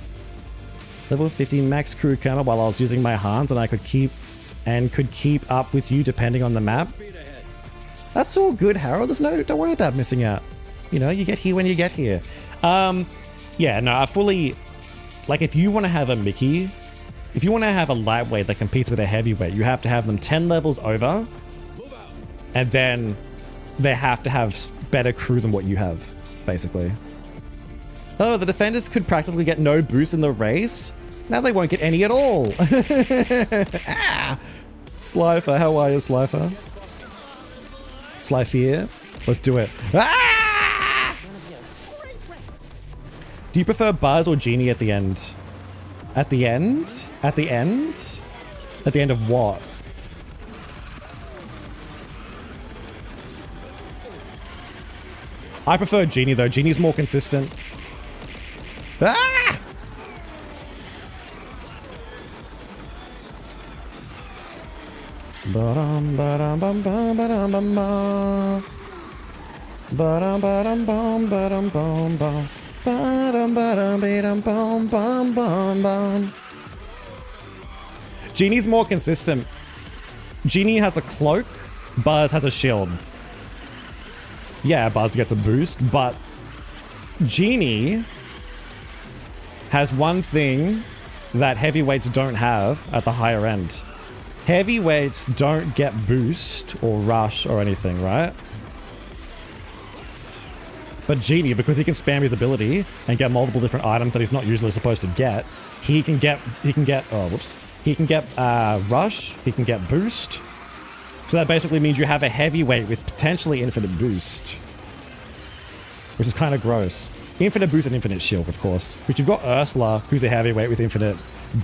Level 50 max crew Kermit while I was using my hands, and I could keep up with you depending on the map. That's all good, Harold. Don't worry about missing out. You know, you get here when you get here. Yeah, no, I fully, like, if you want to have a Mickey, if you want to have a lightweight that competes with a heavyweight, you have to have them 10 levels over, and then they have to have better crew than what you have, basically. Oh, the defenders could practically get no boost in the race. Now they won't get any at all. Ah! Slifer, how are you, Slifer? Slifer, let's do it. Ah! Do you prefer Buzz or Genie at the end? At the end? At the end? At the end of what? I prefer Genie though. Genie's more consistent. Ah! Ba-dum, ba-dum, bum, bum, ba-dum, bum, bum. Ba-dum, ba-dum, bum, ba-dum, bum, bum. Ba-dum, ba-dum, ba-dum, bum, bum, bum, bum. Genie's more consistent. Genie has a cloak, Buzz has a shield. Yeah, Buzz gets a boost, but Genie has one thing that heavyweights don't have at the higher end. Heavyweights don't get boost or rush or anything, right? But Genie, because he can spam his ability and get multiple different items that he's not usually supposed to get, he can get rush, he can get boost. So that basically means you have a heavyweight with potentially infinite boost, which is kind of gross. Infinite boost and infinite shield, of course. But you've got Ursula, who's a heavyweight with infinite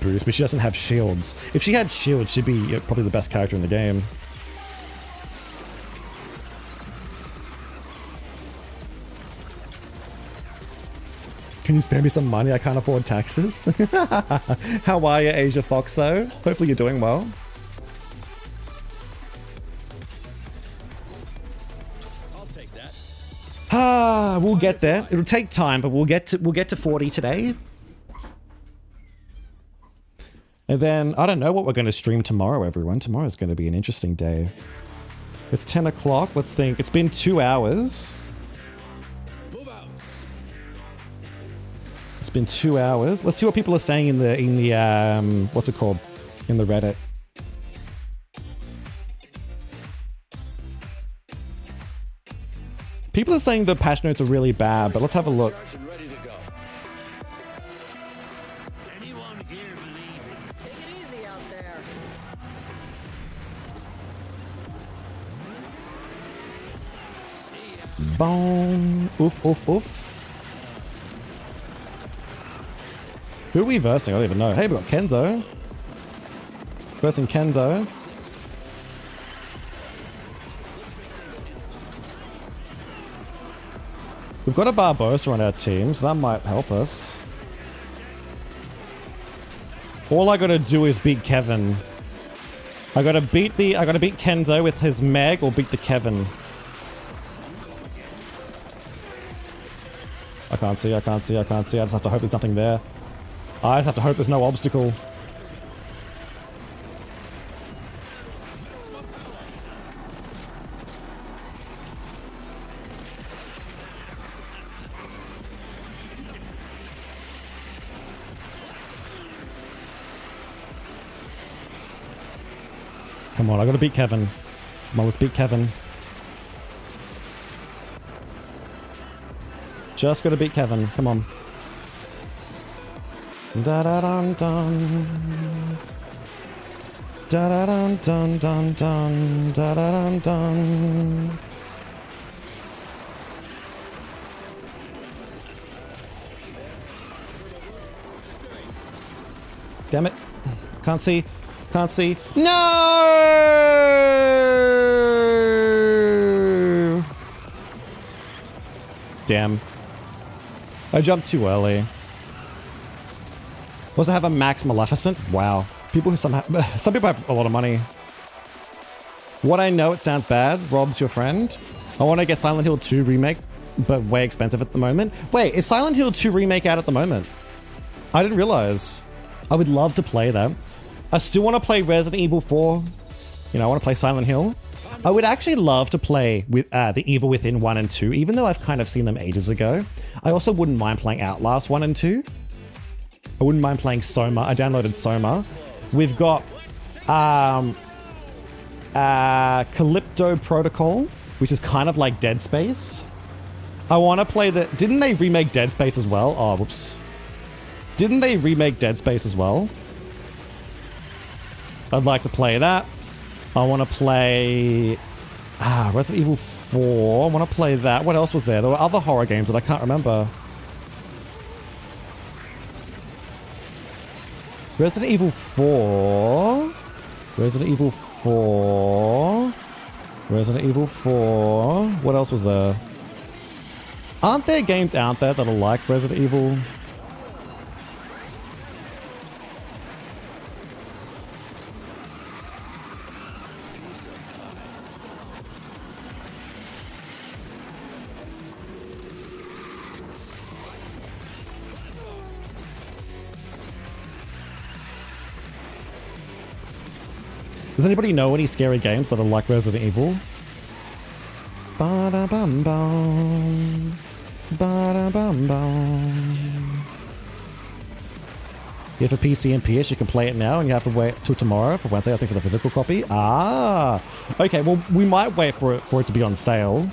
boost, but she doesn't have shields. If she had shields, she'd be probably the best character in the game. Can you spare me some money? I can't afford taxes. How are you, Asia Foxo? Hopefully you're doing well. We'll get there. It'll take time, but we'll get to 40 today. And then I don't know what we're going to stream tomorrow, everyone. Tomorrow's going to be an interesting day. It's 10 o'clock. Let's think. It's been 2 hours. It's been 2 hours. Let's see what people are saying in the what's it called? In the Reddit. People are saying the patch notes are really bad, but let's have a look. Anyone here believe it? Take it easy out there. Boom. Oof, oof, oof. Who are we versing? I don't even know. Hey, we got Kenzo. Versing Kenzo. We've got a Barbosa on our team, so that might help us. All I gotta do is beat Kevin. I gotta beat Kenzo with his Meg or beat the Kevin. I can't see. I just have to hope there's nothing there. I just have to hope there's no obstacle. Come on, I gotta beat Kevin. Come on, let's beat Kevin. Just gotta beat Kevin. Come on. Da da dun dun. Da da dun dun dun dun. Da da dun dun. Damn it. Can't see. Can't see. No! Damn. I jumped too early. Was I have a max Maleficent? Wow. Some people have a lot of money. What I know, it sounds bad. Rob's your friend. I want to get Silent Hill 2 remake, but way expensive at the moment. Wait, is Silent Hill 2 remake out at the moment? I didn't realize. I would love to play that. I still want to play Resident Evil 4. You know, I want to play Silent Hill. I would actually love to play with The Evil Within 1 and 2, even though I've kind of seen them ages ago. I also wouldn't mind playing Outlast 1 and 2. I wouldn't mind playing Soma. I downloaded Soma. We've got Calypto Protocol, which is kind of like Dead Space. I want to play the... Didn't they remake Dead Space as well? Oh, whoops. Didn't they remake Dead Space as well? I'd like to play that. I want to play... Resident Evil 4. I want to play that. What else was there? There were other horror games that I can't remember. Resident Evil 4. Resident Evil 4. Resident Evil 4. What else was there? Aren't there games out there that are like Resident Evil? Does anybody know any scary games that are like Resident Evil? Ba-da-bum-bum. Ba-da-bum-bum. You have a PC and PS, you can play it now, and you have to wait till tomorrow for Wednesday, I think, for the physical copy. Ah! Okay, well, we might wait for it to be on sale.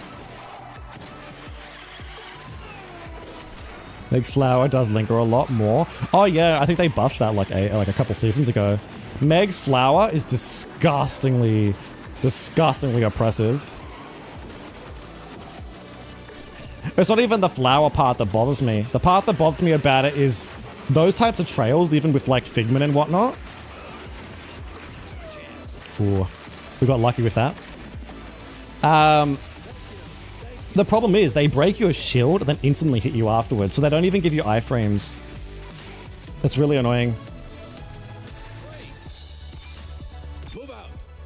Meg's Flower does linger a lot more. Oh yeah, I think they buffed that like a couple seasons ago. Meg's Flower is disgustingly oppressive. It's not even the flower part that bothers me. The part that bothers me about it is those types of trails, even with like Figment and whatnot. Ooh, we got lucky with that. The problem is they break your shield and then instantly hit you afterwards, so they don't even give you iframes. That's really annoying.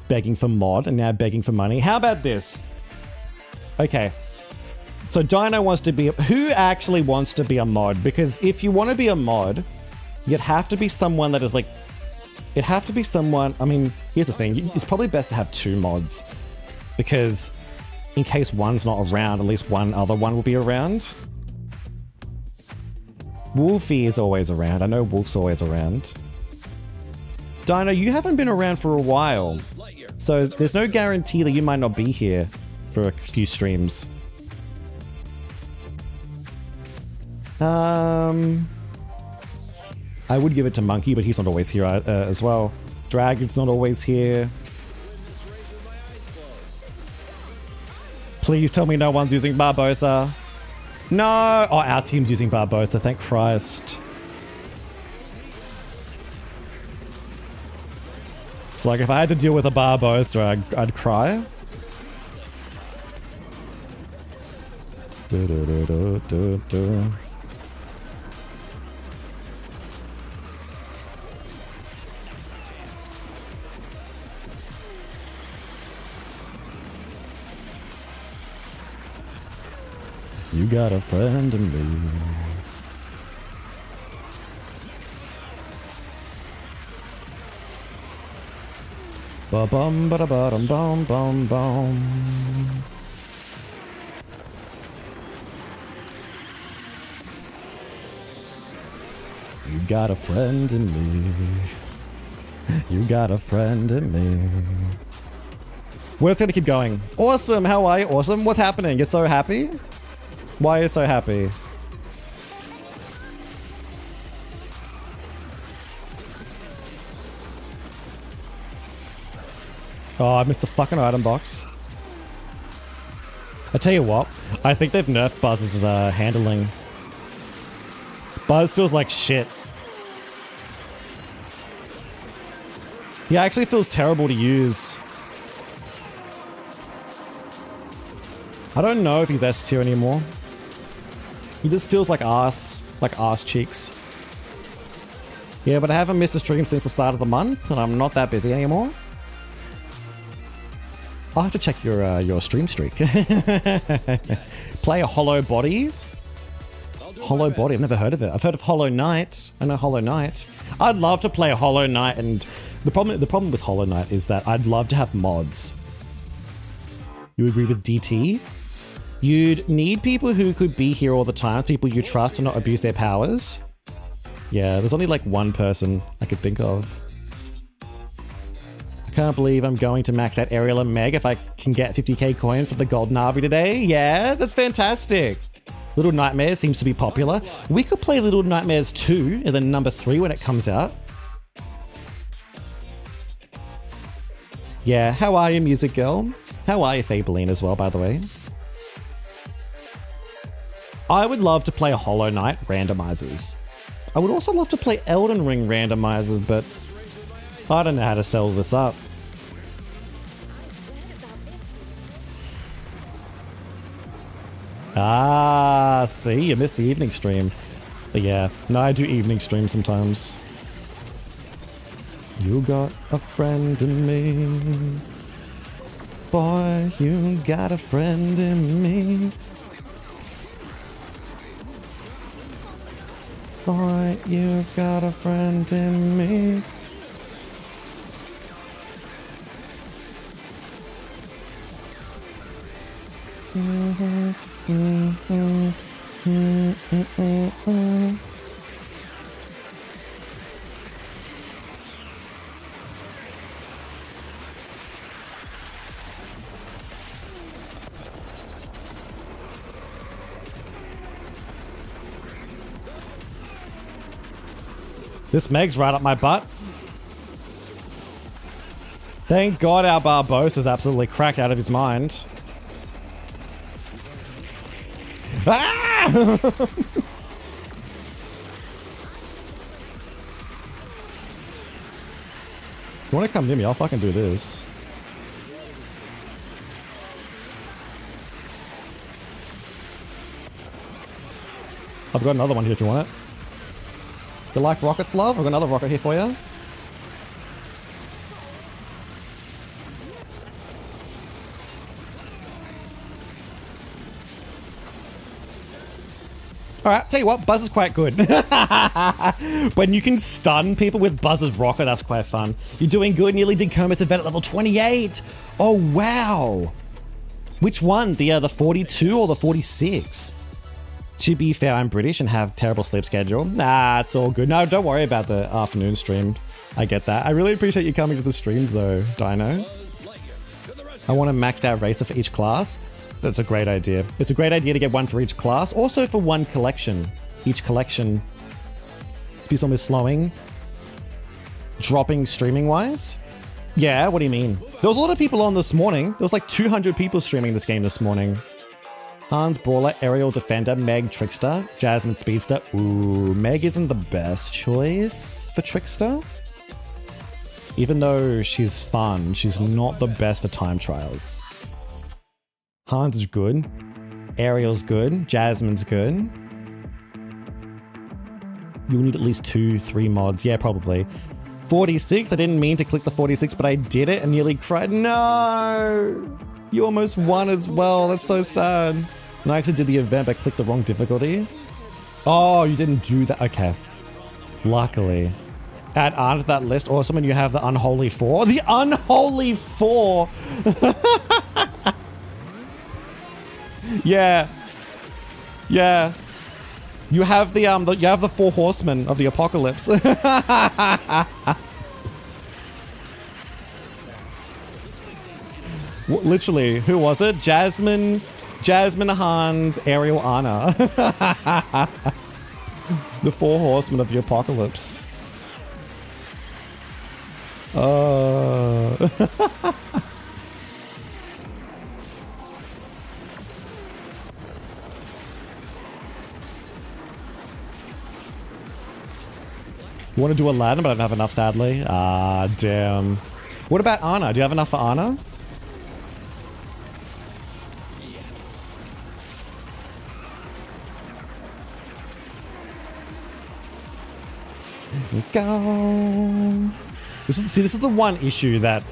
Begging for mod and now begging for money. How about this? Okay. So Dino wants to be... Who actually wants to be a mod? Because if you want to be a mod, you'd have to be someone that is like... It'd have to be someone... I mean, here's the thing. It's probably best to have 2 mods. Because in case one's not around, at least one other one will be around. Wolfie is always around. I know Wolf's always around. Dino, you haven't been around for a while. So there's no guarantee that you might not be here for a few streams. I would give it to Monkey, but he's not always here as well. Dragon's not always here. Please tell me no one's using Barbosa. No! Oh, our team's using Barbosa, thank Christ. It's like if I had to deal with a Barbosa, I'd cry. You got a friend in me. Ba bum ba da ba dum bum bum bum. You got a friend in me. You got a friend in me. We're gonna keep going. Awesome, how are you? Awesome, what's happening? You're so happy? Why are you so happy? Oh, I missed the fucking item box. I tell you what, I think they've nerfed Buzz's handling. Buzz feels like shit. He actually feels terrible to use. I don't know if he's S tier anymore. He just feels like ass cheeks. Yeah, but I haven't missed a stream since the start of the month, and I'm not that busy anymore. I'll have to check your stream streak. Play a Hollow Body. Hollow Body, I've never heard of it. I've heard of Hollow Knight. I know Hollow Knight. I'd love to play a Hollow Knight, and the problem with Hollow Knight is that I'd love to have mods. You agree with DT? You'd need people who could be here all the time, people you trust and not abuse their powers. Yeah, there's only like one person I could think of. I can't believe I'm going to max out Ariel and Meg if I can get 50k coins for the Golden Arbee today. Yeah, that's fantastic. Little Nightmares seems to be popular. We could play Little Nightmares 2 and then number 3 when it comes out. Yeah, how are you, Music Girl? How are you, Fabeline, as well, by the way? I would love to play a Hollow Knight randomizers. I would also love to play Elden Ring randomizers, but I don't know how to sell this up. Ah, see, you missed the evening stream. But yeah, no, I do evening stream sometimes. You got a friend in me. Boy, you got a friend in me. Boy, you got a friend in me. This Meg's right up my butt. Thank God our Barbossa's absolutely cracked out of his mind. Ah! You want to come near me? I'll fucking do this. I've got another one here if you want it. You like rockets, love? I've got another rocket here for you. Alright, tell you what, Buzz is quite good. When you can stun people with Buzz's rocket, that's quite fun. You're doing good, nearly did Comus event at level 28. Oh, wow. Which one? The 42 or the 46? To be fair, I'm British and have terrible sleep schedule. Nah, it's all good. No, don't worry about the afternoon stream. I get that. I really appreciate you coming to the streams though, Dino. I want a maxed out racer for each class. That's a great idea. It's a great idea to get one for each class. Also for one collection. Each collection. Speedstorm is slowing. Dropping streaming wise. Yeah, what do you mean? There was a lot of people on this morning. There was like 200 people streaming this game this morning. Hans, Brawler, Aerial Defender, Meg, Trickster, Jasmine, Speedster. Ooh, Meg isn't the best choice for Trickster. Even though she's fun, she's not the best for time trials. Hans is good. Aerial's good. Jasmine's good. You'll need at least 2-3 mods. Yeah, probably. 46, I didn't mean to click the 46, but I did it and nearly cried. No! You almost won as well. That's so sad. And I actually did the event, but I clicked the wrong difficulty. Oh, you didn't do that. Okay. Luckily. Add on to that list. Awesome. And you have the Unholy 4. The Unholy 4! Yeah. Yeah. You have the you have the 4 horsemen of the apocalypse. Literally, who was it? Jasmine, Hans, Ariel, Anna. The 4 horsemen of the apocalypse. You want to do Aladdin, but I don't have enough, sadly. Ah, damn. What about Anna? Do you have enough for Anna? Go. This is the one issue that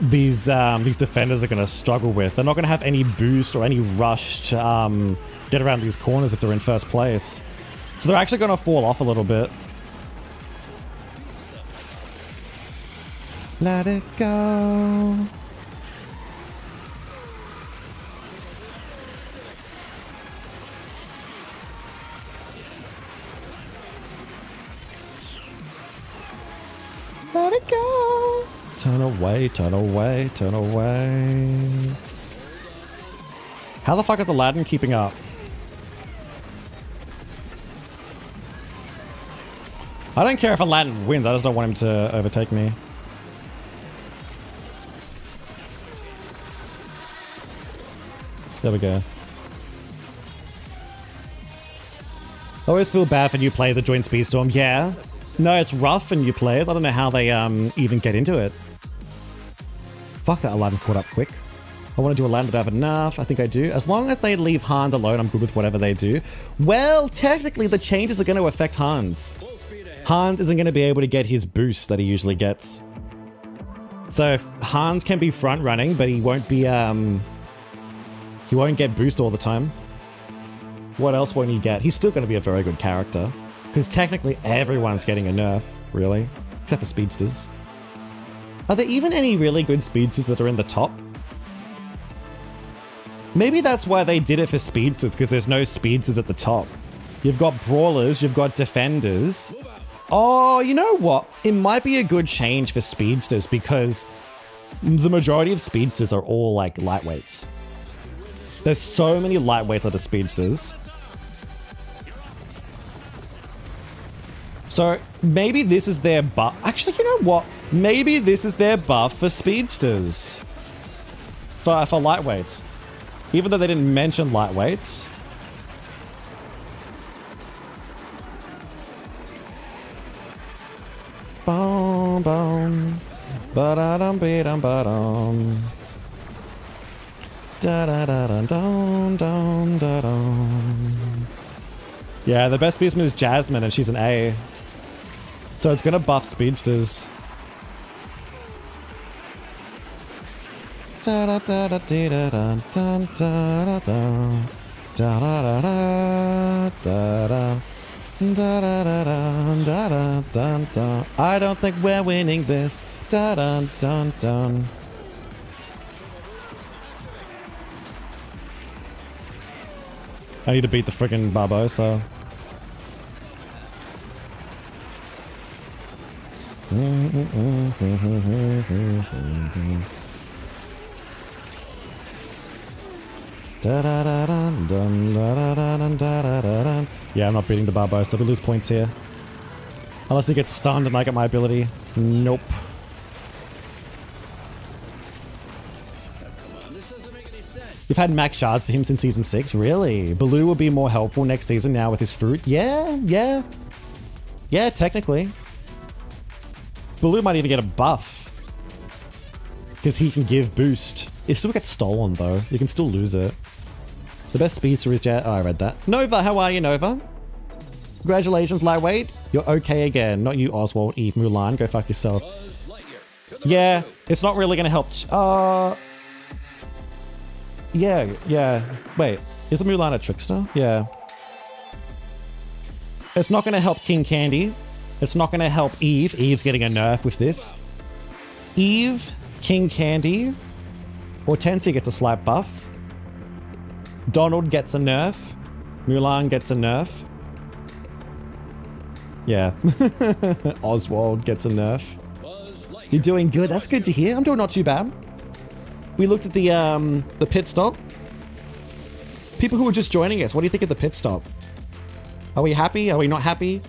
these defenders are going to struggle with. They're not going to have any boost or any rush to get around these corners if they're in first place. So they're actually going to fall off a little bit. Let it go. Let it go. Turn away, turn away, turn away. How the fuck is Aladdin keeping up? I don't care if Aladdin wins, I just don't want him to overtake me. There we go. I always feel bad for new players that join Speedstorm. Yeah. No, it's rough for new players. I don't know how they even get into it. Fuck that, Aladdin caught up quick. I want to do Aladdin, but I have enough. I think I do. As long as they leave Hans alone, I'm good with whatever they do. Well, technically, the changes are going to affect Hans. Hans isn't going to be able to get his boost that he usually gets. So if Hans can be front running, but he won't be he won't get boost all the time. What else won't he get? He's still going to be a very good character. Because technically everyone's getting a nerf, really. Except for speedsters. Are there even any really good speedsters that are in the top? Maybe that's why they did it for speedsters, because there's no speedsters at the top. You've got brawlers, you've got defenders. Oh, you know what? It might be a good change for speedsters, because the majority of speedsters are all like lightweights. There's so many lightweights that are speedsters. So maybe this is their buff. Actually, you know what? Maybe this is their buff for speedsters. For lightweights. Even though they didn't mention lightweights. Boom, boom. Ba-da-dum, be-dum, ba-dum. Da-da-da-dum-dum-dum-dum. Yeah, the best speedsman is Jasmine, and she's an A. So it's gonna buff speedsters. I don't think we're winning this. I need to beat the friggin' Barbosa. Yeah, I'm not beating the Barbosa. We lose points here. Unless he gets stunned and I get my ability. Nope. You've had max shards for him since season 6? Really? Baloo will be more helpful next season now with his fruit? Yeah, technically. Baloo might even get a buff. Because he can give boost. It still gets stolen though. You can still lose it. The best speedster is Jet. Oh, I read that. Nova, how are you, Nova? Congratulations, lightweight. You're okay again. Not you, Oswald, Eve, Mulan. Go fuck yourself. Yeah, it's not really gonna help. Yeah. Wait, is Mulan a trickster? Yeah. It's not gonna help King Candy. It's not gonna help Eve. Eve's getting a nerf with this. Eve, King Candy, Hortensia gets a slight buff. Donald gets a nerf. Mulan gets a nerf. Yeah. Oswald gets a nerf. You're doing good. That's good to hear. I'm doing not too bad. We looked at the pit stop. People who are just joining us, what do you think of the pit stop? Are we happy? Are we not happy?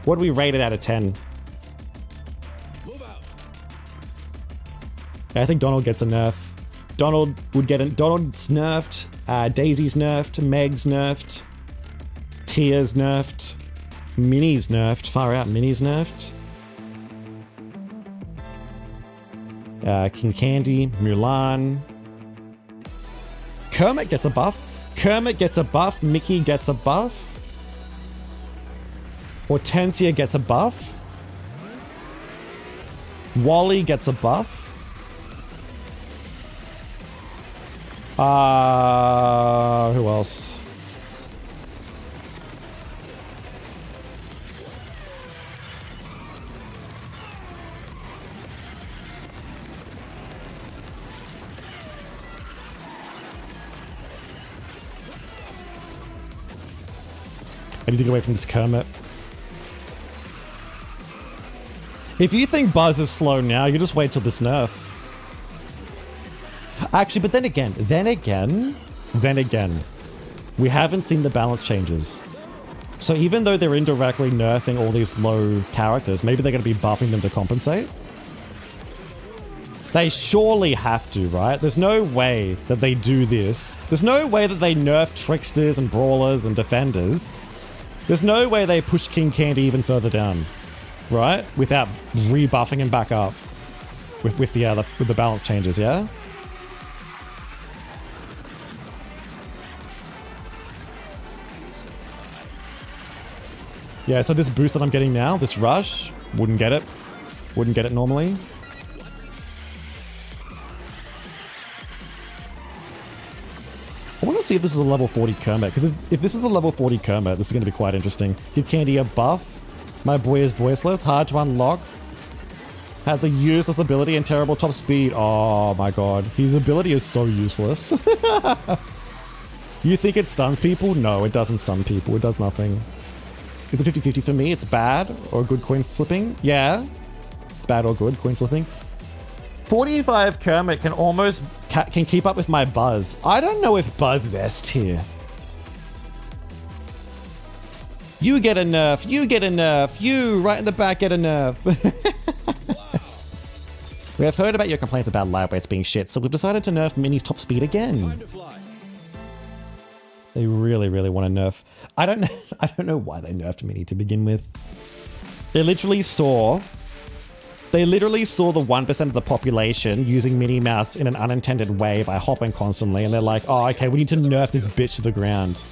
What do we rate it out of 10? Move out. I think Donald gets a nerf. Donald would get a... Donald's nerfed. Daisy's nerfed. Meg's nerfed. Tia's nerfed. Mini's nerfed. Far out. Mini's nerfed. King Candy. Mulan. Kermit gets a buff. Kermit gets a buff. Mickey gets a buff. Hortensia gets a buff. Wally gets a buff. Who else? I need to get away from this Kermit. If you think Buzz is slow now, you just wait till this nerf. Actually, but then again, we haven't seen the balance changes. So even though they're indirectly nerfing all these low characters, maybe they're going to be buffing them to compensate. They surely have to, right? There's no way that they do this. There's no way that they nerf tricksters and brawlers and defenders. There's no way they push King Candy even further down, right? Without rebuffing him back up with the balance changes, yeah? Yeah, so this boost that I'm getting now, this rush, wouldn't get it. Wouldn't get it normally. I want to see if this is a level 40 Kermit, because if this is a level 40 Kermit, this is going to be quite interesting. Give Candy a buff. My boy is voiceless, hard to unlock. Has a useless ability and terrible top speed. Oh my god. His ability is so useless. You think it stuns people? No, it doesn't stun people. It does nothing. It's a 50-50 for me. It's bad or good coin flipping. Yeah. It's bad or good coin flipping. 45 Kermit can almost can keep up with my Buzz. I don't know if Buzz is S tier. You get a nerf. You get a nerf. You right in the back get a nerf. We have heard about your complaints about lightweights being shit, so we've decided to nerf Mini's top speed again. They really, really want to nerf. I don't know why they nerfed Mini to begin with. They literally saw the 1% of the population using Minnie Mouse in an unintended way by hopping constantly, and they're like, oh, okay, we need to nerf this bitch to the ground.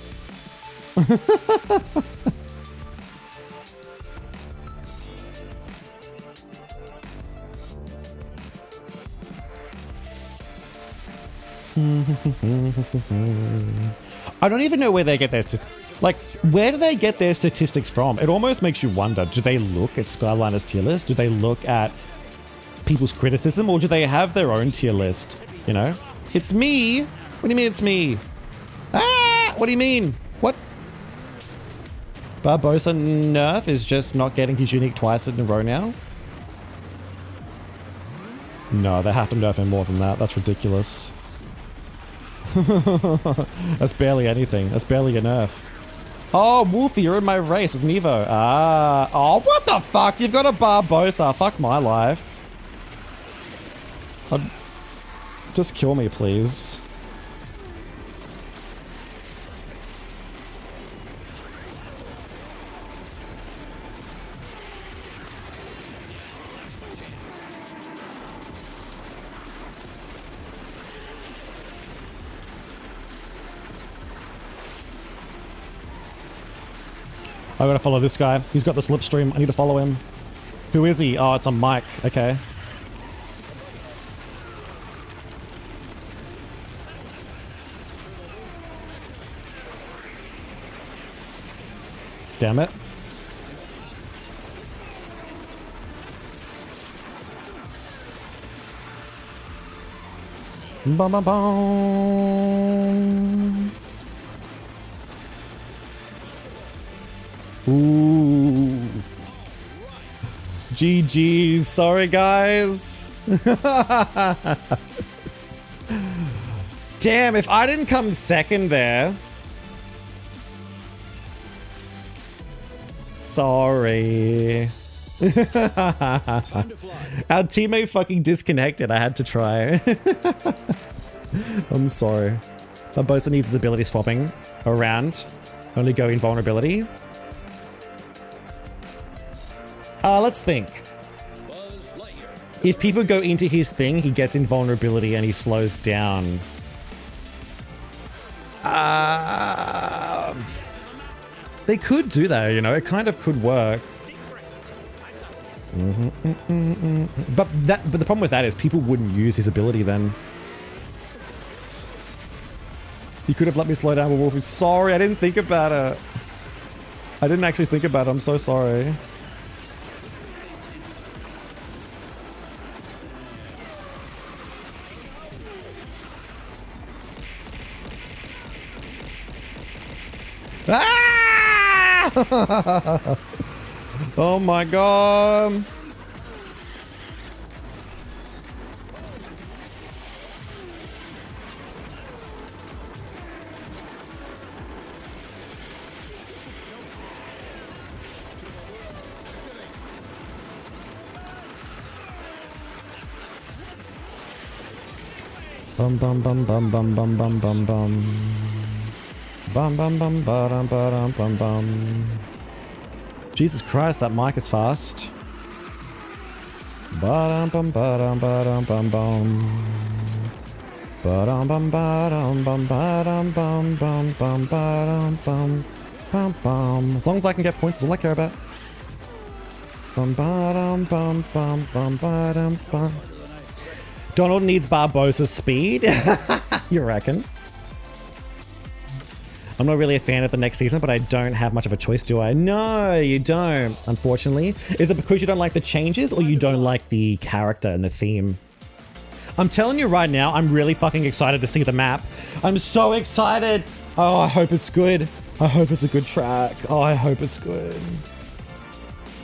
I don't even know where they get their where do they get their statistics from? It almost makes you wonder, do they look at Skyliner's tier list? Do they look at people's criticism, or do they have their own tier list? You know? It's me! What do you mean it's me? Ah! What do you mean? What? Barbosa nerf is just not getting his unique twice in a row now? No, they have to nerf him more than that. That's ridiculous. That's barely anything. That's barely a nerf. Oh, Wolfie, you're in my race with Nevo. Ah. Oh, what the fuck? You've got a Barbosa. Fuck my life. Just kill me, please. I gotta follow this guy. He's got the slipstream. I need to follow him. Who is he? Oh, it's a Mike. Okay. Damn it. Bum, bum, bum. Ooh. GG's. Sorry, guys. Damn, if I didn't come second there. Sorry. Our teammate fucking disconnected. I had to try. I'm sorry. Barbosa needs his ability swapping around. Only go invulnerability. Let's think. If people go into his thing, he gets invulnerability and he slows down. They could do that, you know, it kind of could work. But the problem with that is people wouldn't use his ability then. You could have let me slow down with Wolfie. Sorry, I didn't think about it. I didn't actually think about it. I'm so sorry. Ah! Oh my god. Bum bum bum bum bum bum bum bum bum. Bum bum bum ba bum bum bum. Jesus Christ, that mic is fast. Ba bum bum bum bum bum. Ba bum bum bum bum bum bum bum bum bum bum. As long as I can get points, that's all I care about. Bum bum bum bum bum bum. Donald needs Barbossa's speed. You reckon? I'm not really a fan of the next season, but I don't have much of a choice, do I? No, you don't, unfortunately. Is it because you don't like the changes or you don't like the character and the theme? I'm telling you right now, I'm really fucking excited to see the map. I'm so excited. Oh, I hope it's good. I hope it's a good track. Oh, I hope it's good.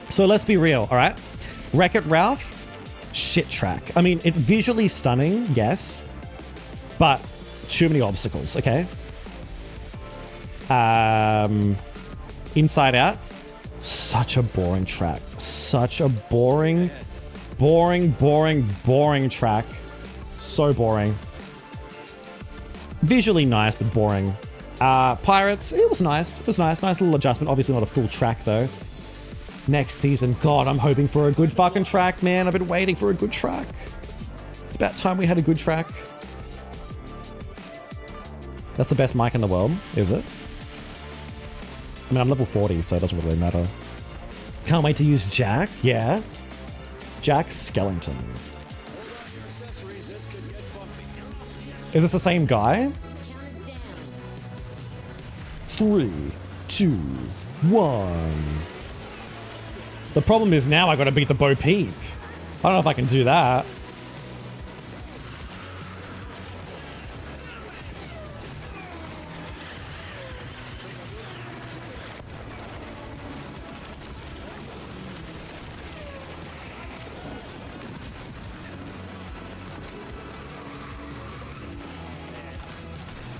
So let's be real, all right? Wreck-It Ralph, shit track. I mean, it's visually stunning, yes, but too many obstacles, okay? Inside Out, such a boring track. Such a boring track. So boring. Visually nice, but boring. Pirates, it was nice. It was nice. Nice little adjustment. Obviously not a full track, though. Next season, God, I'm hoping for a good fucking track, man. I've been waiting for a good track. It's about time we had a good track. That's the best mic in the world, is it? I mean, I'm level 40, so it doesn't really matter. Can't wait to use Jack. Yeah. Jack Skellington. Is this the same guy? 3, 2, 1. The problem is now I gotta beat the Bo Peep. I don't know if I can do that.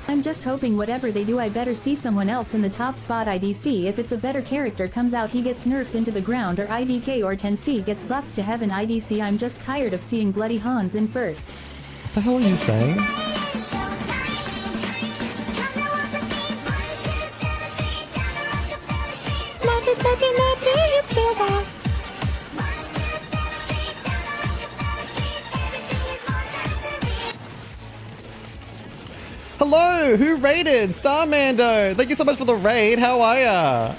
I'm just hoping whatever they do I better see someone else in the top spot IDC. If it's a better character comes out he gets nerfed into the ground, or IDK or 10C gets buffed to heaven. IDC, I'm just tired of seeing bloody Hans in first. What the hell are you saying? Hello, who raided? Starmando, thank you so much for the raid. How are ya?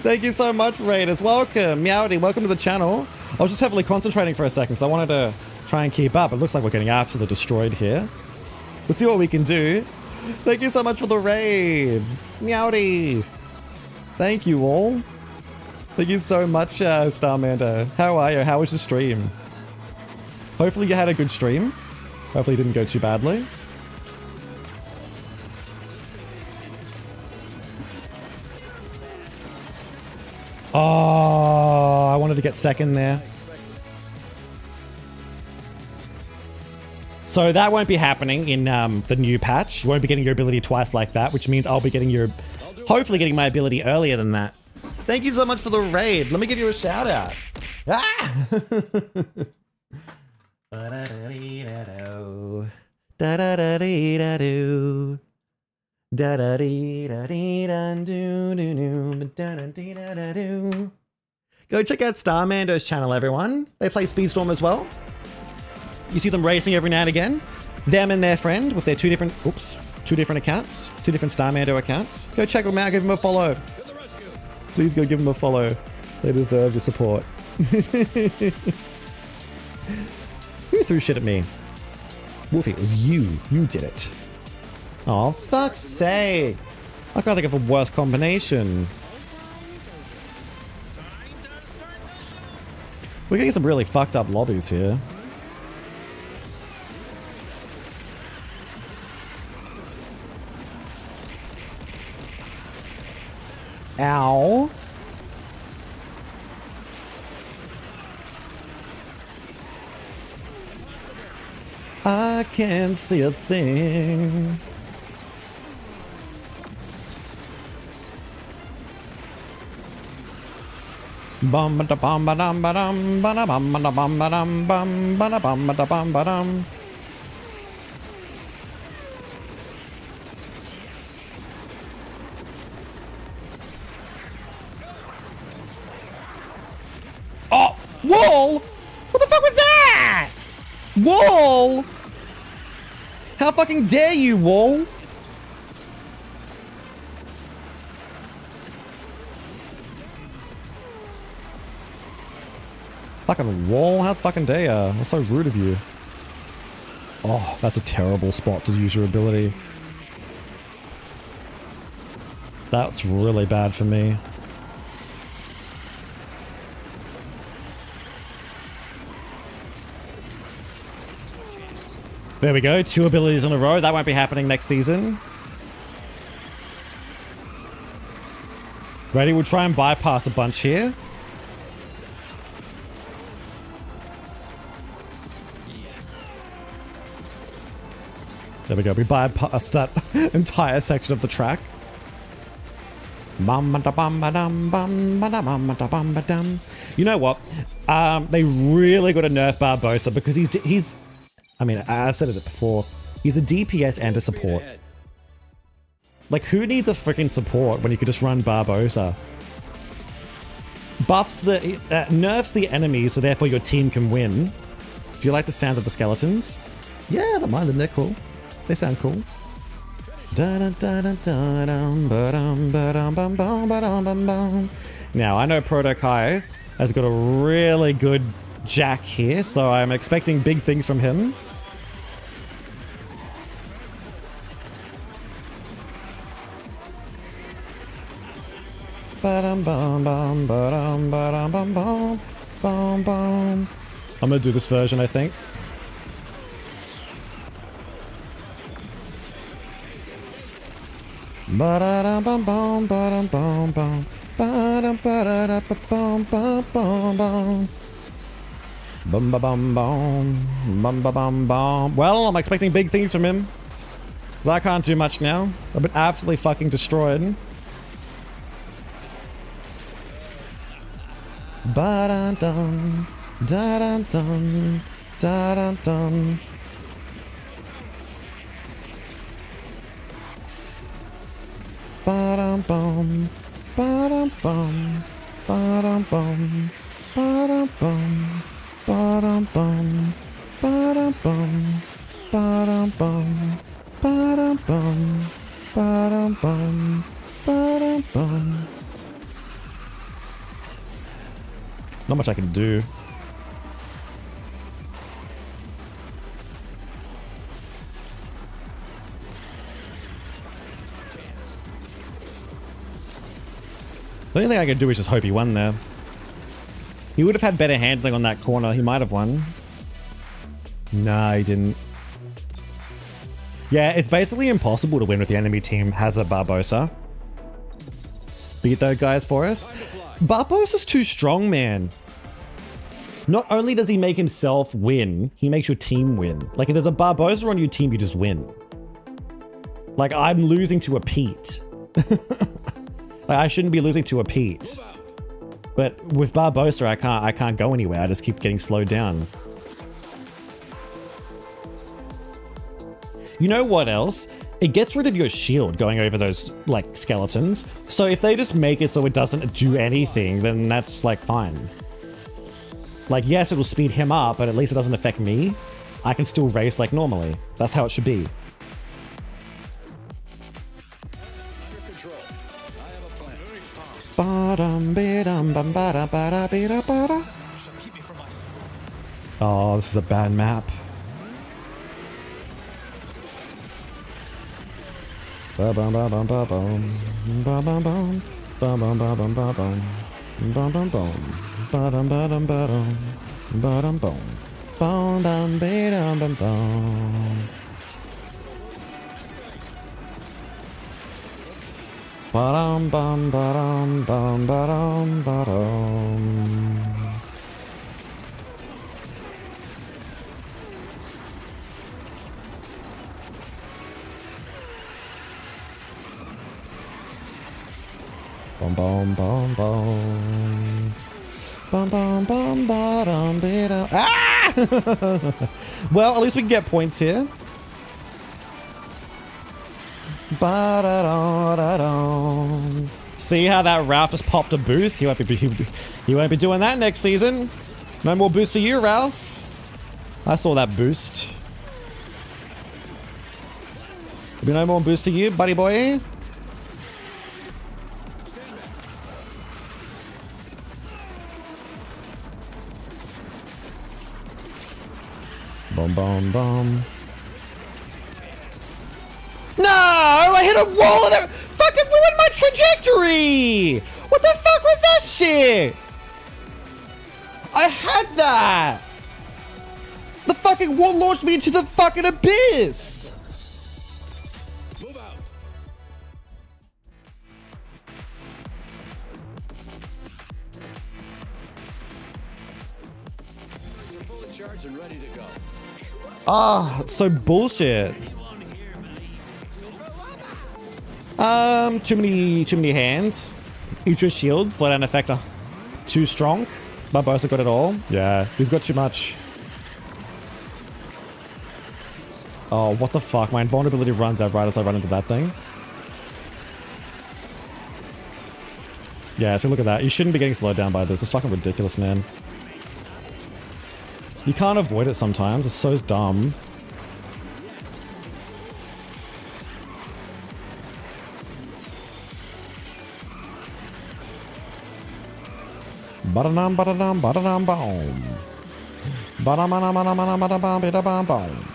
Thank you so much, raiders. Welcome, Meowdy, welcome to the channel. I was just heavily concentrating for a second, so I wanted to try and keep up. It looks like we're getting absolutely destroyed here. Let's see what we can do. Thank you so much for the raid. Meowdy. Thank you all. Thank you so much, Starmando. How are you? How was your stream? Hopefully you had a good stream. Hopefully it didn't go too badly. Oh, I wanted to get second there. So that won't be happening in the new patch. You won't be getting your ability twice like that, which means I'll be getting your, hopefully getting my ability earlier than that. Thank you so much for the raid. Let me give you a shout out. Ah! Da-da-da-dee-da-doo. Da-da-dee-da-dee-da-doo-doo-doo. Da-da-dee-da-da-doo. Go check out Starmando's channel, everyone. They play Speedstorm as well. You see them racing every now and again. Them and their friend with their two different accounts. Two different Starmando accounts. Go check them out, give them a follow. Please go give them a follow. They deserve your support. Who threw shit at me? Wolfie, it was you. You did it. Oh, fuck's sake. I can't think of a worse combination. We're getting some really fucked up lobbies here. Ow. I can't see a thing. Bum ba da bum ba dum ba dum ba da bum ba da bum ba dum bum ba da bum ba da bum ba dum. Oh, wall! What the fuck was that? Wall! How fucking dare you, Wall? Fucking Wall, how fucking dare ya? That's so rude of you. Oh, that's a terrible spot to use your ability. That's really bad for me. There we go, 2 abilities in a row. That won't be happening next season. Ready? We'll try and bypass a bunch here. There we go. We bypassed that entire section of the track. You know what? They really got to nerf Barbosa because he's I mean, I've said it before. He's a DPS and a support. Like, who needs a freaking support when you could just run Barbosa? Nerfs the enemies, so therefore your team can win. Do you like the sound of the skeletons? Yeah, I don't mind them. They're cool. They sound cool. Now, I know Proto Kai has got a really good Jack here, so I'm expecting big things from him. I'm gonna do this version, I think. Well, I'm expecting big things from him. Because I can't do much now. I've been absolutely fucking destroyed. Ba-dum-dum, da-dum-dum, da-dum-dum. Ba-dum-bum, ba-dum-bum, ba-dum-bum, ba-dum-bum, ba-dum-bum, ba-dum-bum, ba-dum-bum, ba-dum-bum, ba-dum-bum, ba-dum-bum. Not much I can do. The only thing I could do is just hope he won there. He would have had better handling on that corner. He might have won. Nah, he didn't. Yeah, it's basically impossible to win with the enemy team has a Barbosa. Beat those guys for us. Barbosa's too strong, man. Not only does he make himself win, he makes your team win. Like, if there's a Barbosa on your team, you just win. Like, I'm losing to a Pete. Like, I shouldn't be losing to a Pete. But with Barbosa, I can't go anywhere. I just keep getting slowed down. You know what else? it gets rid of your shield going over those like skeletons. So if they just make it so it doesn't do anything, then that's like fine. Like, yes, it'll speed him up, but at least it doesn't affect me. I can still race like normally. That's how it should be. Under control. I have a plan. Oh, this is a bad map. Bum bum bum bum. Bum bum bum bum bum. Ah! Well, at least we can get points here. See how that Ralph just popped a boost? He won't be doing that next season. No more boost for you, Ralph. I saw that boost. There'll be no more boost for you, buddy boy. Boom, boom, boom. No! I hit a wall and it fucking ruined my trajectory! What the fuck was that shit? I had that! The fucking wall launched me into the fucking abyss! Move out. You're fully charged and ready to go. Ah, it's so bullshit. Too many hands. Ultra shield, slow down effect too strong. Barbosa got it all. Yeah, he's got too much. Oh, what the fuck? My invulnerability runs out right as I run into that thing. Yeah, so look at that. You shouldn't be getting slowed down by this. It's fucking ridiculous, man. You can't avoid it sometimes. It's so dumb. Ba-da-dum, ba-da-dum, ba-da-dum, boom. Ba-da-ma-na-ma-na-ma-na-ma-da-bum, ba-da-bum, boom.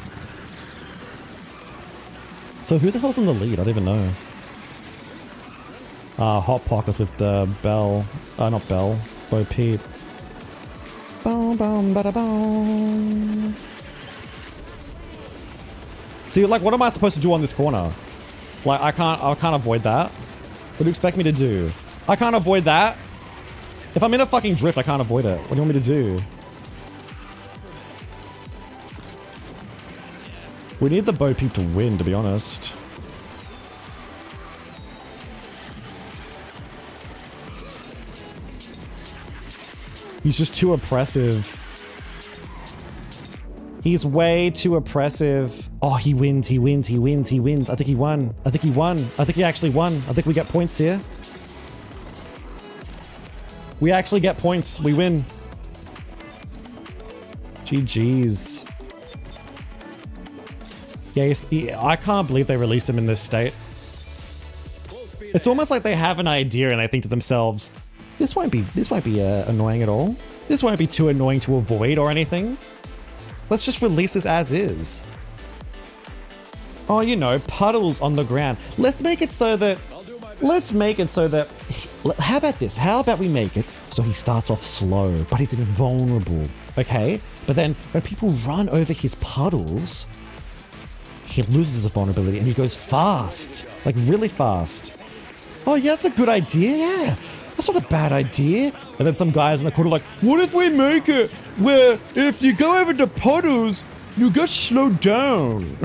So who the hell's in the lead? I don't even know. Hot Pockets with Bell. Not Bell. Bo Peep. Boom, boom, bada boom. See, like, what am I supposed to do on this corner? Like, I can't avoid that. What do you expect me to do? I can't avoid that. If I'm in a fucking drift, I can't avoid it. What do you want me to do? We need the Bo Peep to win, to be honest. He's just too oppressive. He's way too oppressive. Oh, he wins, he wins, he wins, he wins. I think he won. I think he won. I think he actually won. I think we get points here. We actually get points. We win. GG's. Yeah, I can't believe they released him in this state. It's almost like they have an idea and they think to themselves, this won't be annoying at all. This won't be too annoying to avoid or anything. Let's just release this as is. Oh, you know, puddles on the ground. Let's make it so that... How about this? How about we make it so he starts off slow, but he's invulnerable, okay? But then when people run over his puddles, he loses his vulnerability and he goes fast, like really fast. Oh yeah, that's a good idea, yeah. That's not a bad idea. And then some guys in the corner are like, what if we make it where if you go over the puddles, you get slowed down?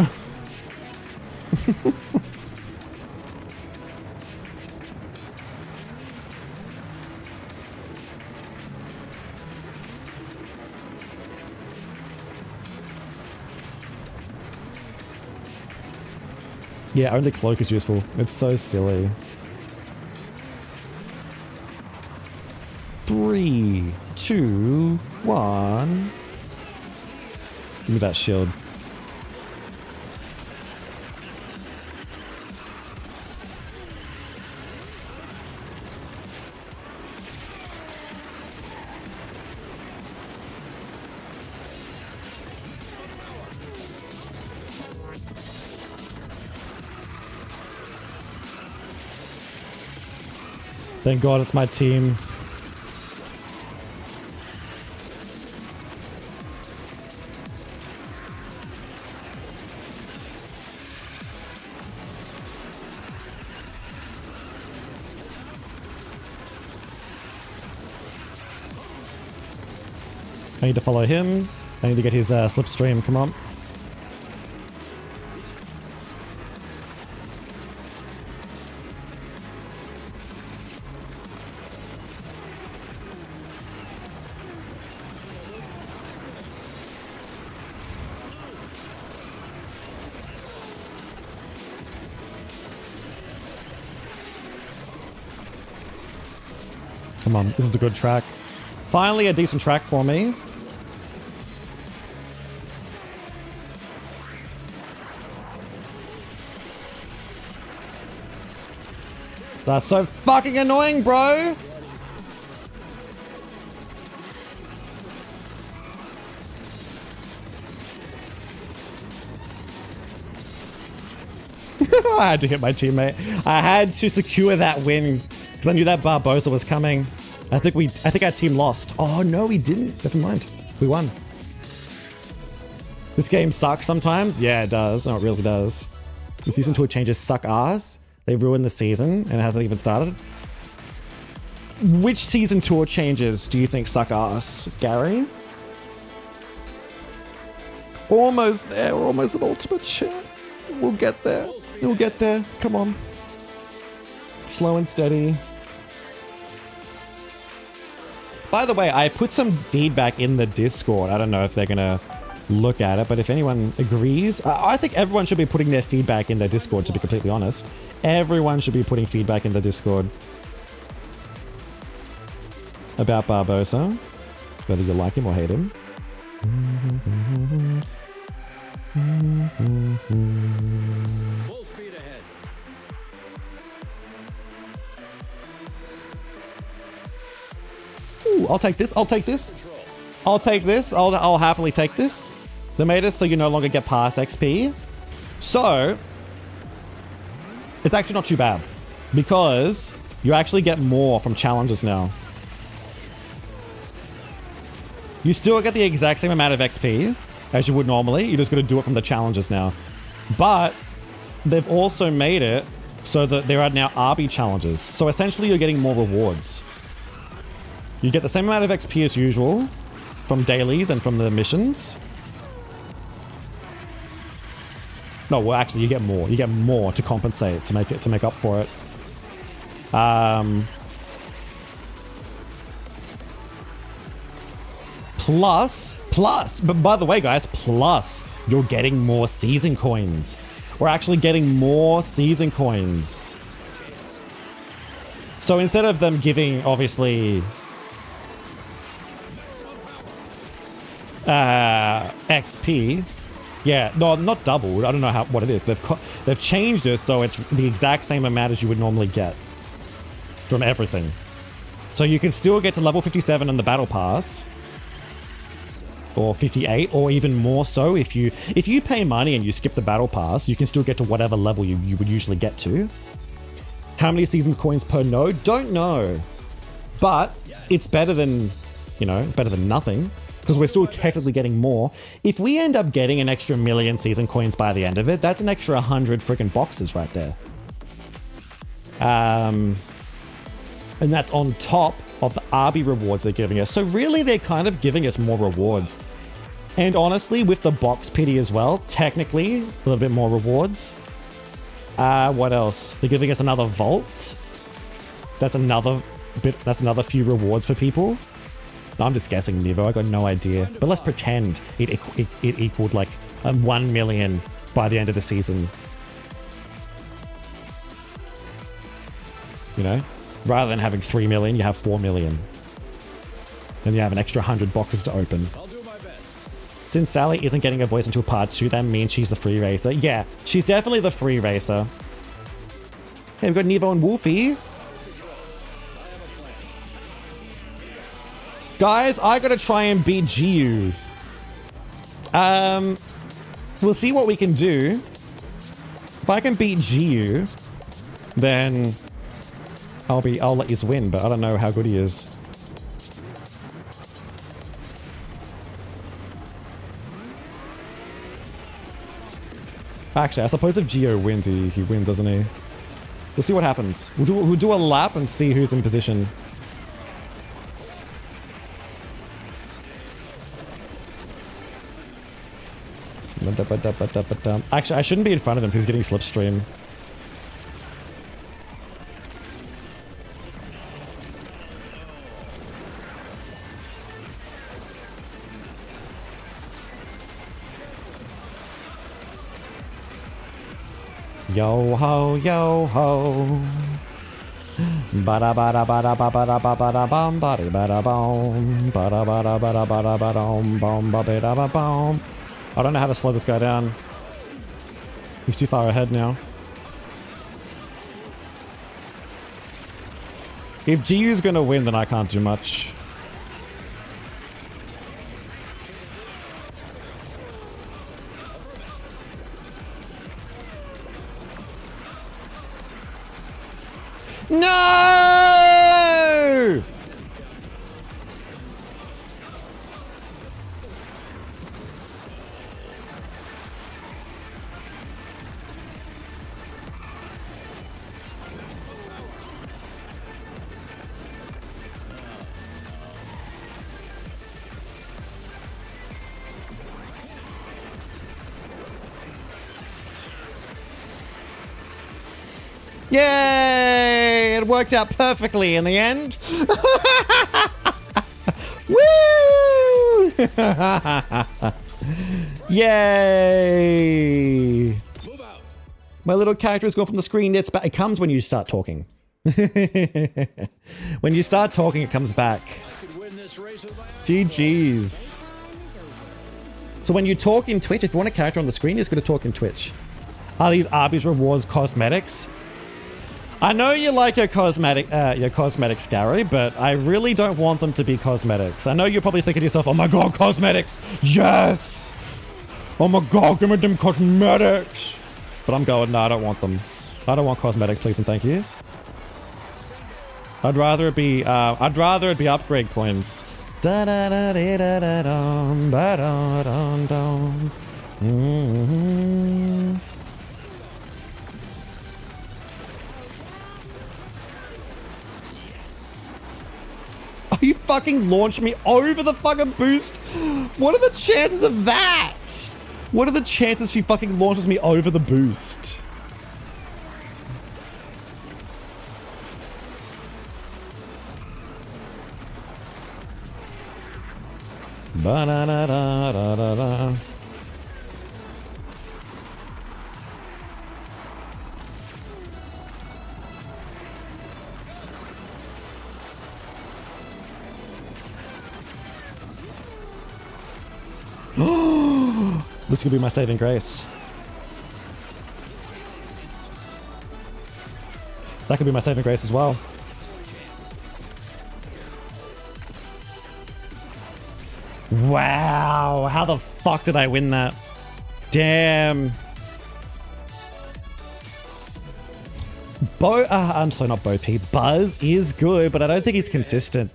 Yeah, only cloak is useful. It's so silly. 3, 2, 1. Give me that shield. Thank God it's my team. I need to follow him. I need to get his slipstream. Come on. Come on, this is a good track. Finally a decent track for me. That's so fucking annoying, bro! I had to hit my teammate. I had to secure that win because I knew that Barbosa was coming. I think our team lost. Oh no, we didn't. Never mind. We won. This game sucks sometimes. Yeah, it does. No, it really does. The season 2 changes suck ass. They ruined the season and it hasn't even started. Which season tour changes do you think suck ass, Gary? Almost there. We're almost at ultimate champ. We'll get there. We'll get there. Come on. Slow and steady. By the way, I put some feedback in the Discord. I don't know if they're gonna look at it, but if anyone agrees, I think everyone should be putting their feedback in their Discord, to be completely honest. Everyone should be putting feedback in the Discord about Barbosa, whether you like him or hate him. Full speed ahead. Ooh, I'll take this. I'll take this. I'll take this. I'll happily take this. They made it so you no longer get past XP. So it's actually not too bad because you actually get more from challenges now. You still get the exact same amount of XP as you would normally. You just got to do it from the challenges now. But they've also made it so that there are now Arbee challenges. So essentially you're getting more rewards. You get the same amount of XP as usual from dailies and from the missions. No, well, actually, you get more. You get more to compensate, to make up for it. Plus, but by the way, guys, plus you're getting more season coins. We're actually getting more season coins. So instead of them giving, obviously, XP, yeah, no, not doubled. I don't know what it is. They've changed it so it's the exact same amount as you would normally get from everything. So you can still get to level 57 in the battle pass, or 58, or even more so if you pay money and you skip the battle pass, you can still get to whatever level you would usually get to. How many season coins per node? Don't know, but it's better than, you know, better than nothing. Because we're still technically getting more. If we end up getting an extra 1 million season coins by the end of it, that's an extra 100 freaking boxes right there. And that's on top of the Arbee rewards they're giving us. So really, they're kind of giving us more rewards. And honestly, with the box pity as well, technically, a little bit more rewards. What else? They're giving us another vault. That's another few rewards for people. No, I'm just guessing, Nivo. I got no idea. But let's pretend it equaled like 1 million by the end of the season. you know? Rather than having 3 million, you have 4 million. Then you have an extra 100 boxes to open. I'll do my best. Since Sally isn't getting a voice until part 2, that means she's the free racer. Yeah, she's definitely the free racer. Okay, we've got Nevo and Wolfie. Guys, I gotta try and beat Giyu. We'll see what we can do. If I can beat Giyu, then I'll let you win, but I don't know how good he is. Actually, I suppose if Gio wins, he wins, doesn't he? We'll see what happens. We'll do a lap and see who's in position. Actually, I shouldn't be in front of him because he's getting slipstream. Yo ho, yo ho. Bada bada bada bada bada bum bada bada bum bada bada bada bada bada bum bada bum. I don't know how to slow this guy down. He's too far ahead now. If Giyu's gonna win, then I can't do much. No! Yay! It worked out perfectly in the end. Woo! Yay! Move out. My little character has gone from the screen. It comes when you start talking. When you start talking, it comes back. I could win this race with my eyes. GG's. So when you talk in Twitch, if you want a character on the screen, you're just going to talk in Twitch. Are these Arby's rewards cosmetics? I know you like your cosmetics, Gary, but I really don't want them to be cosmetics. I know you're probably thinking to yourself, oh my god, cosmetics! Yes! Oh my god, give me them cosmetics! But I'm going, no, I don't want them. I don't want cosmetics, please and thank you. I'd rather it be upgrade coins. Da da da da da da dum ba da dum dum. Oh, you fucking launched me over the fucking boost. What are the chances of that? What are the chances she fucking launches me over the boost? Ba-da-da-da-da-da-da. This could be my saving grace. That could be my saving grace as well. Wow, how the fuck did I win that? Damn. I'm sorry, not Bo P. Buzz is good, but I don't think he's consistent.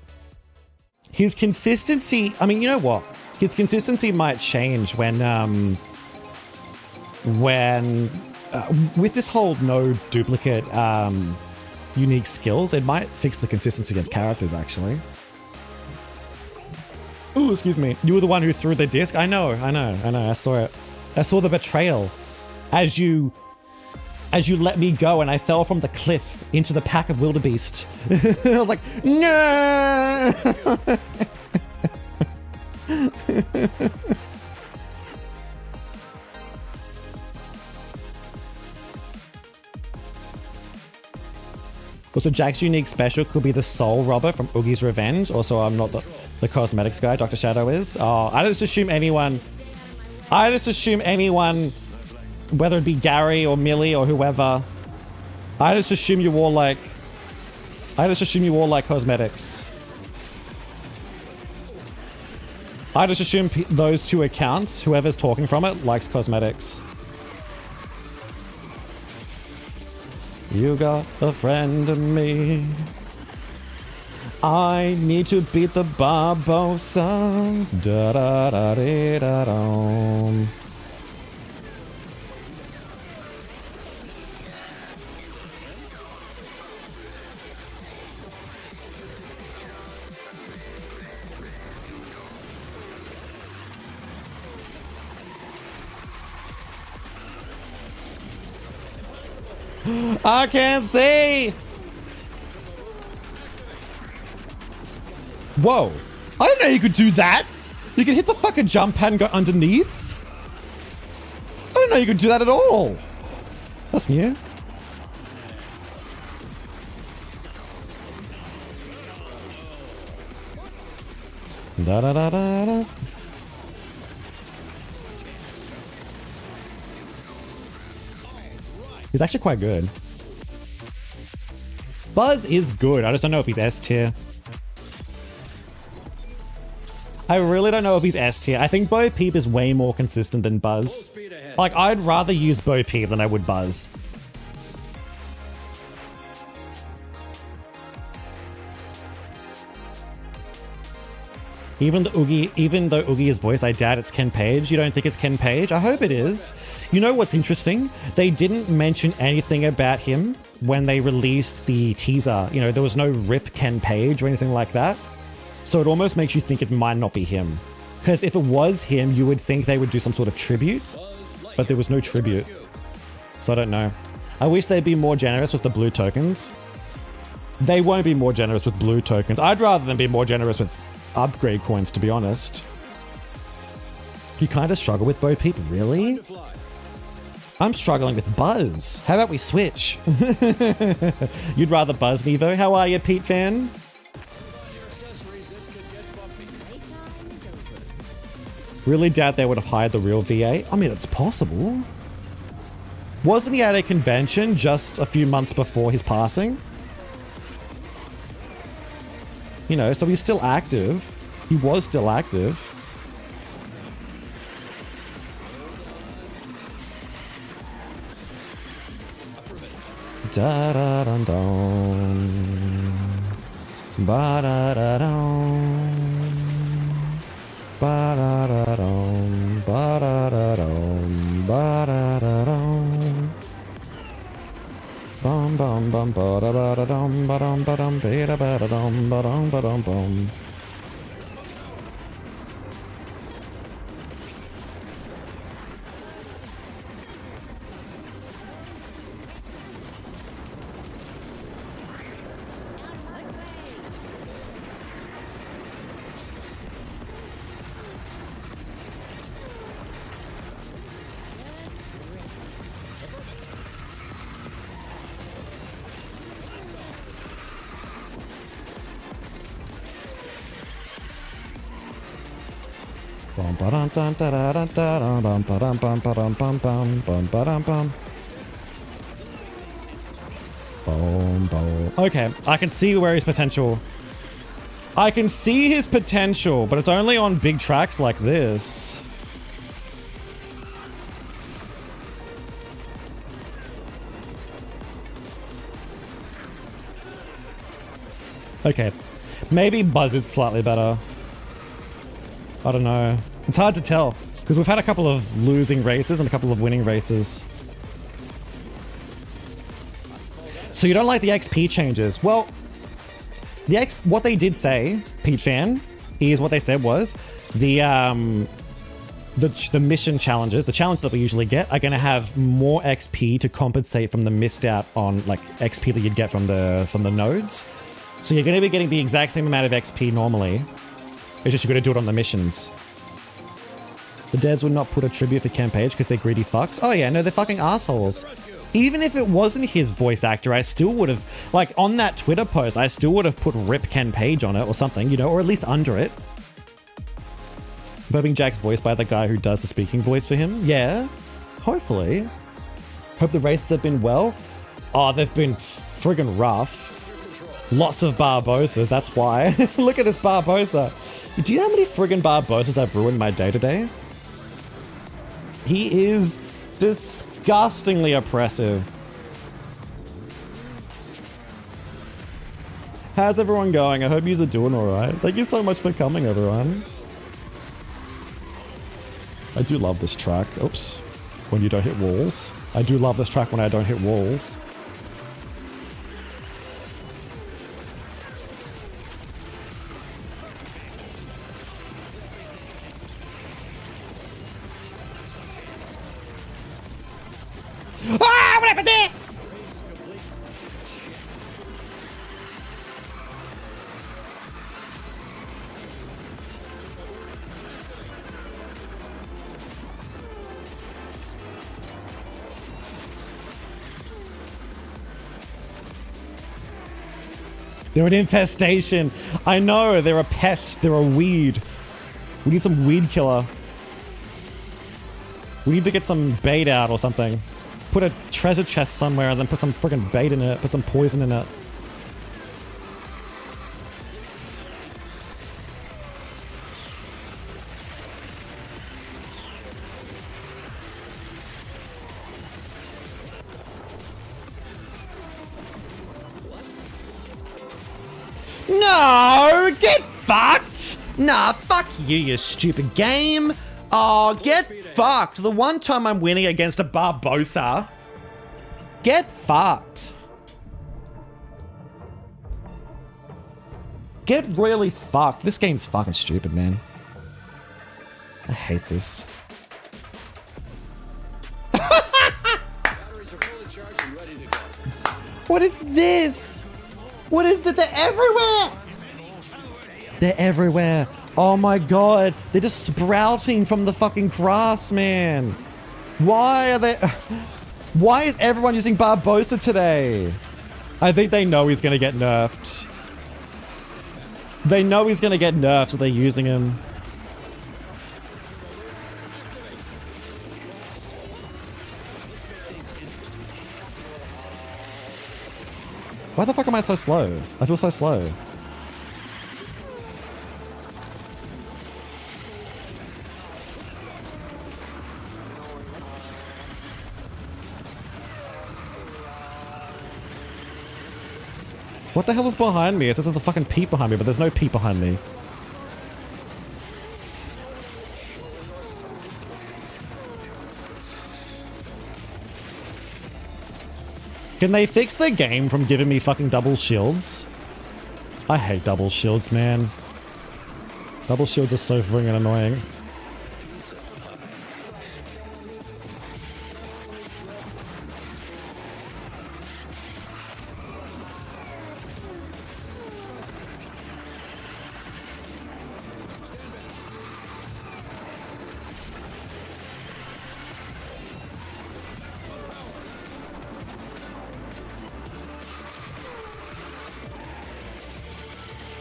His consistency, I mean, you know what? His consistency might change when with this whole no duplicate unique skills, it might fix the consistency of characters, actually. Ooh, excuse me. You were the one who threw the disc? I know. I saw it. I saw the betrayal as you let me go and I fell from the cliff into the pack of wildebeest. I was like, no! Also, Jack's unique special could be the Soul Robber from Oogie's Revenge. Also, I'm not the cosmetics guy. Dr. Shadow is. Oh, I just assume anyone, whether it be Gary or Millie or whoever, I just assume you wore like cosmetics. I just assume those two accounts, whoever's talking from it, likes cosmetics. You got a friend in me. I need to beat the Barbosa. Da da da da da da. I can't see! Whoa. I didn't know you could do that! You can hit the fucking jump pad and go underneath? I didn't know you could do that at all! That's new. Da da da da da. He's actually quite good. Buzz is good. I just don't know if he's S tier. I really don't know if he's S tier. I think Bo Peep is way more consistent than Buzz. Like, I'd rather use Bo Peep than I would Buzz. Even though Oogie is voice, I doubt it's Ken Page. You don't think it's Ken Page? I hope it is. You know what's interesting? They didn't mention anything about him when they released the teaser. You know, there was no rip Ken Page or anything like that. So it almost makes you think it might not be him. Because if it was him, you would think they would do some sort of tribute. But there was no tribute. So I don't know. I wish they'd be more generous with the blue tokens. They won't be more generous with blue tokens. I'd rather them be more generous with upgrade coins, to be honest. You kind of struggle with Bo Peep, really? I'm struggling with Buzz. How about we switch? You'd rather Buzz, Nevo? How are you, Pete fan? Really doubt they would have hired the real VA. I mean, it's possible. Wasn't he at a convention just a few months before his passing? You know, so he's still active. He was still active. Da da dum dum. Ba da da dum. Ba da da dum. Ba da da dum. Ba da da dum. Bum bum bum ba da ba da dum ba dum ba dum ba da ba da dum ba dum ba dum bum. Okay, I can see where his potential. I can see his potential, but it's only on big tracks like this. Okay, maybe Buzz is slightly better. I don't know. It's hard to tell because we've had a couple of losing races and a couple of winning races. So you don't like the XP changes? Well, what they did say, Pete fan, is what they said was the mission challenges, the challenge that we usually get, are going to have more XP to compensate from the missed out on like XP that you'd get from the nodes. So you're going to be getting the exact same amount of XP normally. It's just you're going to do it on the missions. The devs would not put a tribute for Ken Page because they're greedy fucks. Oh yeah, no, they're fucking assholes. Even if it wasn't his voice actor, I still would have, like, on that Twitter post, I still would have put Rip Ken Page on it or something, you know, or at least under it. Hoping Jack's voiced by the guy who does the speaking voice for him. Yeah, hopefully. Hope the races have been well. Oh, they've been friggin' rough. Lots of Barbosas, that's why. Look at this Barbosa. Do you know how many friggin' Barbosas I've ruined my day today? He is disgustingly oppressive. How's everyone going? I hope yous are doing alright. Thank you so much for coming, everyone. I do love this track. Oops. When you don't hit walls. I do love this track when I don't hit walls. Ah! What happened there? They're an infestation. I know, they're a pest. They're a weed. We need some weed killer. We need to get some bait out or something. Put a treasure chest somewhere and then put some friggin' bait in it. Put some poison in it. No! Get fucked! Nah, fuck you, you stupid game. Oh, get fucked. The one time I'm winning against a Barbosa. Get fucked. Get really fucked. This game's fucking stupid, man. I hate this. Batteries are fully charged and ready to go. What is this? What is that? They're everywhere! They're everywhere. Oh my god. They're just sprouting from the fucking grass, man. Why are they... Why is everyone using Barbosa today? I think they know he's gonna get nerfed. They know he's gonna get nerfed, so they're using him. Why the fuck am I so slow? I feel so slow. What the hell is behind me? It says there's a fucking peep behind me, but there's no peep behind me. Can they fix the game from giving me fucking double shields? I hate double shields, man. Double shields are so friggin' annoying.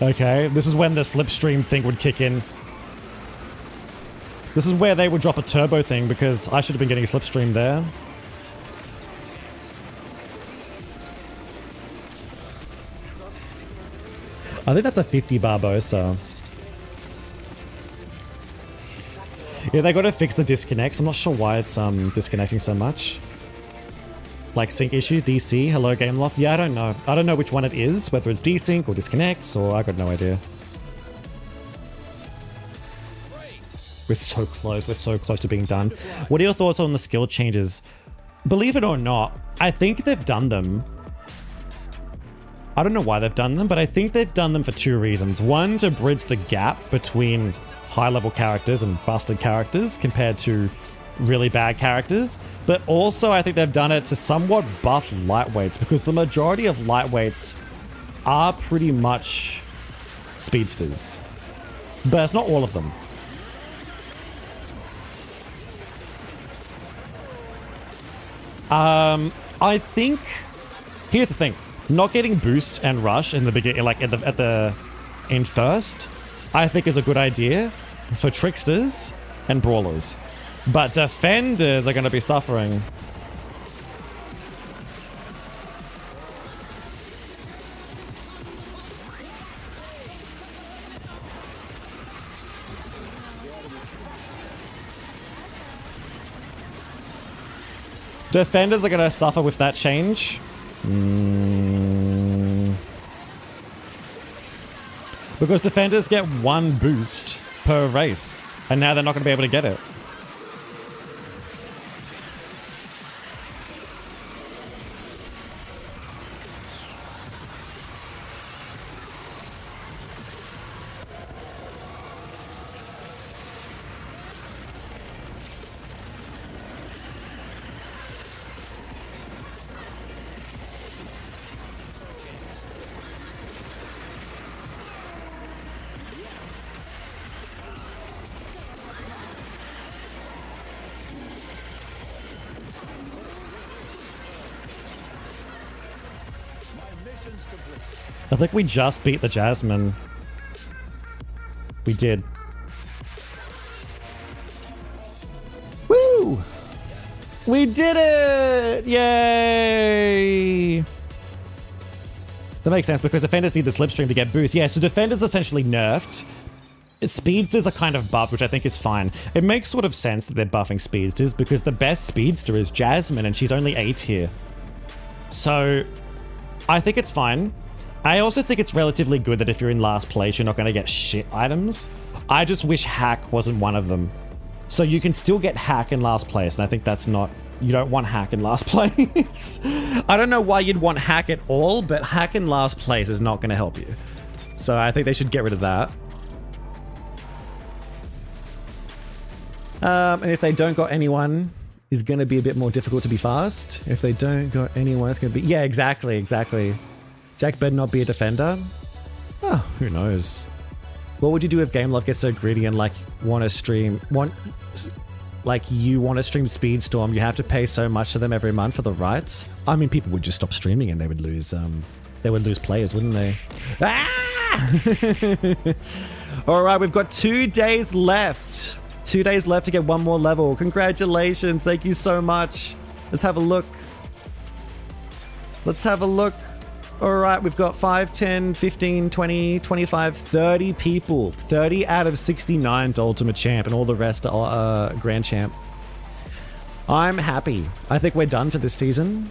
Okay, this is when the slipstream thing would kick in. This is where they would drop a turbo thing because I should have been getting a slipstream there. I think that's a 50 Barbosa. Yeah, they gotta fix the disconnects. I'm not sure why it's disconnecting so much. Like sync issue, DC, hello Gameloft. Yeah, I don't know. I don't know which one it is, whether it's desync or disconnects, or I got no idea. We're so close. We're so close to being done. What are your thoughts on the skill changes? Believe it or not, I think they've done them. I don't know why they've done them, but I think they've done them for two reasons. One, to bridge the gap between high-level characters and busted characters compared to really bad characters, but also I think they've done it to somewhat buff lightweights because the majority of lightweights are pretty much speedsters, but it's not all of them. I think here's the thing: not getting boost and rush in the beginning, like in first, I think is a good idea for tricksters and brawlers, but defenders are going to be suffering. Defenders are going to suffer with that change. Because defenders get 1 boost per race, and now they're not going to be able to get it. I think we just beat the Jasmine. We did. Woo! We did it! Yay! That makes sense because defenders need the slipstream to get boost. Yeah, so defenders essentially nerfed. Speedsters are kind of buffed, which I think is fine. It makes sort of sense that they're buffing speedsters because the best speedster is Jasmine and she's only A tier. So I think it's fine. I also think it's relatively good that if you're in last place, you're not going to get shit items. I just wish hack wasn't one of them. So you can still get hack in last place, and I think that's not... You don't want hack in last place. I don't know why you'd want hack at all, but hack in last place is not going to help you. So I think they should get rid of that. And if they don't got anyone, it's going to be a bit more difficult to be fast. If they don't got anyone, it's going to be... Yeah, exactly. Jack better not be a defender. Oh, who knows? What would you do if Game Love gets so greedy and like want to stream... you want to stream Speedstorm, you have to pay so much to them every month for the rights? I mean, people would just stop streaming and they would lose players, wouldn't they? Ah! All right, we've got 2 days left. 2 days left to get 1 more level. Congratulations. Thank you so much. Let's have a look. All right, we've got 5, 10, 15, 20, 25, 30 people. 30 out of 69 to Ultimate Champ, and all the rest are Grand Champ. I'm happy. I think we're done for this season.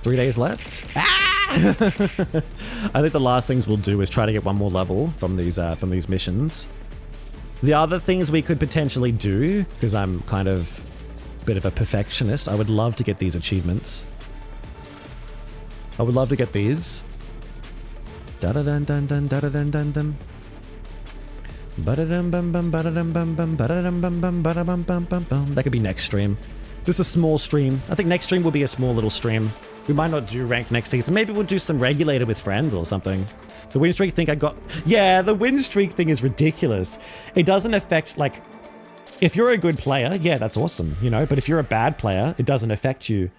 3 days left. Ah! I think the last things we'll do is try to get 1 more level from these missions. The other things we could potentially do, because I'm kind of a bit of a perfectionist, I would love to get these achievements. I would love to get these. That could be next stream. Just a small stream. I think next stream will be a small little stream. We might not do ranked next season. Maybe we'll do some regulated with friends or something. The win streak thing I got... Yeah, the win streak thing is ridiculous. It doesn't affect, like... If you're a good player, yeah, that's awesome, you know? But if you're a bad player, it doesn't affect you.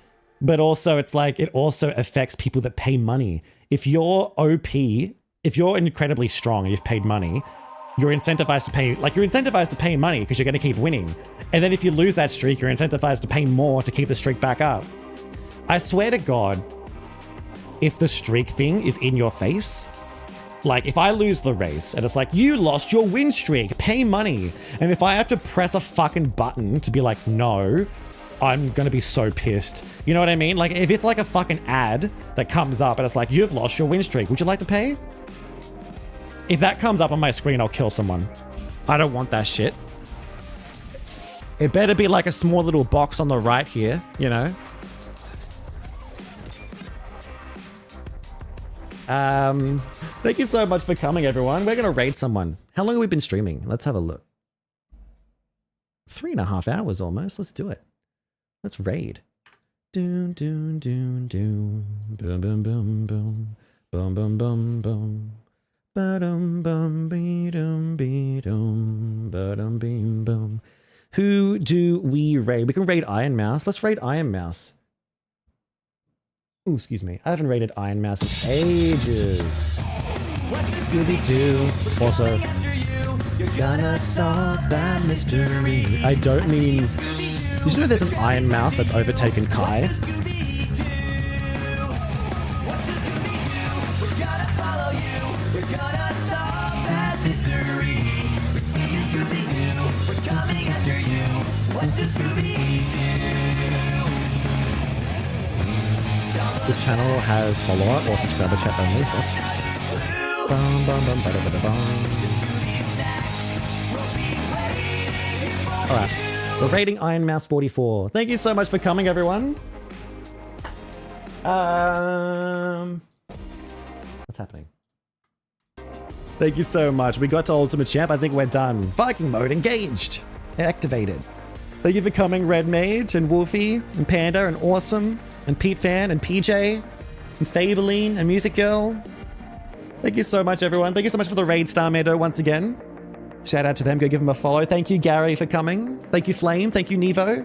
But also, it's like, it also affects people that pay money. If you're OP, if you're incredibly strong and you've paid money, you're incentivized to pay, like you're incentivized to pay money because you're going to keep winning. And then if you lose that streak, you're incentivized to pay more to keep the streak back up. I swear to God, if the streak thing is in your face, like if I lose the race and it's like, you lost your win streak, pay money. And if I have to press a fucking button to be like, no, I'm gonna be so pissed. You know what I mean? Like if it's like a fucking ad that comes up and it's like, you've lost your win streak, would you like to pay? If that comes up on my screen, I'll kill someone. I don't want that shit. It better be like a small little box on the right here, you know? Thank you so much for coming, everyone. We're gonna raid someone. How long have we been streaming? Let's have a look. 3.5 hours almost. Let's do it. Let's raid. Doom, doom, doom, doom. Boom, boom, boom, boom. Boom, boom, boom, boom. Ba-dum, bum, be-dum, be-dum. Ba-dum, beam, boom. Who do we raid? We can raid Iron Mouse. Let's raid Iron Mouse. Ooh, excuse me. I haven't rated Iron Mouse in ages. Scooby-Doo. Also, you're gonna solve that mystery. I don't mean... Did you know there's an Iron Mouse that's overtaken Kai? This channel has follower or subscriber chat only. What? Bum, bum, bum, bada, bada, bum. Alright. We're rating Iron Mouse 44. Thank you so much for coming, everyone. What's happening? Thank you so much. We got to Ultimate Champ. I think we're done. Viking mode engaged. Activated. Thank you for coming, Red Mage, and Wolfie, and Panda, and Awesome, and Pete Fan, and PJ, and Fabeline, and Music Girl. Thank you so much, everyone. Thank you so much for the raid, Star Meadow, once again. Shout out to them. Go give them a follow. Thank you, Gary, for coming. Thank you, Flame. Thank you, Nevo.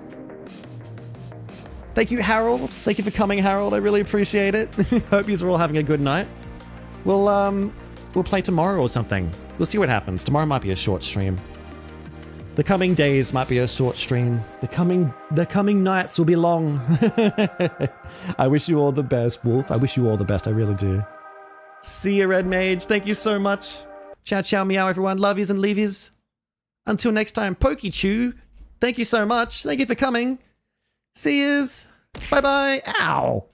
Thank you, Harold. Thank you for coming, Harold. I really appreciate it. Hope you're all having a good night. We'll play tomorrow or something. We'll see what happens. Tomorrow might be a short stream. The coming days might be a short stream. The coming nights will be long. I wish you all the best, Wolf. I wish you all the best. I really do. See you, Red Mage. Thank you so much. Ciao, ciao, meow, everyone. Love yous and leave yous. Until next time, Pokechew. Thank you so much. Thank you for coming. See yous. Bye-bye. Ow.